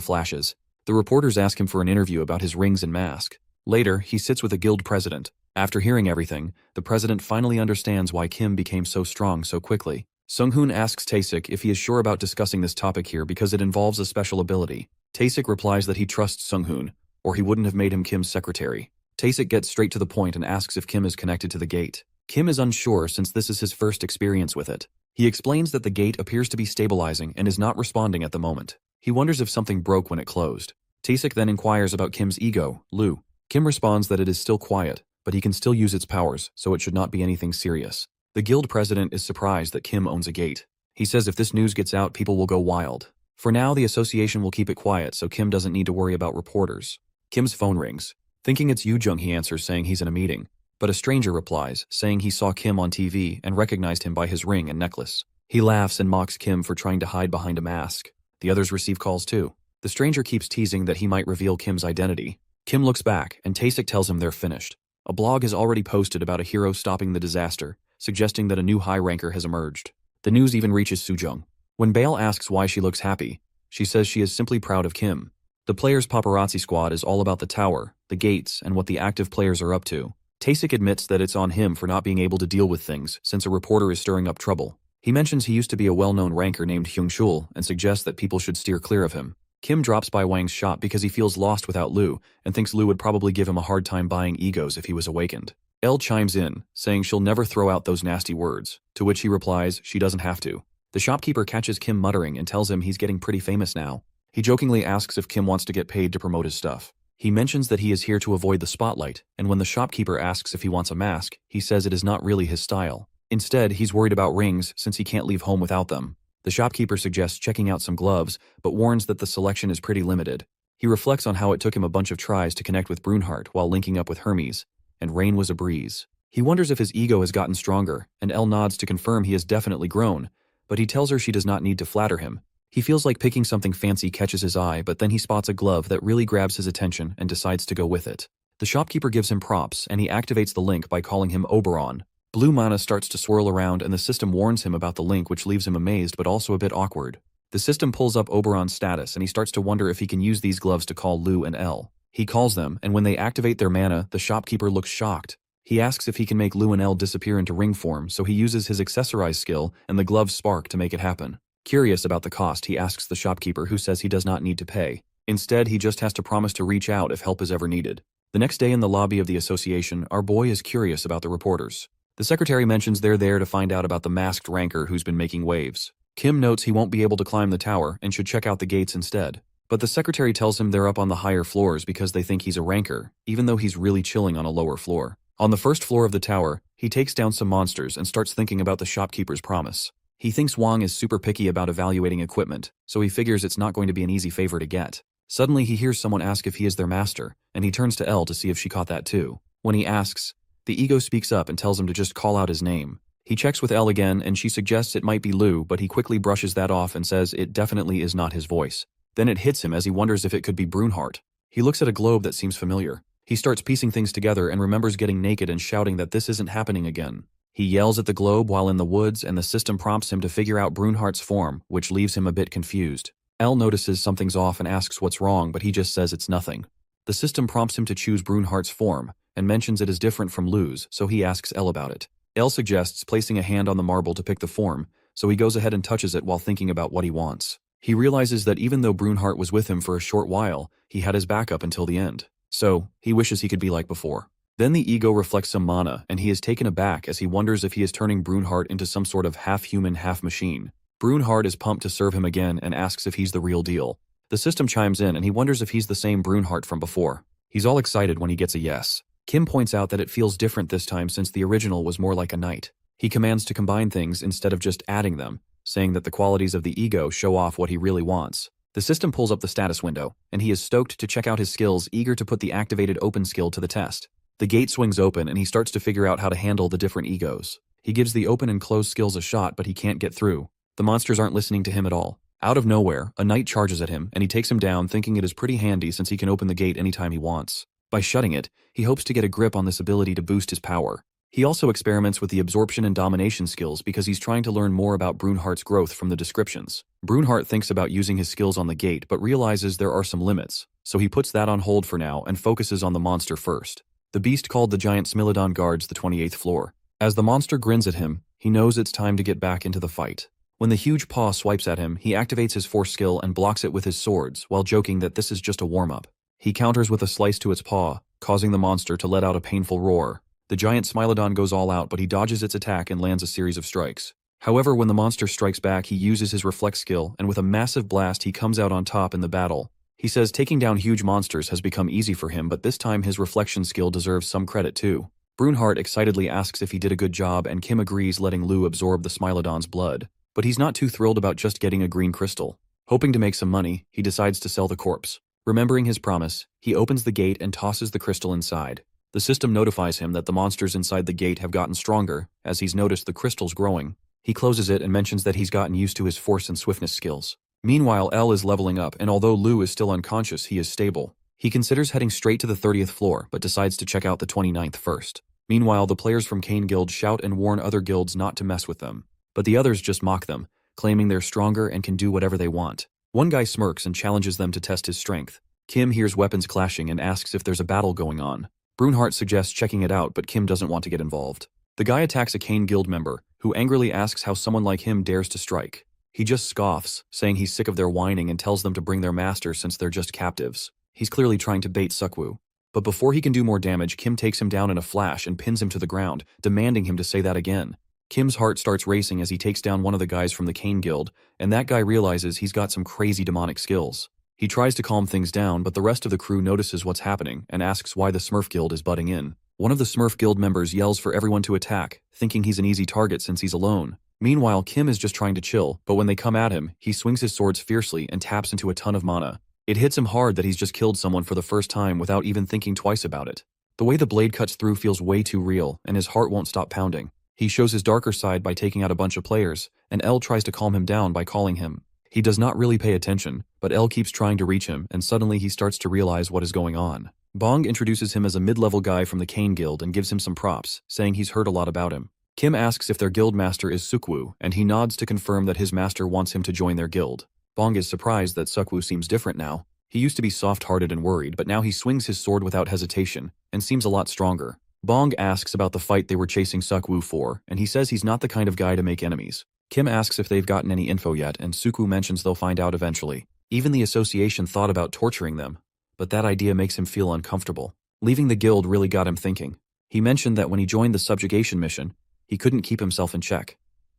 flashes. The reporters ask him for an interview about his rings and mask. Later, he sits with the guild president. After hearing everything, the president finally understands why Kim became so strong so quickly. Sunghoon asks Taesik if he is sure about discussing this topic here because it involves a special ability. Taesik replies that he trusts Sunghoon, or he wouldn't have made him Kim's secretary. Taesik gets straight to the point and asks if Kim is connected to the gate. Kim is unsure since this is his first experience with it. He explains that the gate appears to be stabilizing and is not responding at the moment. He wonders if something broke when it closed. Taesik then inquires about Kim's ego, Lu. Kim responds that it is still quiet, but he can still use its powers, so it should not be anything serious. The guild president is surprised that Kim owns a gate. He says if this news gets out, people will go wild. For now, the association will keep it quiet so Kim doesn't need to worry about reporters. Kim's phone rings. Thinking it's Yoojung, he answers saying he's in a meeting. But a stranger replies, saying he saw Kim on TV and recognized him by his ring and necklace. He laughs and mocks Kim for trying to hide behind a mask. The others receive calls too. The stranger keeps teasing that he might reveal Kim's identity. Kim looks back, and Taesik tells him they're finished. A blog is already posted about a hero stopping the disaster, suggesting that a new high ranker has emerged. The news even reaches Sujung. When Bale asks why she looks happy, she says she is simply proud of Kim. The players' paparazzi squad is all about the tower, the gates, and what the active players are up to. Taesik admits that it's on him for not being able to deal with things since a reporter is stirring up trouble. He mentions he used to be a well-known ranker named Hyung-chul and suggests that people should steer clear of him. Kim drops by Wang's shop because he feels lost without Lu and thinks Lu would probably give him a hard time buying egos if he was awakened. Elle chimes in, saying she'll never throw out those nasty words, to which he replies she doesn't have to. The shopkeeper catches Kim muttering and tells him he's getting pretty famous now. He jokingly asks if Kim wants to get paid to promote his stuff. He mentions that he is here to avoid the spotlight, and when the shopkeeper asks if he wants a mask, he says it is not really his style. Instead, he's worried about rings since he can't leave home without them. The shopkeeper suggests checking out some gloves, but warns that the selection is pretty limited. He reflects on how it took him a bunch of tries to connect with Brunhart while linking up with Hermes, and rain was a breeze. He wonders if his ego has gotten stronger, and Elle nods to confirm he has definitely grown, but he tells her she does not need to flatter him. He feels like picking something fancy catches his eye, but then he spots a glove that really grabs his attention and decides to go with it. The shopkeeper gives him props, and he activates the link by calling him Oberon. Blue mana starts to swirl around, and the system warns him about the link, which leaves him amazed but also a bit awkward. The system pulls up Oberon's status, and he starts to wonder if he can use these gloves to call Lu and Elle. He calls them, and when they activate their mana, the shopkeeper looks shocked. He asks if he can make Lu and Elle disappear into ring form, so he uses his accessorize skill and the gloves spark to make it happen. Curious about the cost, he asks the shopkeeper, who says he does not need to pay. Instead, he just has to promise to reach out if help is ever needed. The next day in the lobby of the association, our boy is curious about the reporters. The secretary mentions they're there to find out about the masked ranker who's been making waves. Kim notes he won't be able to climb the tower and should check out the gates instead. But the secretary tells him they're up on the higher floors because they think he's a ranker, even though he's really chilling on a lower floor. On the first floor of the tower, he takes down some monsters and starts thinking about the shopkeeper's promise. He thinks Wang is super picky about evaluating equipment, so he figures it's not going to be an easy favor to get. Suddenly he hears someone ask if he is their master, and he turns to Elle to see if she caught that too. When he asks, the ego speaks up and tells him to just call out his name. He checks with Elle again, and she suggests it might be Lu, but he quickly brushes that off and says it definitely is not his voice. Then it hits him as he wonders if it could be Brunhart. He looks at a globe that seems familiar. He starts piecing things together and remembers getting naked and shouting that this isn't happening again. He yells at the globe while in the woods, and the system prompts him to figure out Brunhart's form, which leaves him a bit confused. Elle notices something's off and asks what's wrong, but he just says it's nothing. The system prompts him to choose Brunhart's form, and mentions it is different from Lu's, so he asks Elle about it. Elle suggests placing a hand on the marble to pick the form, so he goes ahead and touches it while thinking about what he wants. He realizes that even though Brunhart was with him for a short while, he had his back up until the end. So, he wishes he could be like before. Then the ego reflects some mana, and he is taken aback as he wonders if he is turning Brunhart into some sort of half-human, half-machine. Brunhart is pumped to serve him again and asks if he's the real deal. The system chimes in and he wonders if he's the same Brunhart from before. He's all excited when he gets a yes. Kim points out that it feels different this time since the original was more like a knight. He commands to combine things instead of just adding them, saying that the qualities of the ego show off what he really wants. The system pulls up the status window, and he is stoked to check out his skills, eager to put the activated open skill to the test. The gate swings open and he starts to figure out how to handle the different egos. He gives the open and close skills a shot, but he can't get through. The monsters aren't listening to him at all. Out of nowhere, a knight charges at him, and he takes him down, thinking it is pretty handy since he can open the gate anytime he wants. By shutting it, he hopes to get a grip on this ability to boost his power. He also experiments with the absorption and domination skills because he's trying to learn more about Brunhart's growth from the descriptions. Brunhart thinks about using his skills on the gate but realizes there are some limits, so he puts that on hold for now and focuses on the monster first. The beast called the giant Smilodon guards the 28th floor. As the monster grins at him, he knows it's time to get back into the fight. When the huge paw swipes at him, he activates his force skill and blocks it with his swords while joking that this is just a warm-up. He counters with a slice to its paw, causing the monster to let out a painful roar. The giant Smilodon goes all out, but he dodges its attack and lands a series of strikes. However, when the monster strikes back, he uses his reflex skill, and with a massive blast he comes out on top in the battle. He says taking down huge monsters has become easy for him, but this time his reflection skill deserves some credit too. Brunhart excitedly asks if he did a good job, and Kim agrees, letting Lu absorb the Smilodon's blood. But he's not too thrilled about just getting a green crystal. Hoping to make some money, he decides to sell the corpse. Remembering his promise, he opens the gate and tosses the crystal inside. The system notifies him that the monsters inside the gate have gotten stronger, as he's noticed the crystals growing. He closes it and mentions that he's gotten used to his force and swiftness skills. Meanwhile, L is leveling up, and although Lu is still unconscious, he is stable. He considers heading straight to the 30th floor, but decides to check out the 29th first. Meanwhile, the players from Kane Guild shout and warn other guilds not to mess with them. But the others just mock them, claiming they're stronger and can do whatever they want. One guy smirks and challenges them to test his strength. Kim hears weapons clashing and asks if there's a battle going on. Brunhart suggests checking it out, but Kim doesn't want to get involved. The guy attacks a Kane Guild member, who angrily asks how someone like him dares to strike. He just scoffs, saying he's sick of their whining and tells them to bring their master since they're just captives. He's clearly trying to bait Sukwoo. But before he can do more damage, Kim takes him down in a flash and pins him to the ground, demanding him to say that again. Kim's heart starts racing as he takes down one of the guys from the Kane Guild, and that guy realizes he's got some crazy demonic skills. He tries to calm things down, but the rest of the crew notices what's happening and asks why the Smurf Guild is butting in. One of the Smurf Guild members yells for everyone to attack, thinking he's an easy target since he's alone. Meanwhile, Kim is just trying to chill, but when they come at him, he swings his swords fiercely and taps into a ton of mana. It hits him hard that he's just killed someone for the first time without even thinking twice about it. The way the blade cuts through feels way too real, and his heart won't stop pounding. He shows his darker side by taking out a bunch of players, and L tries to calm him down by calling him. He does not really pay attention, but L keeps trying to reach him, and suddenly he starts to realize what is going on. Bong introduces him as a mid-level guy from the Kane Guild and gives him some props, saying he's heard a lot about him. Kim asks if their guild master is Sukwoo, and he nods to confirm that his master wants him to join their guild. Bong is surprised that Sukwoo seems different now. He used to be soft-hearted and worried, but now he swings his sword without hesitation, and seems a lot stronger. Bong asks about the fight they were chasing Sukwoo for, and he says he's not the kind of guy to make enemies. Kim asks if they've gotten any info yet, and Sukwoo mentions they'll find out eventually. Even the association thought about torturing them, but that idea makes him feel uncomfortable. Leaving the guild really got him thinking. He mentioned that when he joined the subjugation mission, he couldn't keep himself in check,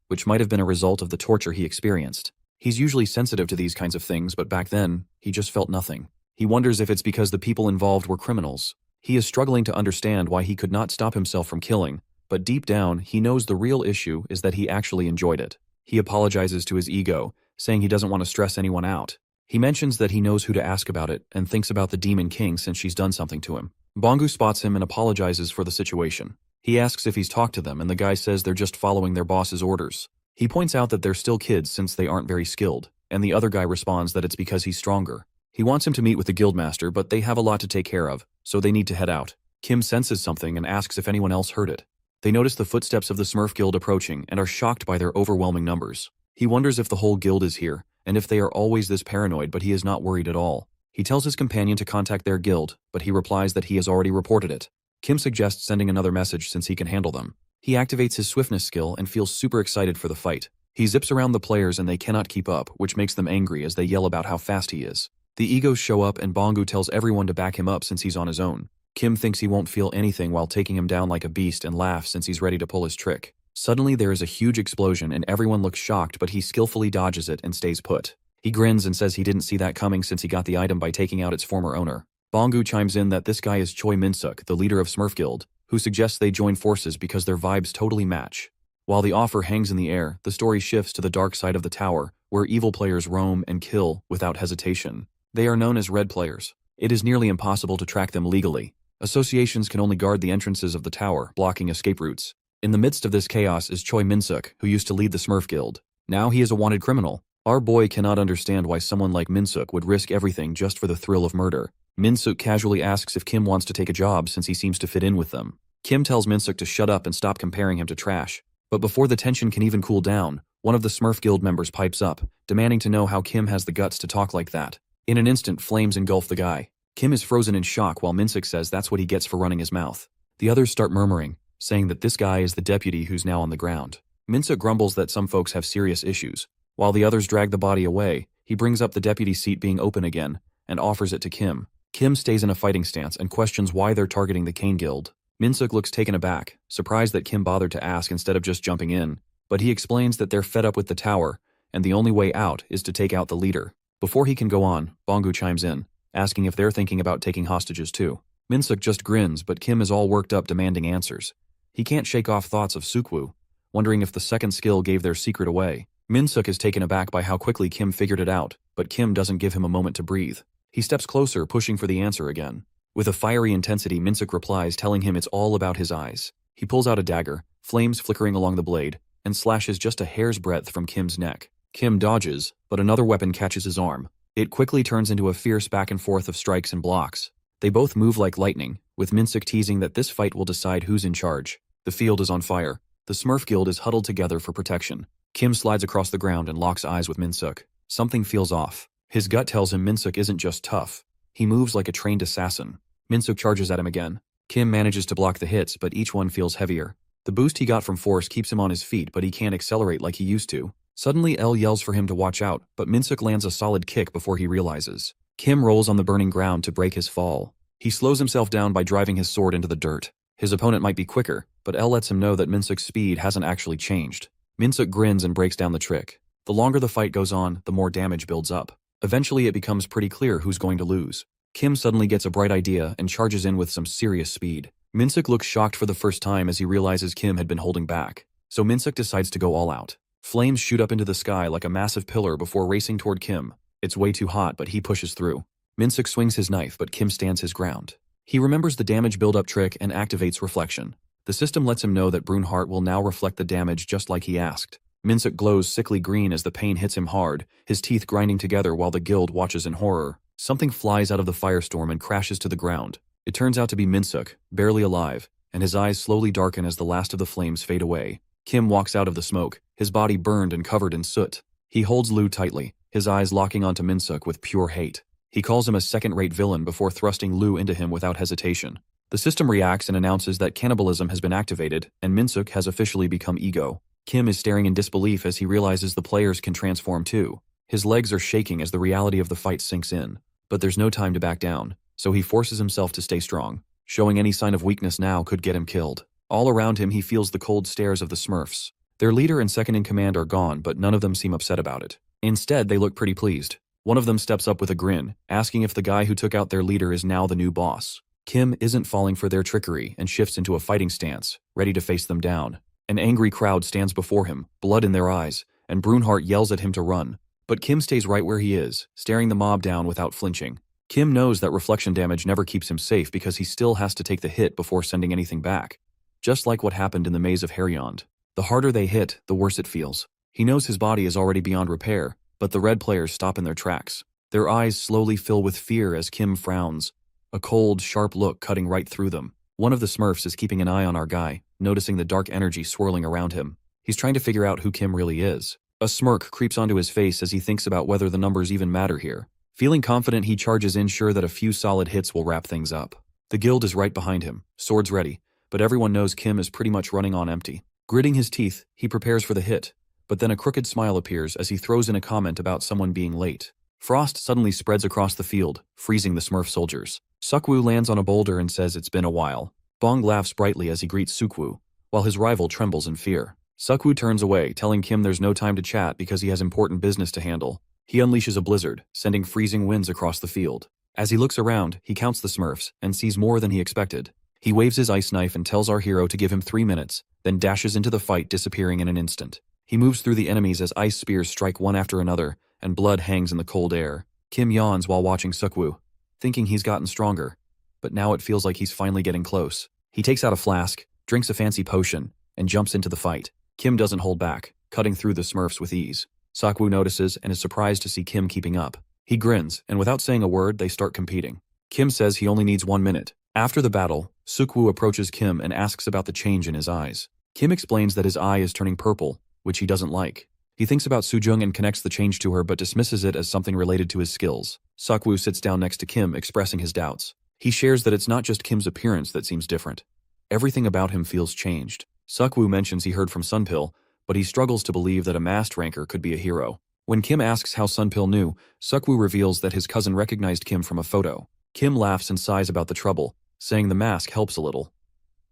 which might have been a result of the torture he experienced. He's usually sensitive to these kinds of things, but back then, he just felt nothing. He wonders if it's because the people involved were criminals. He is struggling to understand why he could not stop himself from killing, but deep down, he knows the real issue is that he actually enjoyed it. He apologizes to his ego, saying he doesn't want to stress anyone out. He mentions that he knows who to ask about it and thinks about the Demon King since she's done something to him. Bongu spots him and apologizes for the situation. He asks if he's talked to them, and the guy says they're just following their boss's orders. He points out that they're still kids since they aren't very skilled, and the other guy responds that it's because he's stronger. He wants him to meet with the guildmaster, but they have a lot to take care of, so they need to head out. Kim senses something and asks if anyone else heard it. They notice the footsteps of the Smurf Guild approaching and are shocked by their overwhelming numbers. He wonders if the whole guild is here, and if they are always this paranoid, but he is not worried at all. He tells his companion to contact their guild, but he replies that he has already reported it. Kim suggests sending another message since he can handle them. He activates his swiftness skill and feels super excited for the fight. He zips around the players and they cannot keep up, which makes them angry as they yell about how fast he is. The egos show up and Bongu tells everyone to back him up since he's on his own. Kim thinks he won't feel anything while taking him down like a beast and laughs since he's ready to pull his trick. Suddenly there is a huge explosion and everyone looks shocked, but he skillfully dodges it and stays put. He grins and says he didn't see that coming since he got the item by taking out its former owner. Bongu chimes in that this guy is Choi Min-suk, the leader of Smurf Guild, who suggests they join forces because their vibes totally match. While the offer hangs in the air, the story shifts to the dark side of the tower, where evil players roam and kill without hesitation. They are known as red players. It is nearly impossible to track them legally. Associations can only guard the entrances of the tower, blocking escape routes. In the midst of this chaos is Choi Min-suk, who used to lead the Smurf Guild. Now he is a wanted criminal. Our boy cannot understand why someone like Min-suk would risk everything just for the thrill of murder. Min-suk casually asks if Kim wants to take a job since he seems to fit in with them. Kim tells Min-suk to shut up and stop comparing him to trash. But before the tension can even cool down, one of the Smurf Guild members pipes up, demanding to know how Kim has the guts to talk like that. In an instant, flames engulf the guy. Kim is frozen in shock while Min-suk says that's what he gets for running his mouth. The others start murmuring, saying that this guy is the deputy who's now on the ground. Min-suk grumbles that some folks have serious issues. While the others drag the body away, he brings up the deputy seat being open again and offers it to Kim. Kim stays in a fighting stance and questions why they're targeting the Kane Guild. Min-suk looks taken aback, surprised that Kim bothered to ask instead of just jumping in, but he explains that they're fed up with the tower and the only way out is to take out the leader. Before he can go on, Bongu chimes in, asking if they're thinking about taking hostages too. Min-suk just grins, but Kim is all worked up demanding answers. He can't shake off thoughts of Sukwu, wondering if the second skill gave their secret away. Min-suk is taken aback by how quickly Kim figured it out, but Kim doesn't give him a moment to breathe. He steps closer, pushing for the answer again. With a fiery intensity, Min-suk replies, telling him it's all about his eyes. He pulls out a dagger, flames flickering along the blade, and slashes just a hair's breadth from Kim's neck. Kim dodges, but another weapon catches his arm. It quickly turns into a fierce back and forth of strikes and blocks. They both move like lightning, with Min-suk teasing that this fight will decide who's in charge. The field is on fire. The Smurf Guild is huddled together for protection. Kim slides across the ground and locks eyes with Min-suk. Something feels off. His gut tells him Min-suk isn't just tough. He moves like a trained assassin. Min-suk charges at him again. Kim manages to block the hits, but each one feels heavier. The boost he got from force keeps him on his feet, but he can't accelerate like he used to. Suddenly, L yells for him to watch out, but Min-suk lands a solid kick before he realizes. Kim rolls on the burning ground to break his fall. He slows himself down by driving his sword into the dirt. His opponent might be quicker, but L lets him know that Min-suk's speed hasn't actually changed. Min-suk grins and breaks down the trick. The longer the fight goes on, the more damage builds up. Eventually, it becomes pretty clear who's going to lose. Kim suddenly gets a bright idea and charges in with some serious speed. Min-suk looks shocked for the first time as he realizes Kim had been holding back. So Min-suk decides to go all out. Flames shoot up into the sky like a massive pillar before racing toward Kim. It's way too hot, but he pushes through. Min-suk swings his knife, but Kim stands his ground. He remembers the damage build-up trick and activates reflection. The system lets him know that Brunhart will now reflect the damage just like he asked. Min-suk glows sickly green as the pain hits him hard, his teeth grinding together while the guild watches in horror. Something flies out of the firestorm and crashes to the ground. It turns out to be Min-suk, barely alive, and his eyes slowly darken as the last of the flames fade away. Kim walks out of the smoke, his body burned and covered in soot. He holds Lu tightly, his eyes locking onto Min-suk with pure hate. He calls him a second-rate villain before thrusting Lu into him without hesitation. The system reacts and announces that cannibalism has been activated, and Min-suk has officially become ego. Kim is staring in disbelief as he realizes the players can transform too. His legs are shaking as the reality of the fight sinks in. But there's no time to back down, so he forces himself to stay strong. Showing any sign of weakness now could get him killed. All around him he feels the cold stares of the Smurfs. Their leader and second-in-command are gone, but none of them seem upset about it. Instead, they look pretty pleased. One of them steps up with a grin, asking if the guy who took out their leader is now the new boss. Kim isn't falling for their trickery and shifts into a fighting stance, ready to face them down. An angry crowd stands before him, blood in their eyes, and Brunhart yells at him to run. But Kim stays right where he is, staring the mob down without flinching. Kim knows that reflection damage never keeps him safe because he still has to take the hit before sending anything back. Just like what happened in the maze of Haryond. The harder they hit, the worse it feels. He knows his body is already beyond repair, but the red players stop in their tracks. Their eyes slowly fill with fear as Kim frowns, a cold, sharp look cutting right through them. One of the Smurfs is keeping an eye on our guy, noticing the dark energy swirling around him. He's trying to figure out who Kim really is. A smirk creeps onto his face as he thinks about whether the numbers even matter here. Feeling confident, he charges in, sure that a few solid hits will wrap things up. The guild is right behind him, swords ready, but everyone knows Kim is pretty much running on empty. Gritting his teeth, he prepares for the hit, but then a crooked smile appears as he throws in a comment about someone being late. Frost suddenly spreads across the field, freezing the Smurf soldiers. Sukwu lands on a boulder and says it's been a while. Bong laughs brightly as he greets Sukwu, while his rival trembles in fear. Sukwu turns away, telling Kim there's no time to chat because he has important business to handle. He unleashes a blizzard, sending freezing winds across the field. As he looks around, he counts the Smurfs and sees more than he expected. He waves his ice knife and tells our hero to give him 3 minutes, then dashes into the fight, disappearing in an instant. He moves through the enemies as ice spears strike one after another, and blood hangs in the cold air. Kim yawns while watching Sukwu, thinking he's gotten stronger. But now it feels like he's finally getting close. He takes out a flask, drinks a fancy potion, and jumps into the fight. Kim doesn't hold back, cutting through the Smurfs with ease. Sukwu notices and is surprised to see Kim keeping up. He grins, and without saying a word, they start competing. Kim says he only needs 1 minute. After the battle, Sukwu approaches Kim and asks about the change in his eyes. Kim explains that his eye is turning purple, which he doesn't like. He thinks about Sujung and connects the change to her but dismisses it as something related to his skills. Sukwu sits down next to Kim, expressing his doubts. He shares that it's not just Kim's appearance that seems different. Everything about him feels changed. Sukwu mentions he heard from Sunpill, but he struggles to believe that a masked ranker could be a hero. When Kim asks how Sunpill knew, Sukwu reveals that his cousin recognized Kim from a photo. Kim laughs and sighs about the trouble, saying the mask helps a little.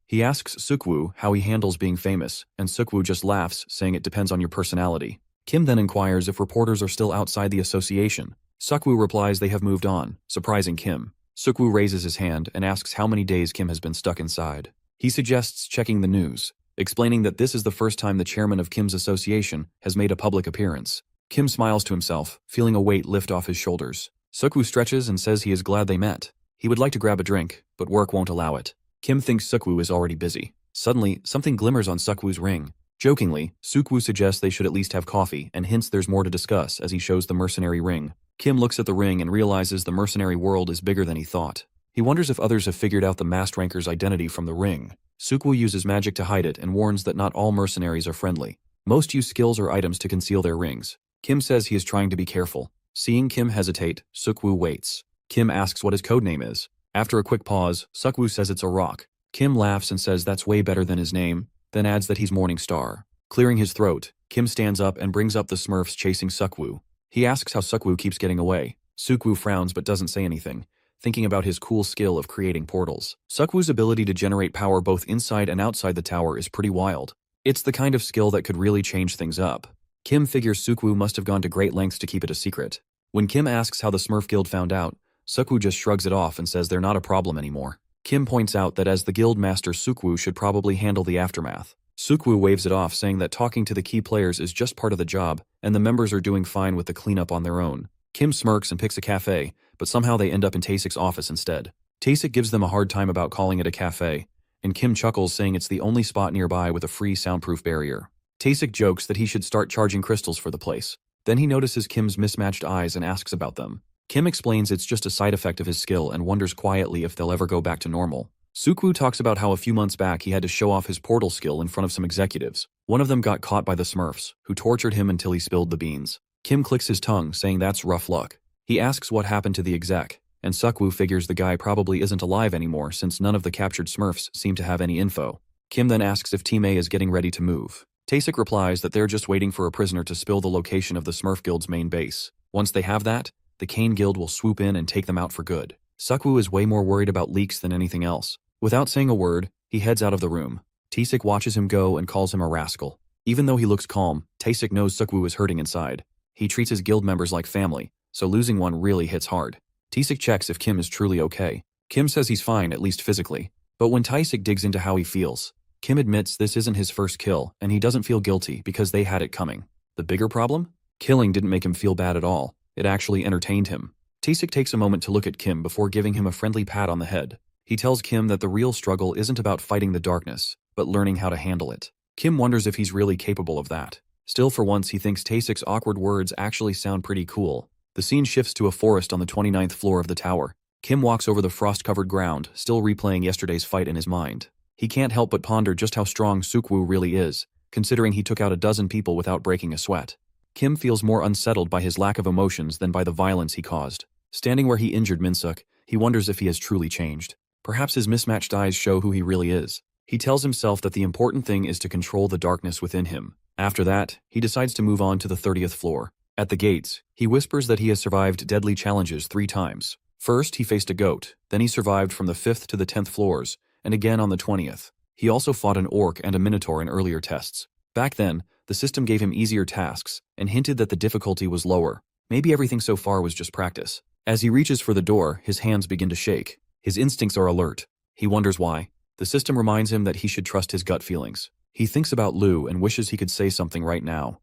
He asks Sukwu how he handles being famous, and Sukwu just laughs, saying it depends on your personality. Kim then inquires if reporters are still outside the association. Sukwu replies they have moved on, surprising Kim. Sukwu raises his hand and asks how many days Kim has been stuck inside. He suggests checking the news, explaining that this is the first time the chairman of Kim's association has made a public appearance. Kim smiles to himself, feeling a weight lift off his shoulders. Sukwu stretches and says he is glad they met. He would like to grab a drink, but work won't allow it. Kim thinks Sukwu is already busy. Suddenly, something glimmers on Sukwu's ring. Jokingly, Sukwu suggests they should at least have coffee and hints there's more to discuss as he shows the mercenary ring. Kim looks at the ring and realizes the mercenary world is bigger than he thought. He wonders if others have figured out the masked ranker's identity from the ring. Sukwu uses magic to hide it and warns that not all mercenaries are friendly. Most use skills or items to conceal their rings. Kim says he is trying to be careful. Seeing Kim hesitate, Sukwu waits. Kim asks what his codename is. After a quick pause, Sukwu says it's a rock. Kim laughs and says that's way better than his name, then adds that he's Morning Star. Clearing his throat, Kim stands up and brings up the Smurfs chasing Sukwu. He asks how Sukwu keeps getting away. Sukwu frowns but doesn't say anything, thinking about his cool skill of creating portals. Sukwu's ability to generate power both inside and outside the tower is pretty wild. It's the kind of skill that could really change things up. Kim figures Sukwu must have gone to great lengths to keep it a secret. When Kim asks how the Smurf Guild found out, Sukwu just shrugs it off and says they're not a problem anymore. Kim points out that as the guild master, Sukwu should probably handle the aftermath. Sukwu waves it off, saying that talking to the key players is just part of the job, and the members are doing fine with the cleanup on their own. Kim smirks and picks a cafe, but somehow they end up in Tasek's office instead. Tasek gives them a hard time about calling it a cafe, and Kim chuckles, saying it's the only spot nearby with a free soundproof barrier. Tasek jokes that he should start charging crystals for the place. Then he notices Kim's mismatched eyes and asks about them. Kim explains it's just a side effect of his skill and wonders quietly if they'll ever go back to normal. Sukwu talks about how a few months back he had to show off his portal skill in front of some executives. One of them got caught by the Smurfs, who tortured him until he spilled the beans. Kim clicks his tongue, saying that's rough luck. He asks what happened to the exec, and Sukwu figures the guy probably isn't alive anymore since none of the captured Smurfs seem to have any info. Kim then asks if Team A is getting ready to move. Tasek replies that they're just waiting for a prisoner to spill the location of the Smurf Guild's main base. Once they have that, the Kane Guild will swoop in and take them out for good. Sukwu is way more worried about leaks than anything else. Without saying a word, he heads out of the room. Tasek watches him go and calls him a rascal. Even though he looks calm, Tasek knows Sukwu is hurting inside. He treats his guild members like family, so losing one really hits hard. Tasek checks if Kim is truly okay. Kim says he's fine, at least physically. But when Tasek digs into how he feels, Kim admits this isn't his first kill, and he doesn't feel guilty because they had it coming. The bigger problem? Killing didn't make him feel bad at all. It actually entertained him. Tasek takes a moment to look at Kim before giving him a friendly pat on the head. He tells Kim that the real struggle isn't about fighting the darkness, but learning how to handle it. Kim wonders if he's really capable of that. Still, for once, he thinks Tasek's awkward words actually sound pretty cool. The scene shifts to a forest on the 29th floor of the tower. Kim walks over the frost-covered ground, still replaying yesterday's fight in his mind. He can't help but ponder just how strong Sukwu really is, considering he took out a dozen people without breaking a sweat. Kim feels more unsettled by his lack of emotions than by the violence he caused. Standing where he injured Minsuk, he wonders if he has truly changed. Perhaps his mismatched eyes show who he really is. He tells himself that the important thing is to control the darkness within him. After that, he decides to move on to the 30th floor. At the gates, he whispers that he has survived deadly challenges 3 times. First, he faced a goat, then he survived from the 5th to the 10th floors, and again on the 20th. He also fought an orc and a minotaur in earlier tests. Back then, the system gave him easier tasks and hinted that the difficulty was lower. Maybe everything so far was just practice. As he reaches for the door, his hands begin to shake. His instincts are alert. He wonders why. The system reminds him that he should trust his gut feelings. He thinks about Lu and wishes he could say something right now.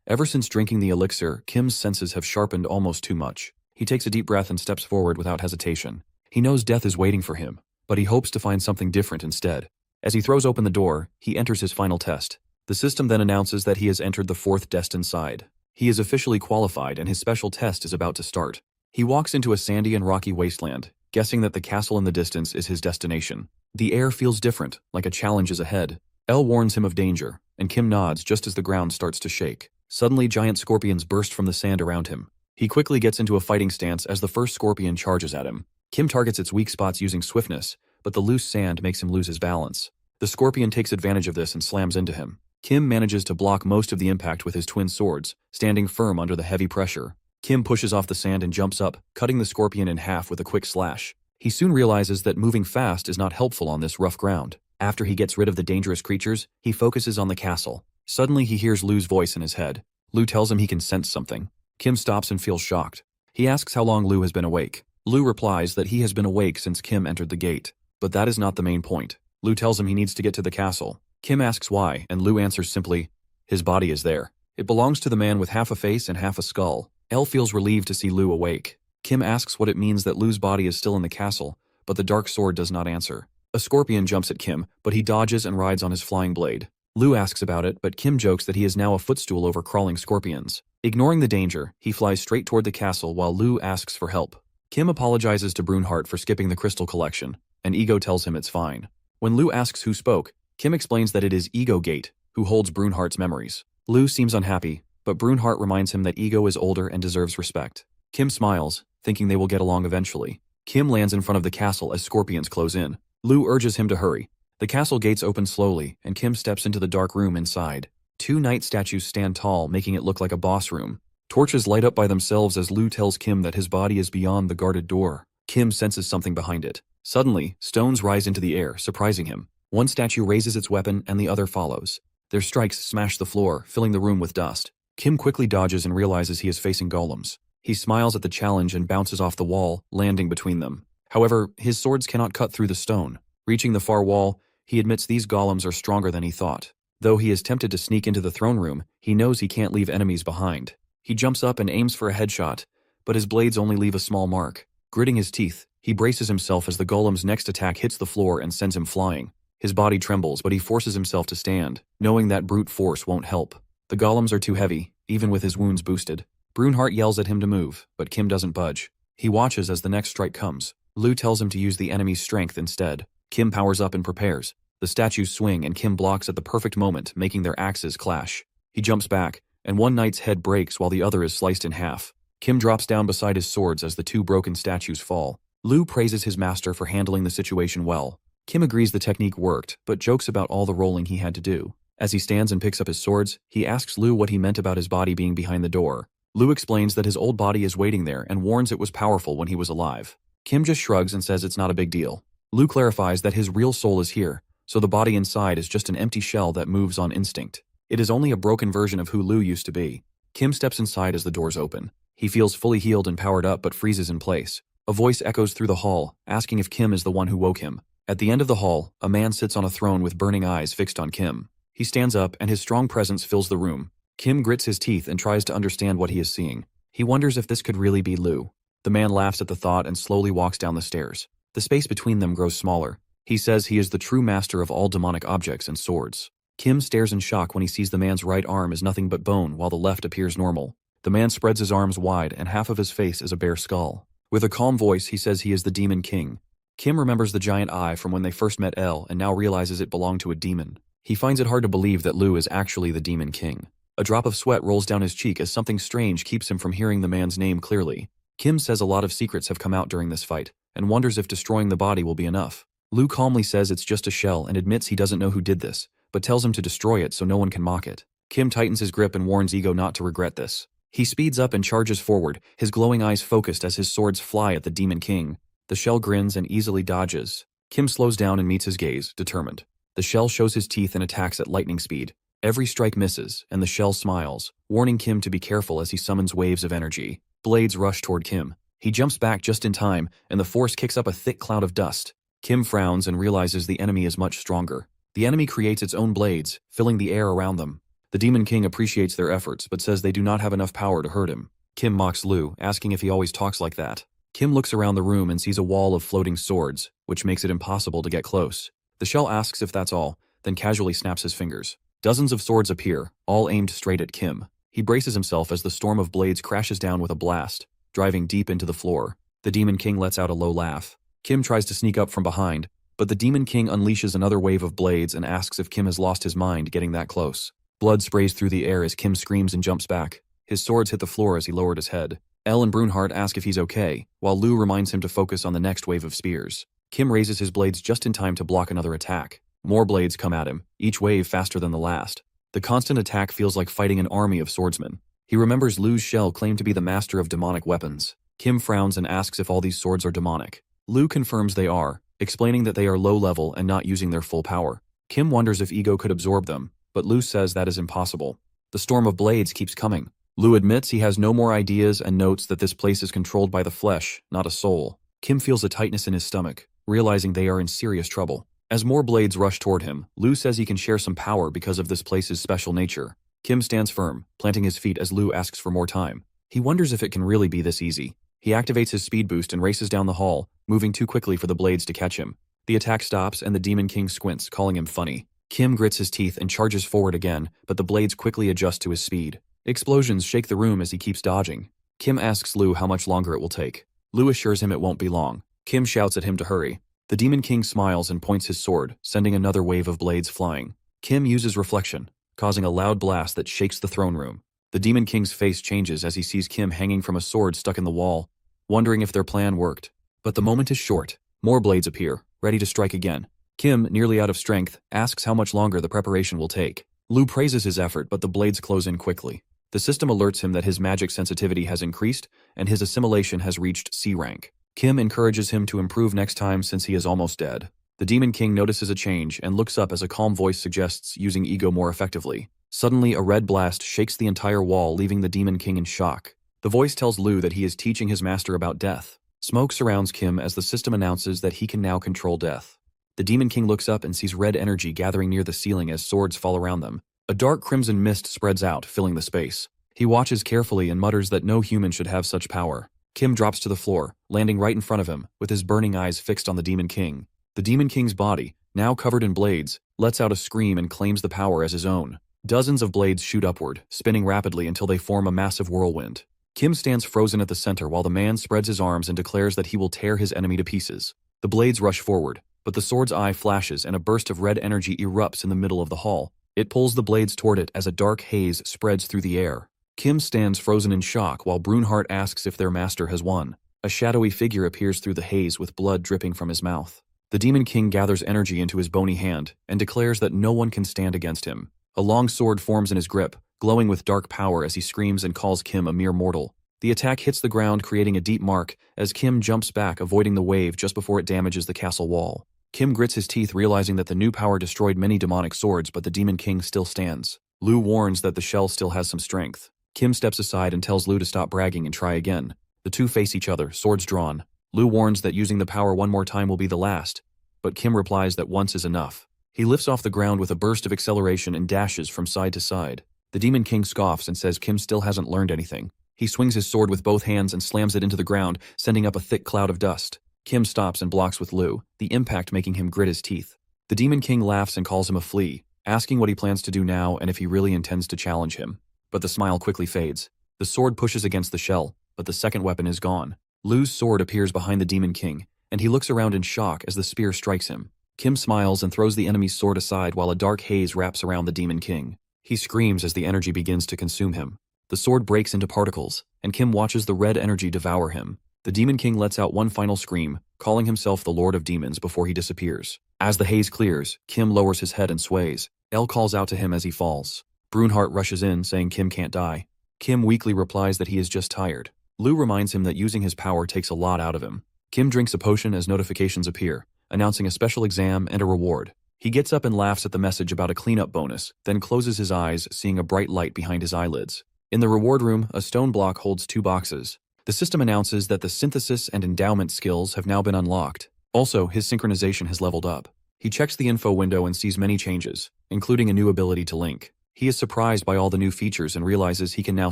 Ever since drinking the elixir, Kim's senses have sharpened almost too much. He takes a deep breath and steps forward without hesitation. He knows death is waiting for him, but he hopes to find something different instead. As he throws open the door, he enters his final test. The system then announces that he has entered the 4th destined side. He is officially qualified and his special test is about to start. He walks into a sandy and rocky wasteland, guessing that the castle in the distance is his destination. The air feels different, like a challenge is ahead. Elle warns him of danger, and Kim nods just as the ground starts to shake. Suddenly, giant scorpions burst from the sand around him. He quickly gets into a fighting stance as the first scorpion charges at him. Kim targets its weak spots using swiftness, but the loose sand makes him lose his balance. The scorpion takes advantage of this and slams into him. Kim manages to block most of the impact with his twin swords, standing firm under the heavy pressure. Kim pushes off the sand and jumps up, cutting the scorpion in half with a quick slash. He soon realizes that moving fast is not helpful on this rough ground. After he gets rid of the dangerous creatures, he focuses on the castle. Suddenly he hears Lu's voice in his head. Lu tells him he can sense something. Kim stops and feels shocked. He asks how long Lu has been awake. Lu replies that he has been awake since Kim entered the gate. But that is not the main point. Lu tells him he needs to get to the castle. Kim asks why, and Lu answers simply, his body is there. It belongs to the man with half a face and half a skull. Elle feels relieved to see Lu awake. Kim asks what it means that Lu's body is still in the castle, but the dark sword does not answer. A scorpion jumps at Kim, but he dodges and rides on his flying blade. Lu asks about it, but Kim jokes that he is now a footstool over crawling scorpions. Ignoring the danger, he flies straight toward the castle while Lu asks for help. Kim apologizes to Brunhart for skipping the crystal collection, and Ego tells him it's fine. When Lu asks who spoke, Kim explains that it is Ego Gate, who holds Brunhart's memories. Lu seems unhappy, but Brunhart reminds him that Ego is older and deserves respect. Kim smiles, thinking they will get along eventually. Kim lands in front of the castle as scorpions close in. Lu urges him to hurry. The castle gates open slowly, and Kim steps into the dark room inside. 2 knight statues stand tall, making it look like a boss room. Torches light up by themselves as Lu tells Kim that his body is beyond the guarded door. Kim senses something behind it. Suddenly, stones rise into the air, surprising him. One statue raises its weapon and the other follows. Their strikes smash the floor, filling the room with dust. Kim quickly dodges and realizes he is facing golems. He smiles at the challenge and bounces off the wall, landing between them. However, his swords cannot cut through the stone. Reaching the far wall, he admits these golems are stronger than he thought. Though he is tempted to sneak into the throne room, he knows he can't leave enemies behind. He jumps up and aims for a headshot, but his blades only leave a small mark. Gritting his teeth, he braces himself as the golem's next attack hits the floor and sends him flying. His body trembles, but he forces himself to stand, knowing that brute force won't help. The golems are too heavy, even with his wounds boosted. Brunhart yells at him to move, but Kim doesn't budge. He watches as the next strike comes. Lu tells him to use the enemy's strength instead. Kim powers up and prepares. The statues swing and Kim blocks at the perfect moment, making their axes clash. He jumps back, and one knight's head breaks while the other is sliced in half. Kim drops down beside his swords as the 2 broken statues fall. Lu praises his master for handling the situation well. Kim agrees the technique worked, but jokes about all the rolling he had to do. As he stands and picks up his swords, he asks Lu what he meant about his body being behind the door. Lu explains that his old body is waiting there and warns it was powerful when he was alive. Kim just shrugs and says it's not a big deal. Lu clarifies that his real soul is here, so the body inside is just an empty shell that moves on instinct. It is only a broken version of who Lu used to be. Kim steps inside as the doors open. He feels fully healed and powered up but freezes in place. A voice echoes through the hall, asking if Kim is the one who woke him. At the end of the hall, a man sits on a throne with burning eyes fixed on Kim. He stands up and his strong presence fills the room. Kim grits his teeth and tries to understand what he is seeing. He wonders if this could really be Lu. The man laughs at the thought and slowly walks down the stairs. The space between them grows smaller. He says he is the true master of all demonic objects and swords. Kim stares in shock when he sees the man's right arm is nothing but bone while the left appears normal. The man spreads his arms wide and half of his face is a bare skull. With a calm voice, he says he is the Demon King. Kim remembers the giant eye from when they first met Elle and now realizes it belonged to a demon. He finds it hard to believe that Lu is actually the Demon King. A drop of sweat rolls down his cheek as something strange keeps him from hearing the man's name clearly. Kim says a lot of secrets have come out during this fight, and wonders if destroying the body will be enough. Lu calmly says it's just a shell and admits he doesn't know who did this, but tells him to destroy it so no one can mock it. Kim tightens his grip and warns Ego not to regret this. He speeds up and charges forward, his glowing eyes focused as his swords fly at the Demon King. The shell grins and easily dodges. Kim slows down and meets his gaze, determined. The shell shows his teeth and attacks at lightning speed. Every strike misses, and the shell smiles, warning Kim to be careful as he summons waves of energy. Blades rush toward Kim. He jumps back just in time, and the force kicks up a thick cloud of dust. Kim frowns and realizes the enemy is much stronger. The enemy creates its own blades, filling the air around them. The Demon King appreciates their efforts, but says they do not have enough power to hurt him. Kim mocks Lu, asking if he always talks like that. Kim looks around the room and sees a wall of floating swords, which makes it impossible to get close. The shell asks if that's all, then casually snaps his fingers. Dozens of swords appear, all aimed straight at Kim. He braces himself as the storm of blades crashes down with a blast, driving deep into the floor. The Demon King lets out a low laugh. Kim tries to sneak up from behind, but the Demon King unleashes another wave of blades and asks if Kim has lost his mind getting that close. Blood sprays through the air as Kim screams and jumps back. His swords hit the floor as he lowered his head. Elle and Brunhart ask if he's okay, while Lu reminds him to focus on the next wave of spears. Kim raises his blades just in time to block another attack. More blades come at him, each wave faster than the last. The constant attack feels like fighting an army of swordsmen. He remembers Lu's shell claimed to be the master of demonic weapons. Kim frowns and asks if all these swords are demonic. Lu confirms they are, explaining that they are low level and not using their full power. Kim wonders if ego could absorb them, but Lu says that is impossible. The storm of blades keeps coming. Lu admits he has no more ideas and notes that this place is controlled by the flesh, not a soul. Kim feels a tightness in his stomach, realizing they are in serious trouble. As more blades rush toward him, Lu says he can share some power because of this place's special nature. Kim stands firm, planting his feet as Lu asks for more time. He wonders if it can really be this easy. He activates his speed boost and races down the hall, moving too quickly for the blades to catch him. The attack stops and the Demon King squints, calling him funny. Kim grits his teeth and charges forward again, but the blades quickly adjust to his speed. Explosions shake the room as he keeps dodging. Kim asks Lu how much longer it will take. Lu assures him it won't be long. Kim shouts at him to hurry. The Demon King smiles and points his sword, sending another wave of blades flying. Kim uses reflection, causing a loud blast that shakes the throne room. The Demon King's face changes as he sees Kim hanging from a sword stuck in the wall, wondering if their plan worked. But the moment is short. More blades appear, ready to strike again. Kim, nearly out of strength, asks how much longer the preparation will take. Lu praises his effort, but the blades close in quickly. The system alerts him that his magic sensitivity has increased, and his assimilation has reached C rank. Kim encourages him to improve next time since he is almost dead. The Demon King notices a change and looks up as a calm voice suggests using ego more effectively. Suddenly, a red blast shakes the entire wall, leaving the Demon King in shock. The voice tells Lu that he is teaching his master about death. Smoke surrounds Kim as the system announces that he can now control death. The Demon King looks up and sees red energy gathering near the ceiling as swords fall around them. A dark crimson mist spreads out, filling the space. He watches carefully and mutters that no human should have such power. Kim drops to the floor, landing right in front of him, with his burning eyes fixed on the Demon King. The Demon King's body, now covered in blades, lets out a scream and claims the power as his own. Dozens of blades shoot upward, spinning rapidly until they form a massive whirlwind. Kim stands frozen at the center while the man spreads his arms and declares that he will tear his enemy to pieces. The blades rush forward, but the sword's eye flashes and a burst of red energy erupts in the middle of the hall. It pulls the blades toward it as a dark haze spreads through the air. Kim stands frozen in shock while Brunhart asks if their master has won. A shadowy figure appears through the haze with blood dripping from his mouth. The Demon King gathers energy into his bony hand and declares that no one can stand against him. A long sword forms in his grip, glowing with dark power as he screams and calls Kim a mere mortal. The attack hits the ground, creating a deep mark as Kim jumps back, avoiding the wave just before it damages the castle wall. Kim grits his teeth, realizing that the new power destroyed many demonic swords, but the Demon King still stands. Lu warns that the shell still has some strength. Kim steps aside and tells Lu to stop bragging and try again. The two face each other, swords drawn. Lu warns that using the power one more time will be the last, but Kim replies that once is enough. He lifts off the ground with a burst of acceleration and dashes from side to side. The Demon King scoffs and says Kim still hasn't learned anything. He swings his sword with both hands and slams it into the ground, sending up a thick cloud of dust. Kim stops and blocks with Lu, the impact making him grit his teeth. The Demon King laughs and calls him a flea, asking what he plans to do now and if he really intends to challenge him. But the smile quickly fades. The sword pushes against the shell, but the second weapon is gone. Lu's sword appears behind the Demon King, and he looks around in shock as the spear strikes him. Kim smiles and throws the enemy's sword aside while a dark haze wraps around the Demon King. He screams as the energy begins to consume him. The sword breaks into particles, and Kim watches the red energy devour him. The Demon King lets out one final scream, calling himself the Lord of Demons before he disappears. As the haze clears, Kim lowers his head and sways. Elle calls out to him as he falls. Brunhart rushes in, saying Kim can't die. Kim weakly replies that he is just tired. Lu reminds him that using his power takes a lot out of him. Kim drinks a potion as notifications appear, announcing a special exam and a reward. He gets up and laughs at the message about a cleanup bonus, then closes his eyes, seeing a bright light behind his eyelids. In the reward room, a stone block holds 2 boxes. The system announces that the synthesis and endowment skills have now been unlocked. Also, his synchronization has leveled up. He checks the info window and sees many changes, including a new ability to link. He is surprised by all the new features and realizes he can now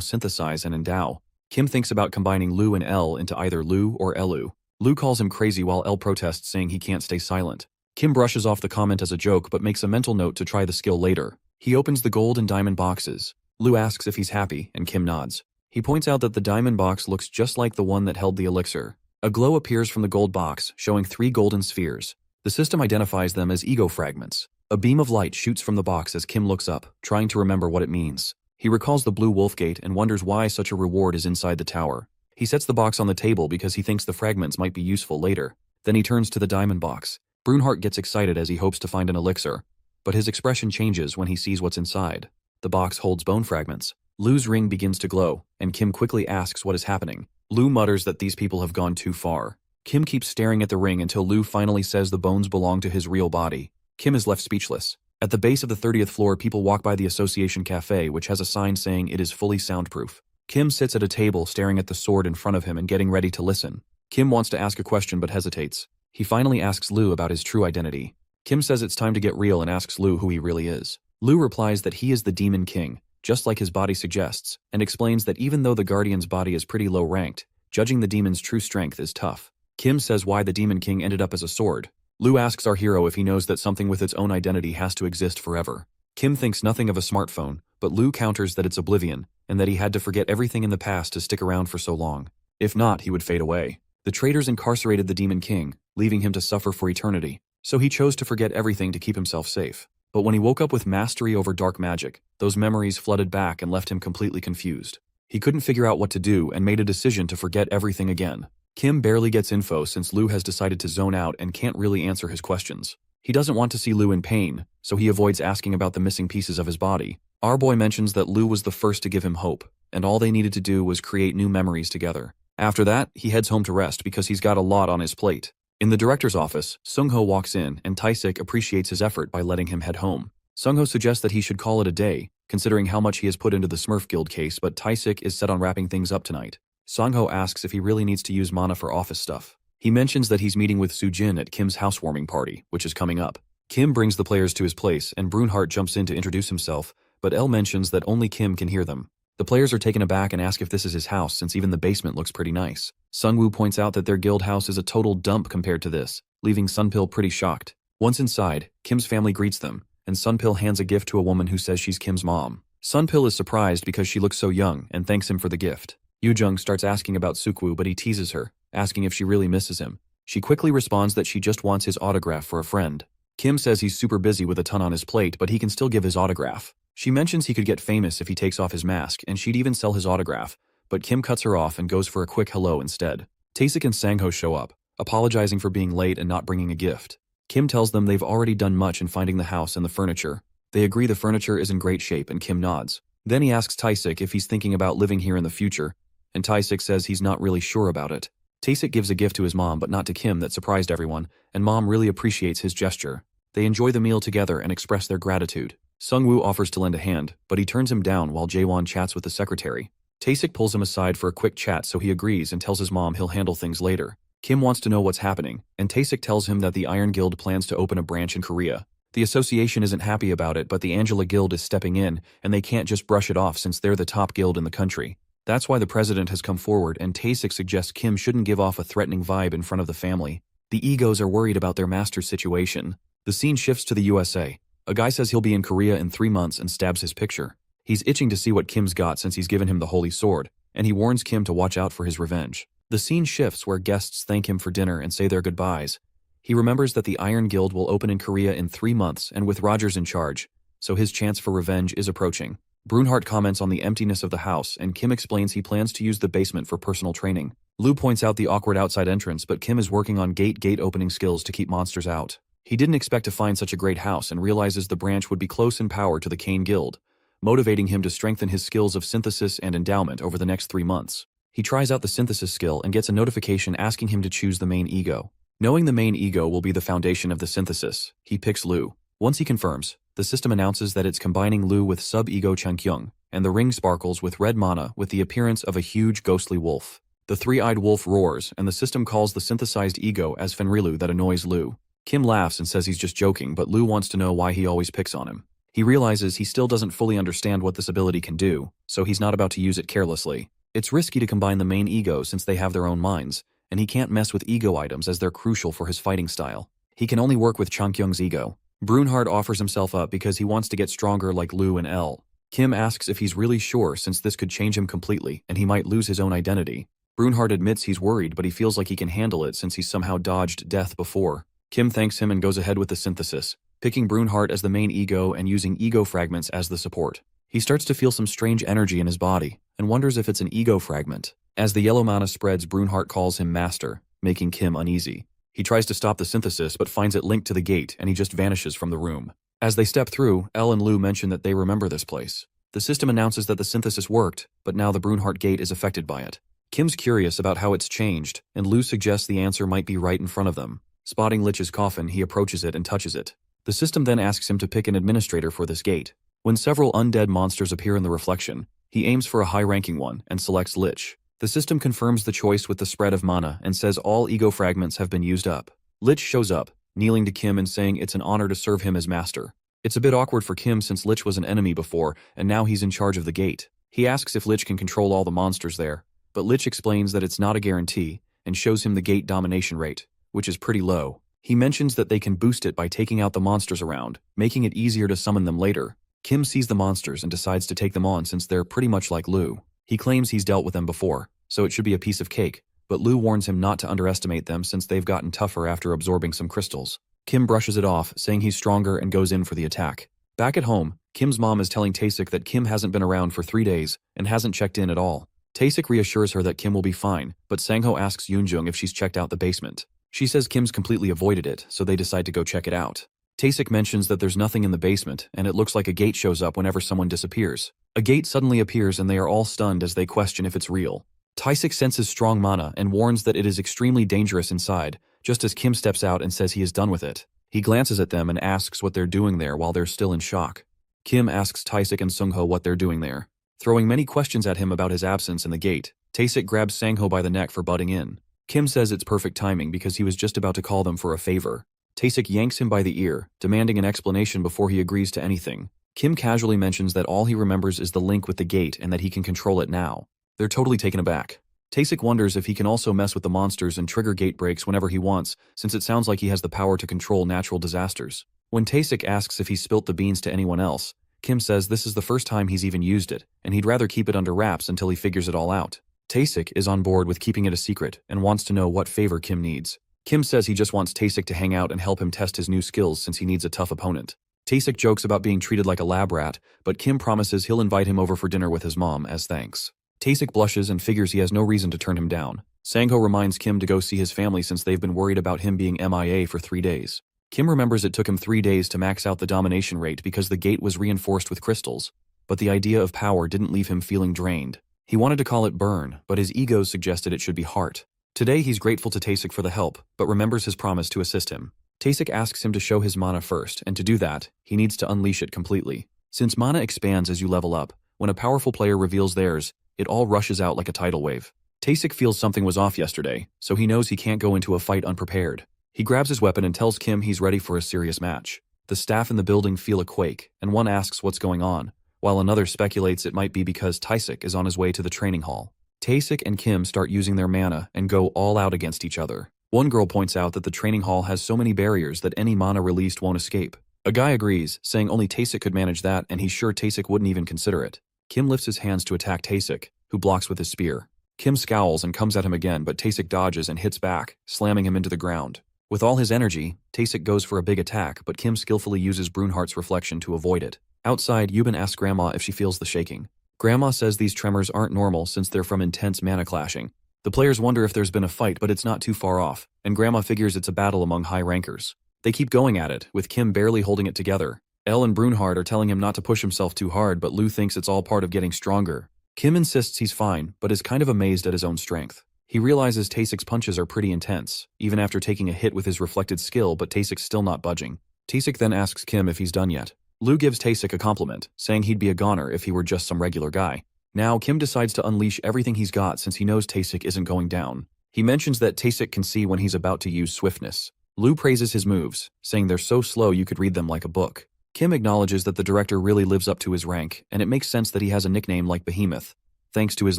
synthesize and endow. Kim thinks about combining Lu and L into either Lu or Elu. Lu calls him crazy while L protests, saying he can't stay silent. Kim brushes off the comment as a joke but makes a mental note to try the skill later. He opens the gold and diamond boxes. Lu asks if he's happy, and Kim nods. He points out that the diamond box looks just like the one that held the elixir. A glow appears from the gold box, showing 3 golden spheres. The system identifies them as ego fragments. A beam of light shoots from the box as Kim looks up, trying to remember what it means. He recalls the blue wolf gate and wonders why such a reward is inside the tower. He sets the box on the table because he thinks the fragments might be useful later. Then he turns to the diamond box. Brunhart gets excited as he hopes to find an elixir, but his expression changes when he sees what's inside. The box holds bone fragments. Lu's ring begins to glow, and Kim quickly asks what is happening. Lu mutters that these people have gone too far. Kim keeps staring at the ring until Lu finally says the bones belong to his real body. Kim is left speechless. At the base of the 30th floor, people walk by the Association Cafe, which has a sign saying it is fully soundproof. Kim sits at a table staring at the sword in front of him and getting ready to listen. Kim wants to ask a question but hesitates. He finally asks Lu about his true identity. Kim says it's time to get real and asks Lu who he really is. Lu replies that he is the Demon King, just like his body suggests, and explains that even though the Guardian's body is pretty low ranked, judging the demon's true strength is tough. Kim says why the Demon King ended up as a sword. Lu asks our hero if he knows that something with its own identity has to exist forever. Kim thinks nothing of a smartphone, but Lu counters that it's oblivion, and that he had to forget everything in the past to stick around for so long. If not, he would fade away. The traitors incarcerated the Demon King, leaving him to suffer for eternity, so he chose to forget everything to keep himself safe. But when he woke up with mastery over dark magic, those memories flooded back and left him completely confused. He couldn't figure out what to do and made a decision to forget everything again. Kim barely gets info since Lu has decided to zone out and can't really answer his questions. He doesn't want to see Lu in pain, so he avoids asking about the missing pieces of his body. Our boy mentions that Lu was the first to give him hope, and all they needed to do was create new memories together. After that, he heads home to rest because he's got a lot on his plate. In the director's office, Sung-ho walks in and Tae-sik appreciates his effort by letting him head home. Sung-ho suggests that he should call it a day, considering how much he has put into the Smurf Guild case, but Tae-sik is set on wrapping things up tonight. Sung-ho asks if he really needs to use mana for office stuff. He mentions that he's meeting with Soo-jin at Kim's housewarming party, which is coming up. Kim brings the players to his place and Brunhart jumps in to introduce himself, but Elle mentions that only Kim can hear them. The players are taken aback and ask if this is his house since even the basement looks pretty nice. Sung-woo points out that their guild house is a total dump compared to this, leaving Sunpil pretty shocked. Once inside, Kim's family greets them, and Sunpil hands a gift to a woman who says she's Kim's mom. Sunpil is surprised because she looks so young and thanks him for the gift. Yoo-jung starts asking about Sukwu but he teases her, asking if she really misses him. She quickly responds that she just wants his autograph for a friend. Kim says he's super busy with a ton on his plate but he can still give his autograph. She mentions he could get famous if he takes off his mask and she'd even sell his autograph, but Kim cuts her off and goes for a quick hello instead. Tae-sik and Sang-ho show up, apologizing for being late and not bringing a gift. Kim tells them they've already done much in finding the house and the furniture. They agree the furniture is in great shape and Kim nods. Then he asks Tae-sik if he's thinking about living here in the future, and Tae-sik says he's not really sure about it. Tae-sik gives a gift to his mom but not to Kim that surprised everyone, and mom really appreciates his gesture. They enjoy the meal together and express their gratitude. Sung-woo offers to lend a hand, but he turns him down while Jae-won chats with the secretary. Tae-sik pulls him aside for a quick chat so he agrees and tells his mom he'll handle things later. Kim wants to know what's happening, and Tae-sik tells him that the Iron Guild plans to open a branch in Korea. The association isn't happy about it but the Angela Guild is stepping in and they can't just brush it off since they're the top guild in the country. That's why the president has come forward and Tae-sik suggests Kim shouldn't give off a threatening vibe in front of the family. The egos are worried about their master's situation. The scene shifts to the USA. A guy says he'll be in Korea in 3 months and stabs his picture. He's itching to see what Kim's got since he's given him the holy sword, and he warns Kim to watch out for his revenge. The scene shifts where guests thank him for dinner and say their goodbyes. He remembers that the Iron Guild will open in Korea in 3 months and with Rogers in charge, so his chance for revenge is approaching. Brunhart comments on the emptiness of the house and Kim explains he plans to use the basement for personal training. Lu points out the awkward outside entrance but Kim is working on gate opening skills to keep monsters out. He didn't expect to find such a great house and realizes the branch would be close in power to the Kane Guild. motivating him to strengthen his skills of synthesis and endowment over the next 3 months. He tries out the synthesis skill and gets a notification asking him to choose the main ego. Knowing the main ego will be the foundation of the synthesis, he picks Lu. Once he confirms, the system announces that it's combining Lu with sub-ego Changkyung, and the ring sparkles with red mana with the appearance of a huge ghostly wolf. The three-eyed wolf roars, and the system calls the synthesized ego as Fenrilu that annoys Lu. Kim laughs and says he's just joking, but Lu wants to know why he always picks on him. He realizes he still doesn't fully understand what this ability can do, so he's not about to use it carelessly. It's risky to combine the main ego since they have their own minds, and he can't mess with ego items as they're crucial for his fighting style. He can only work with Changkyung's ego. Brunhard offers himself up because he wants to get stronger like Lu and L. Kim asks if he's really sure since this could change him completely and he might lose his own identity. Brunhard admits he's worried, but he feels like he can handle it since he's somehow dodged death before. Kim thanks him and goes ahead with the synthesis, picking Brunhard as the main ego and using ego fragments as the support. He starts to feel some strange energy in his body and wonders if it's an ego fragment. As the yellow mana spreads, Brunhard calls him master, making Kim uneasy. He tries to stop the synthesis but finds it linked to the gate and he just vanishes from the room. As they step through, Elle and Lu mention that they remember this place. The system announces that the synthesis worked, but now the Brunhard gate is affected by it. Kim's curious about how it's changed, and Lu suggests the answer might be right in front of them. Spotting Lich's coffin, he approaches it and touches it. The system then asks him to pick an administrator for this gate. When several undead monsters appear in the reflection, he aims for a high-ranking one and selects Lich. The system confirms the choice with the spread of mana and says all ego fragments have been used up. Lich shows up, kneeling to Kim and saying it's an honor to serve him as master. It's a bit awkward for Kim since Lich was an enemy before, and now he's in charge of the gate. He asks if Lich can control all the monsters there, but Lich explains that it's not a guarantee and shows him the gate domination rate, which is pretty low. He mentions that they can boost it by taking out the monsters around, making it easier to summon them later. Kim sees the monsters and decides to take them on since they're pretty much like Lu. He claims he's dealt with them before, so it should be a piece of cake, but Lu warns him not to underestimate them since they've gotten tougher after absorbing some crystals. Kim brushes it off, saying he's stronger and goes in for the attack. Back at home, Kim's mom is telling Taesik that Kim hasn't been around for 3 days and hasn't checked in at all. Taesik reassures her that Kim will be fine, but Sangho asks Yoonjung if she's checked out the basement. She says Kim's completely avoided it, so they decide to go check it out. Taesik mentions that there's nothing in the basement, and it looks like a gate shows up whenever someone disappears. A gate suddenly appears and they are all stunned as they question if it's real. Taesik senses strong mana and warns that it is extremely dangerous inside, just as Kim steps out and says he is done with it. He glances at them and asks what they're doing there while they're still in shock. Kim asks Taesik and Sungho what they're doing there. Throwing many questions at him about his absence in the gate, Taesik grabs Sangho by the neck for butting in. Kim says it's perfect timing because he was just about to call them for a favor. Taesik yanks him by the ear, demanding an explanation before he agrees to anything. Kim casually mentions that all he remembers is the link with the gate and that he can control it now. They're totally taken aback. Taesik wonders if he can also mess with the monsters and trigger gate breaks whenever he wants, since it sounds like he has the power to control natural disasters. When Taesik asks if he spilt the beans to anyone else, Kim says this is the first time he's even used it, and he'd rather keep it under wraps until he figures it all out. Taesik is on board with keeping it a secret and wants to know what favor Kim needs. Kim says he just wants Taesik to hang out and help him test his new skills since he needs a tough opponent. Taesik jokes about being treated like a lab rat, but Kim promises he'll invite him over for dinner with his mom as thanks. Taesik blushes and figures he has no reason to turn him down. Sangho reminds Kim to go see his family since they've been worried about him being MIA for 3 days. Kim remembers it took him 3 days to max out the domination rate because the gate was reinforced with crystals, but the idea of power didn't leave him feeling drained. He wanted to call it burn, but his ego suggested it should be heart. Today he's grateful to Taesik for the help, but remembers his promise to assist him. Taesik asks him to show his mana first, and to do that, he needs to unleash it completely. Since mana expands as you level up, when a powerful player reveals theirs, it all rushes out like a tidal wave. Taesik feels something was off yesterday, so he knows he can't go into a fight unprepared. He grabs his weapon and tells Kim he's ready for a serious match. The staff in the building feel a quake, and one asks what's going on, while another speculates it might be because Taesik is on his way to the training hall. Taesik and Kim start using their mana and go all out against each other. One girl points out that the training hall has so many barriers that any mana released won't escape. A guy agrees, saying only Taesik could manage that and he's sure Taesik wouldn't even consider it. Kim lifts his hands to attack Taesik, who blocks with his spear. Kim scowls and comes at him again, but Taesik dodges and hits back, slamming him into the ground. With all his energy, Taesik goes for a big attack, but Kim skillfully uses Brunhardt's reflection to avoid it. Outside, Yuban asks Grandma if she feels the shaking. Grandma says these tremors aren't normal since they're from intense mana clashing. The players wonder if there's been a fight, but it's not too far off, and Grandma figures it's a battle among high rankers. They keep going at it, with Kim barely holding it together. Elle and Brunhard are telling him not to push himself too hard, but Lu thinks it's all part of getting stronger. Kim insists he's fine, but is kind of amazed at his own strength. He realizes Tasek's punches are pretty intense, even after taking a hit with his reflected skill, but Tasek's still not budging. Tasek then asks Kim if he's done yet. Lu gives Tasek a compliment, saying he'd be a goner if he were just some regular guy. Now, Kim decides to unleash everything he's got since he knows Tasek isn't going down. He mentions that Tasek can see when he's about to use swiftness. Lu praises his moves, saying they're so slow you could read them like a book. Kim acknowledges that the director really lives up to his rank, and it makes sense that he has a nickname like Behemoth, thanks to his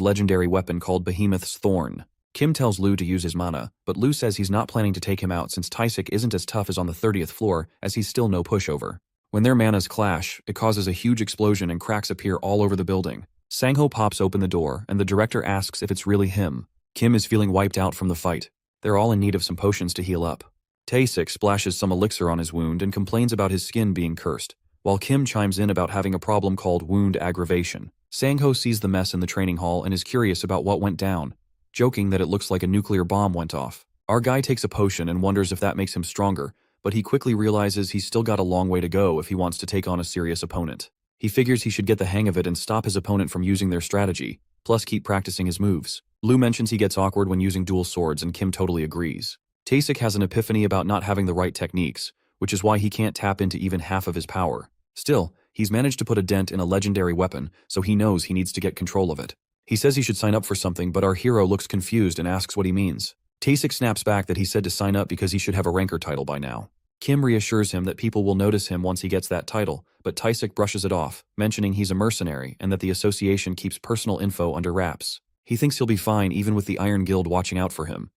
legendary weapon called Behemoth's Thorn. Kim tells Lu to use his mana, but Lu says he's not planning to take him out since Tasek isn't as tough as on the 30th floor, as he's still no pushover. When their manas clash, it causes a huge explosion and cracks appear all over the building. Sangho pops open the door, and the director asks if it's really him. Kim is feeling wiped out from the fight. They're all in need of some potions to heal up. Tasek splashes some elixir on his wound and complains about his skin being cursed, while Kim chimes in about having a problem called wound aggravation. Sangho sees the mess in the training hall and is curious about what went down, joking that it looks like a nuclear bomb went off. Our guy takes a potion and wonders if that makes him stronger, but he quickly realizes he's still got a long way to go if he wants to take on a serious opponent. He figures he should get the hang of it and stop his opponent from using their strategy, plus keep practicing his moves. Lu mentions he gets awkward when using dual swords, and Kim totally agrees. Tasek has an epiphany about not having the right techniques, which is why he can't tap into even half of his power. Still, he's managed to put a dent in a legendary weapon, so he knows he needs to get control of it. He says he should sign up for something, but our hero looks confused and asks what he means. Tasek snaps back that he said to sign up because he should have a ranker title by now. Kim reassures him that people will notice him once he gets that title, but Tasek brushes it off, mentioning he's a mercenary and that the association keeps personal info under wraps. He thinks he'll be fine even with the Iron Guild watching out for him,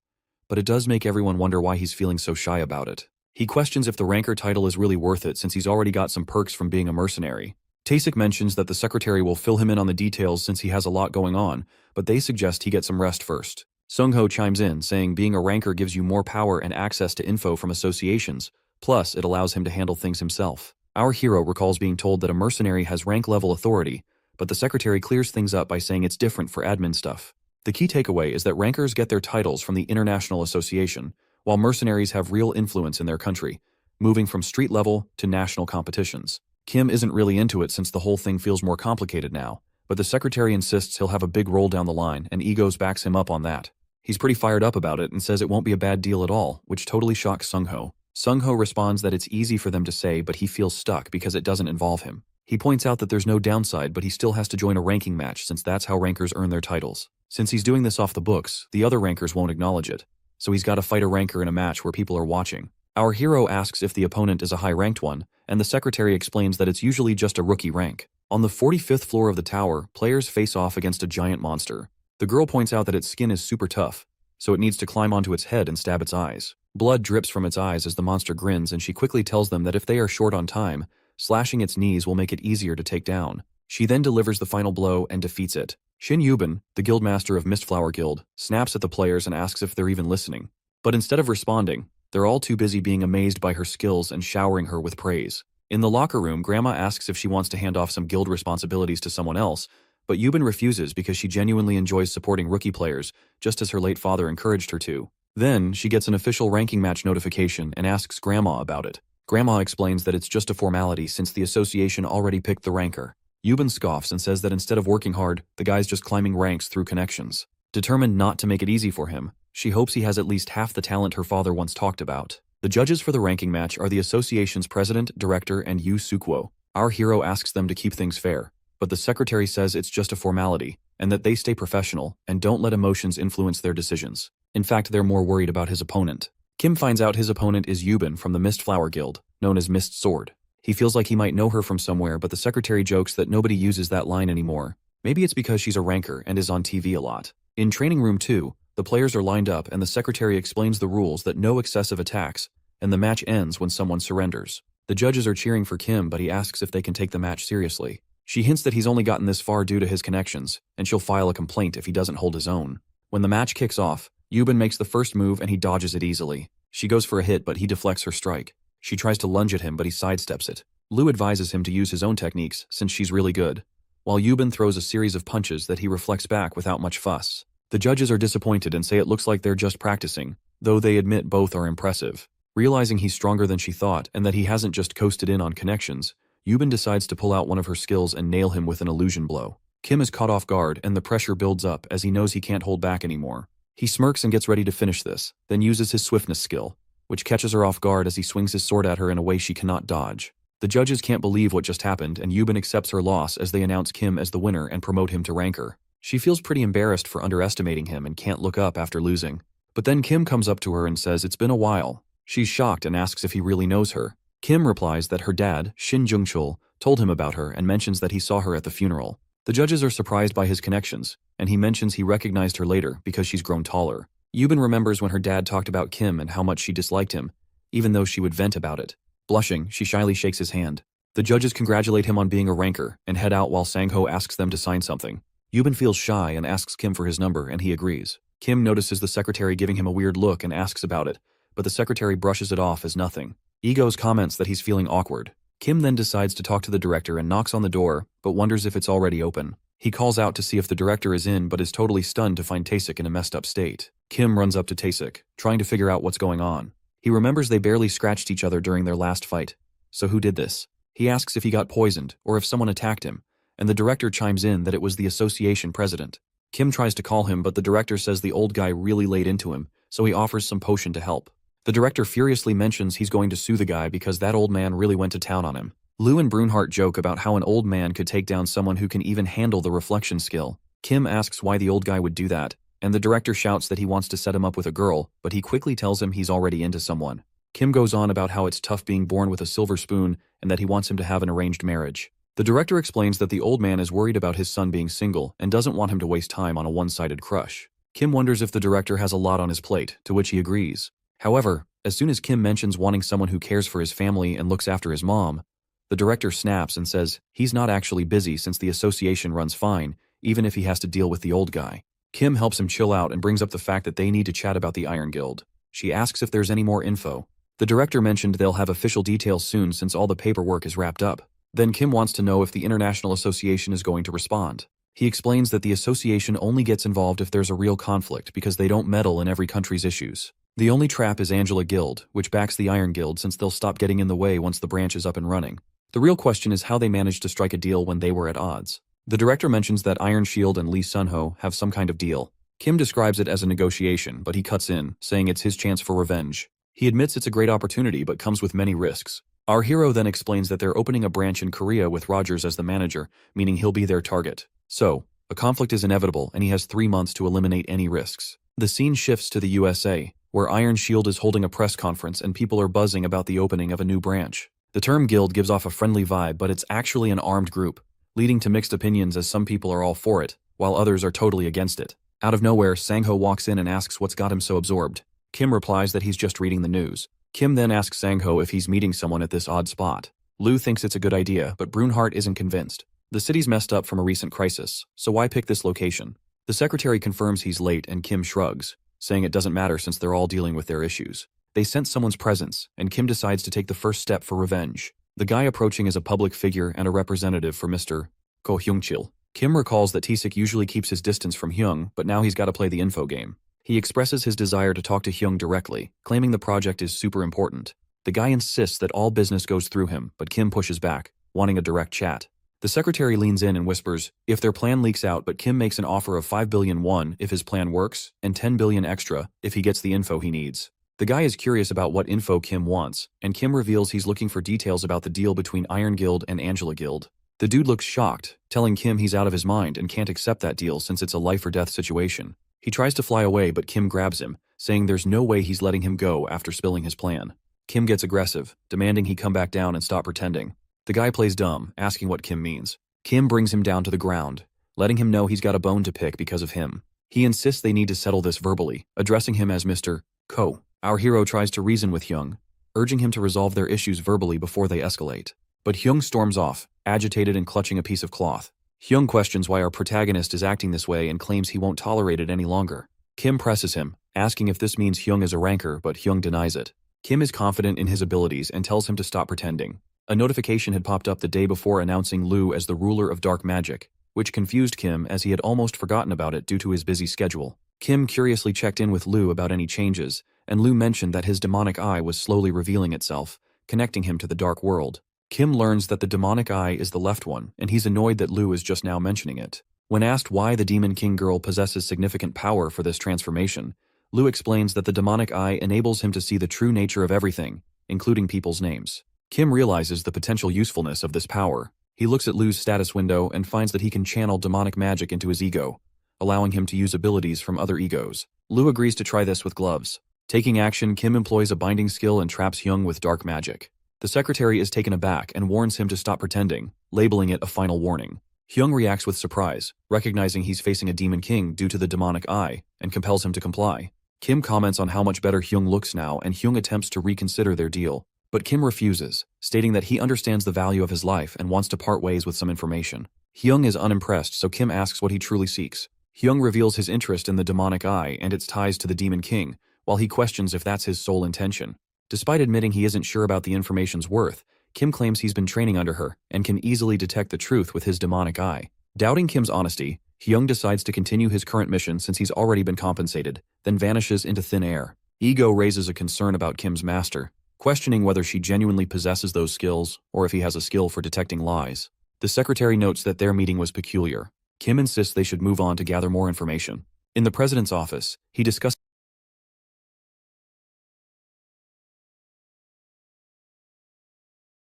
but it does make everyone wonder why he's feeling so shy about it. He questions if the ranker title is really worth it since he's already got some perks from being a mercenary. Tasek mentions that the secretary will fill him in on the details since he has a lot going on, but they suggest he get some rest first. Sungho chimes in, saying being a ranker gives you more power and access to info from associations, plus it allows him to handle things himself. Our hero recalls being told that a mercenary has rank-level authority, but the secretary clears things up by saying it's different for admin stuff. The key takeaway is that rankers get their titles from the International Association, while mercenaries have real influence in their country, moving from street level to national competitions. Kim isn't really into it since the whole thing feels more complicated now, but the secretary insists he'll have a big role down the line, and Egos backs him up on that. He's pretty fired up about it and says it won't be a bad deal at all, which totally shocks Sungho. Sungho responds that it's easy for them to say, but he feels stuck because it doesn't involve him. He points out that there's no downside, but he still has to join a ranking match since that's how rankers earn their titles. Since he's doing this off the books, the other rankers won't acknowledge it, so he's got to fight a ranker in a match where people are watching. Our hero asks if the opponent is a high-ranked one, and the secretary explains that it's usually just a rookie rank. On the 45th floor of the tower, players face off against a giant monster. The girl points out that its skin is super tough, so it needs to climb onto its head and stab its eyes. Blood drips from its eyes as the monster grins, and she quickly tells them that if they are short on time, slashing its knees will make it easier to take down. She then delivers the final blow and defeats it. Shin Yubin, the guildmaster of Mistflower Guild, snaps at the players and asks if they're even listening. But instead of responding, they're all too busy being amazed by her skills and showering her with praise. In the locker room, Grandma asks if she wants to hand off some guild responsibilities to someone else, but Yubin refuses because she genuinely enjoys supporting rookie players, just as her late father encouraged her to. Then, she gets an official ranking match notification and asks Grandma about it. Grandma explains that it's just a formality since the association already picked the ranker. Yubin scoffs and says that instead of working hard, the guy's just climbing ranks through connections. Determined not to make it easy for him, she hopes he has at least half the talent her father once talked about. The judges for the ranking match are the association's president, director, and Yu Sukwo. Our hero asks them to keep things fair, but the secretary says it's just a formality, and that they stay professional and don't let emotions influence their decisions. In fact, they're more worried about his opponent. Kim finds out his opponent is Yubin from the Mistflower Guild, known as Mist Sword. He feels like he might know her from somewhere, but the secretary jokes that nobody uses that line anymore. Maybe it's because she's a ranker and is on TV a lot. In Training Room 2, the players are lined up and the secretary explains the rules that no excessive attacks, and the match ends when someone surrenders. The judges are cheering for Kim, but he asks if they can take the match seriously. She hints that he's only gotten this far due to his connections, and she'll file a complaint if he doesn't hold his own. When the match kicks off, Yubin makes the first move and he dodges it easily. She goes for a hit, but he deflects her strike. She tries to lunge at him, but he sidesteps it. Lu advises him to use his own techniques, since she's really good, while Yubin throws a series of punches that he reflects back without much fuss. The judges are disappointed and say it looks like they're just practicing, though they admit both are impressive. Realizing he's stronger than she thought and that he hasn't just coasted in on connections, Yubin decides to pull out one of her skills and nail him with an illusion blow. Kim is caught off guard and the pressure builds up as he knows he can't hold back anymore. He smirks and gets ready to finish this, then uses his swiftness skill, which catches her off guard as he swings his sword at her in a way she cannot dodge. The judges can't believe what just happened and Yubin accepts her loss as they announce Kim as the winner and promote him to ranker. She feels pretty embarrassed for underestimating him and can't look up after losing. But then Kim comes up to her and says it's been a while. She's shocked and asks if he really knows her. Kim replies that her dad, Shin Jung-chul, told him about her and mentions that he saw her at the funeral. The judges are surprised by his connections, and he mentions he recognized her later because she's grown taller. Yubin remembers when her dad talked about Kim and how much she disliked him, even though she would vent about it. Blushing, she shyly shakes his hand. The judges congratulate him on being a ranker and head out while Sang-ho asks them to sign something. Yubin feels shy and asks Kim for his number and he agrees. Kim notices the secretary giving him a weird look and asks about it, but the secretary brushes it off as nothing. Egos comments that he's feeling awkward. Kim then decides to talk to the director and knocks on the door, but wonders if it's already open. He calls out to see if the director is in but is totally stunned to find Taesik in a messed up state. Kim runs up to Taesik, trying to figure out what's going on. He remembers they barely scratched each other during their last fight. So who did this? He asks if he got poisoned or if someone attacked him, and the director chimes in that it was the association president. Kim tries to call him but the director says the old guy really laid into him, so he offers some potion to help. The director furiously mentions he's going to sue the guy because that old man really went to town on him. Lou and Brunhart joke about how an old man could take down someone who can even handle the reflection skill. Kim asks why the old guy would do that, and the director shouts that he wants to set him up with a girl, but he quickly tells him he's already into someone. Kim goes on about how it's tough being born with a silver spoon and that he wants him to have an arranged marriage. The director explains that the old man is worried about his son being single and doesn't want him to waste time on a one-sided crush. Kim wonders if the director has a lot on his plate, to which he agrees. However, as soon as Kim mentions wanting someone who cares for his family and looks after his mom, the director snaps and says he's not actually busy since the association runs fine, even if he has to deal with the old guy. Kim helps him chill out and brings up the fact that they need to chat about the Iron Guild. She asks if there's any more info. The director mentioned they'll have official details soon since all the paperwork is wrapped up. Then Kim wants to know if the International Association is going to respond. He explains that the association only gets involved if there's a real conflict because they don't meddle in every country's issues. The only trap is Angela Guild, which backs the Iron Guild since they'll stop getting in the way once the branch is up and running. The real question is how they managed to strike a deal when they were at odds. The director mentions that Iron Shield and Lee Sun-ho have some kind of deal. Kim describes it as a negotiation, but he cuts in, saying it's his chance for revenge. He admits it's a great opportunity but comes with many risks. Our hero then explains that they're opening a branch in Korea with Rogers as the manager, meaning he'll be their target. So, a conflict is inevitable and he has 3 months to eliminate any risks. The scene shifts to the USA, where Iron Shield is holding a press conference and people are buzzing about the opening of a new branch. The term guild gives off a friendly vibe, but it's actually an armed group, leading to mixed opinions as some people are all for it, while others are totally against it. Out of nowhere, Sang-ho walks in and asks what's got him so absorbed. Kim replies that he's just reading the news. Kim then asks Sang-ho if he's meeting someone at this odd spot. Lou thinks it's a good idea, but Brunhart isn't convinced. The city's messed up from a recent crisis, so why pick this location? The secretary confirms he's late and Kim shrugs, saying it doesn't matter since they're all dealing with their issues. They sense someone's presence, and Kim decides to take the first step for revenge. The guy approaching is a public figure and a representative for Mr. Ko Hyung-chil. Kim recalls that Taesik usually keeps his distance from Hyung, but now he's got to play the info game. He expresses his desire to talk to Hyung directly, claiming the project is super important. The guy insists that all business goes through him, but Kim pushes back, wanting a direct chat. The secretary leans in and whispers if their plan leaks out, but Kim makes an offer of 5 billion won if his plan works, and 10 billion extra if he gets the info he needs. The guy is curious about what info Kim wants, and Kim reveals he's looking for details about the deal between Iron Guild and Angela Guild. The dude looks shocked, telling Kim he's out of his mind and can't accept that deal since it's a life-or-death situation. He tries to fly away, but Kim grabs him, saying there's no way he's letting him go after spilling his plan. Kim gets aggressive, demanding he come back down and stop pretending. The guy plays dumb, asking what Kim means. Kim brings him down to the ground, letting him know he's got a bone to pick because of him. He insists they need to settle this verbally, addressing him as Mr. Ko. Our hero tries to reason with Hyung, urging him to resolve their issues verbally before they escalate. But Hyung storms off, agitated and clutching a piece of cloth. Hyung questions why our protagonist is acting this way and claims he won't tolerate it any longer. Kim presses him, asking if this means Hyung is a ranker, but Hyung denies it. Kim is confident in his abilities and tells him to stop pretending. A notification had popped up the day before announcing Lou as the ruler of dark magic, which confused Kim as he had almost forgotten about it due to his busy schedule. Kim curiously checked in with Lou about any changes, and Lou mentioned that his demonic eye was slowly revealing itself, connecting him to the dark world. Kim learns that the demonic eye is the left one, and he's annoyed that Lu is just now mentioning it. When asked why the Demon King girl possesses significant power for this transformation, Lu explains that the demonic eye enables him to see the true nature of everything, including people's names. Kim realizes the potential usefulness of this power. He looks at Lu's status window and finds that he can channel demonic magic into his ego, allowing him to use abilities from other egos. Lu agrees to try this with gloves. Taking action, Kim employs a binding skill and traps Hyung with dark magic. The secretary is taken aback and warns him to stop pretending, labeling it a final warning. Hyung reacts with surprise, recognizing he's facing a demon king due to the demonic eye, and compels him to comply. Kim comments on how much better Hyung looks now, and Hyung attempts to reconsider their deal. But Kim refuses, stating that he understands the value of his life and wants to part ways with some information. Hyung is unimpressed, so Kim asks what he truly seeks. Hyung reveals his interest in the demonic eye and its ties to the demon king, while he questions if that's his sole intention. Despite admitting he isn't sure about the information's worth, Kim claims he's been training under her and can easily detect the truth with his demonic eye. Doubting Kim's honesty, Hyung decides to continue his current mission since he's already been compensated, then vanishes into thin air. Ego raises a concern about Kim's master, questioning whether she genuinely possesses those skills or if he has a skill for detecting lies. The secretary notes that their meeting was peculiar. Kim insists they should move on to gather more information. In the president's office, he discusses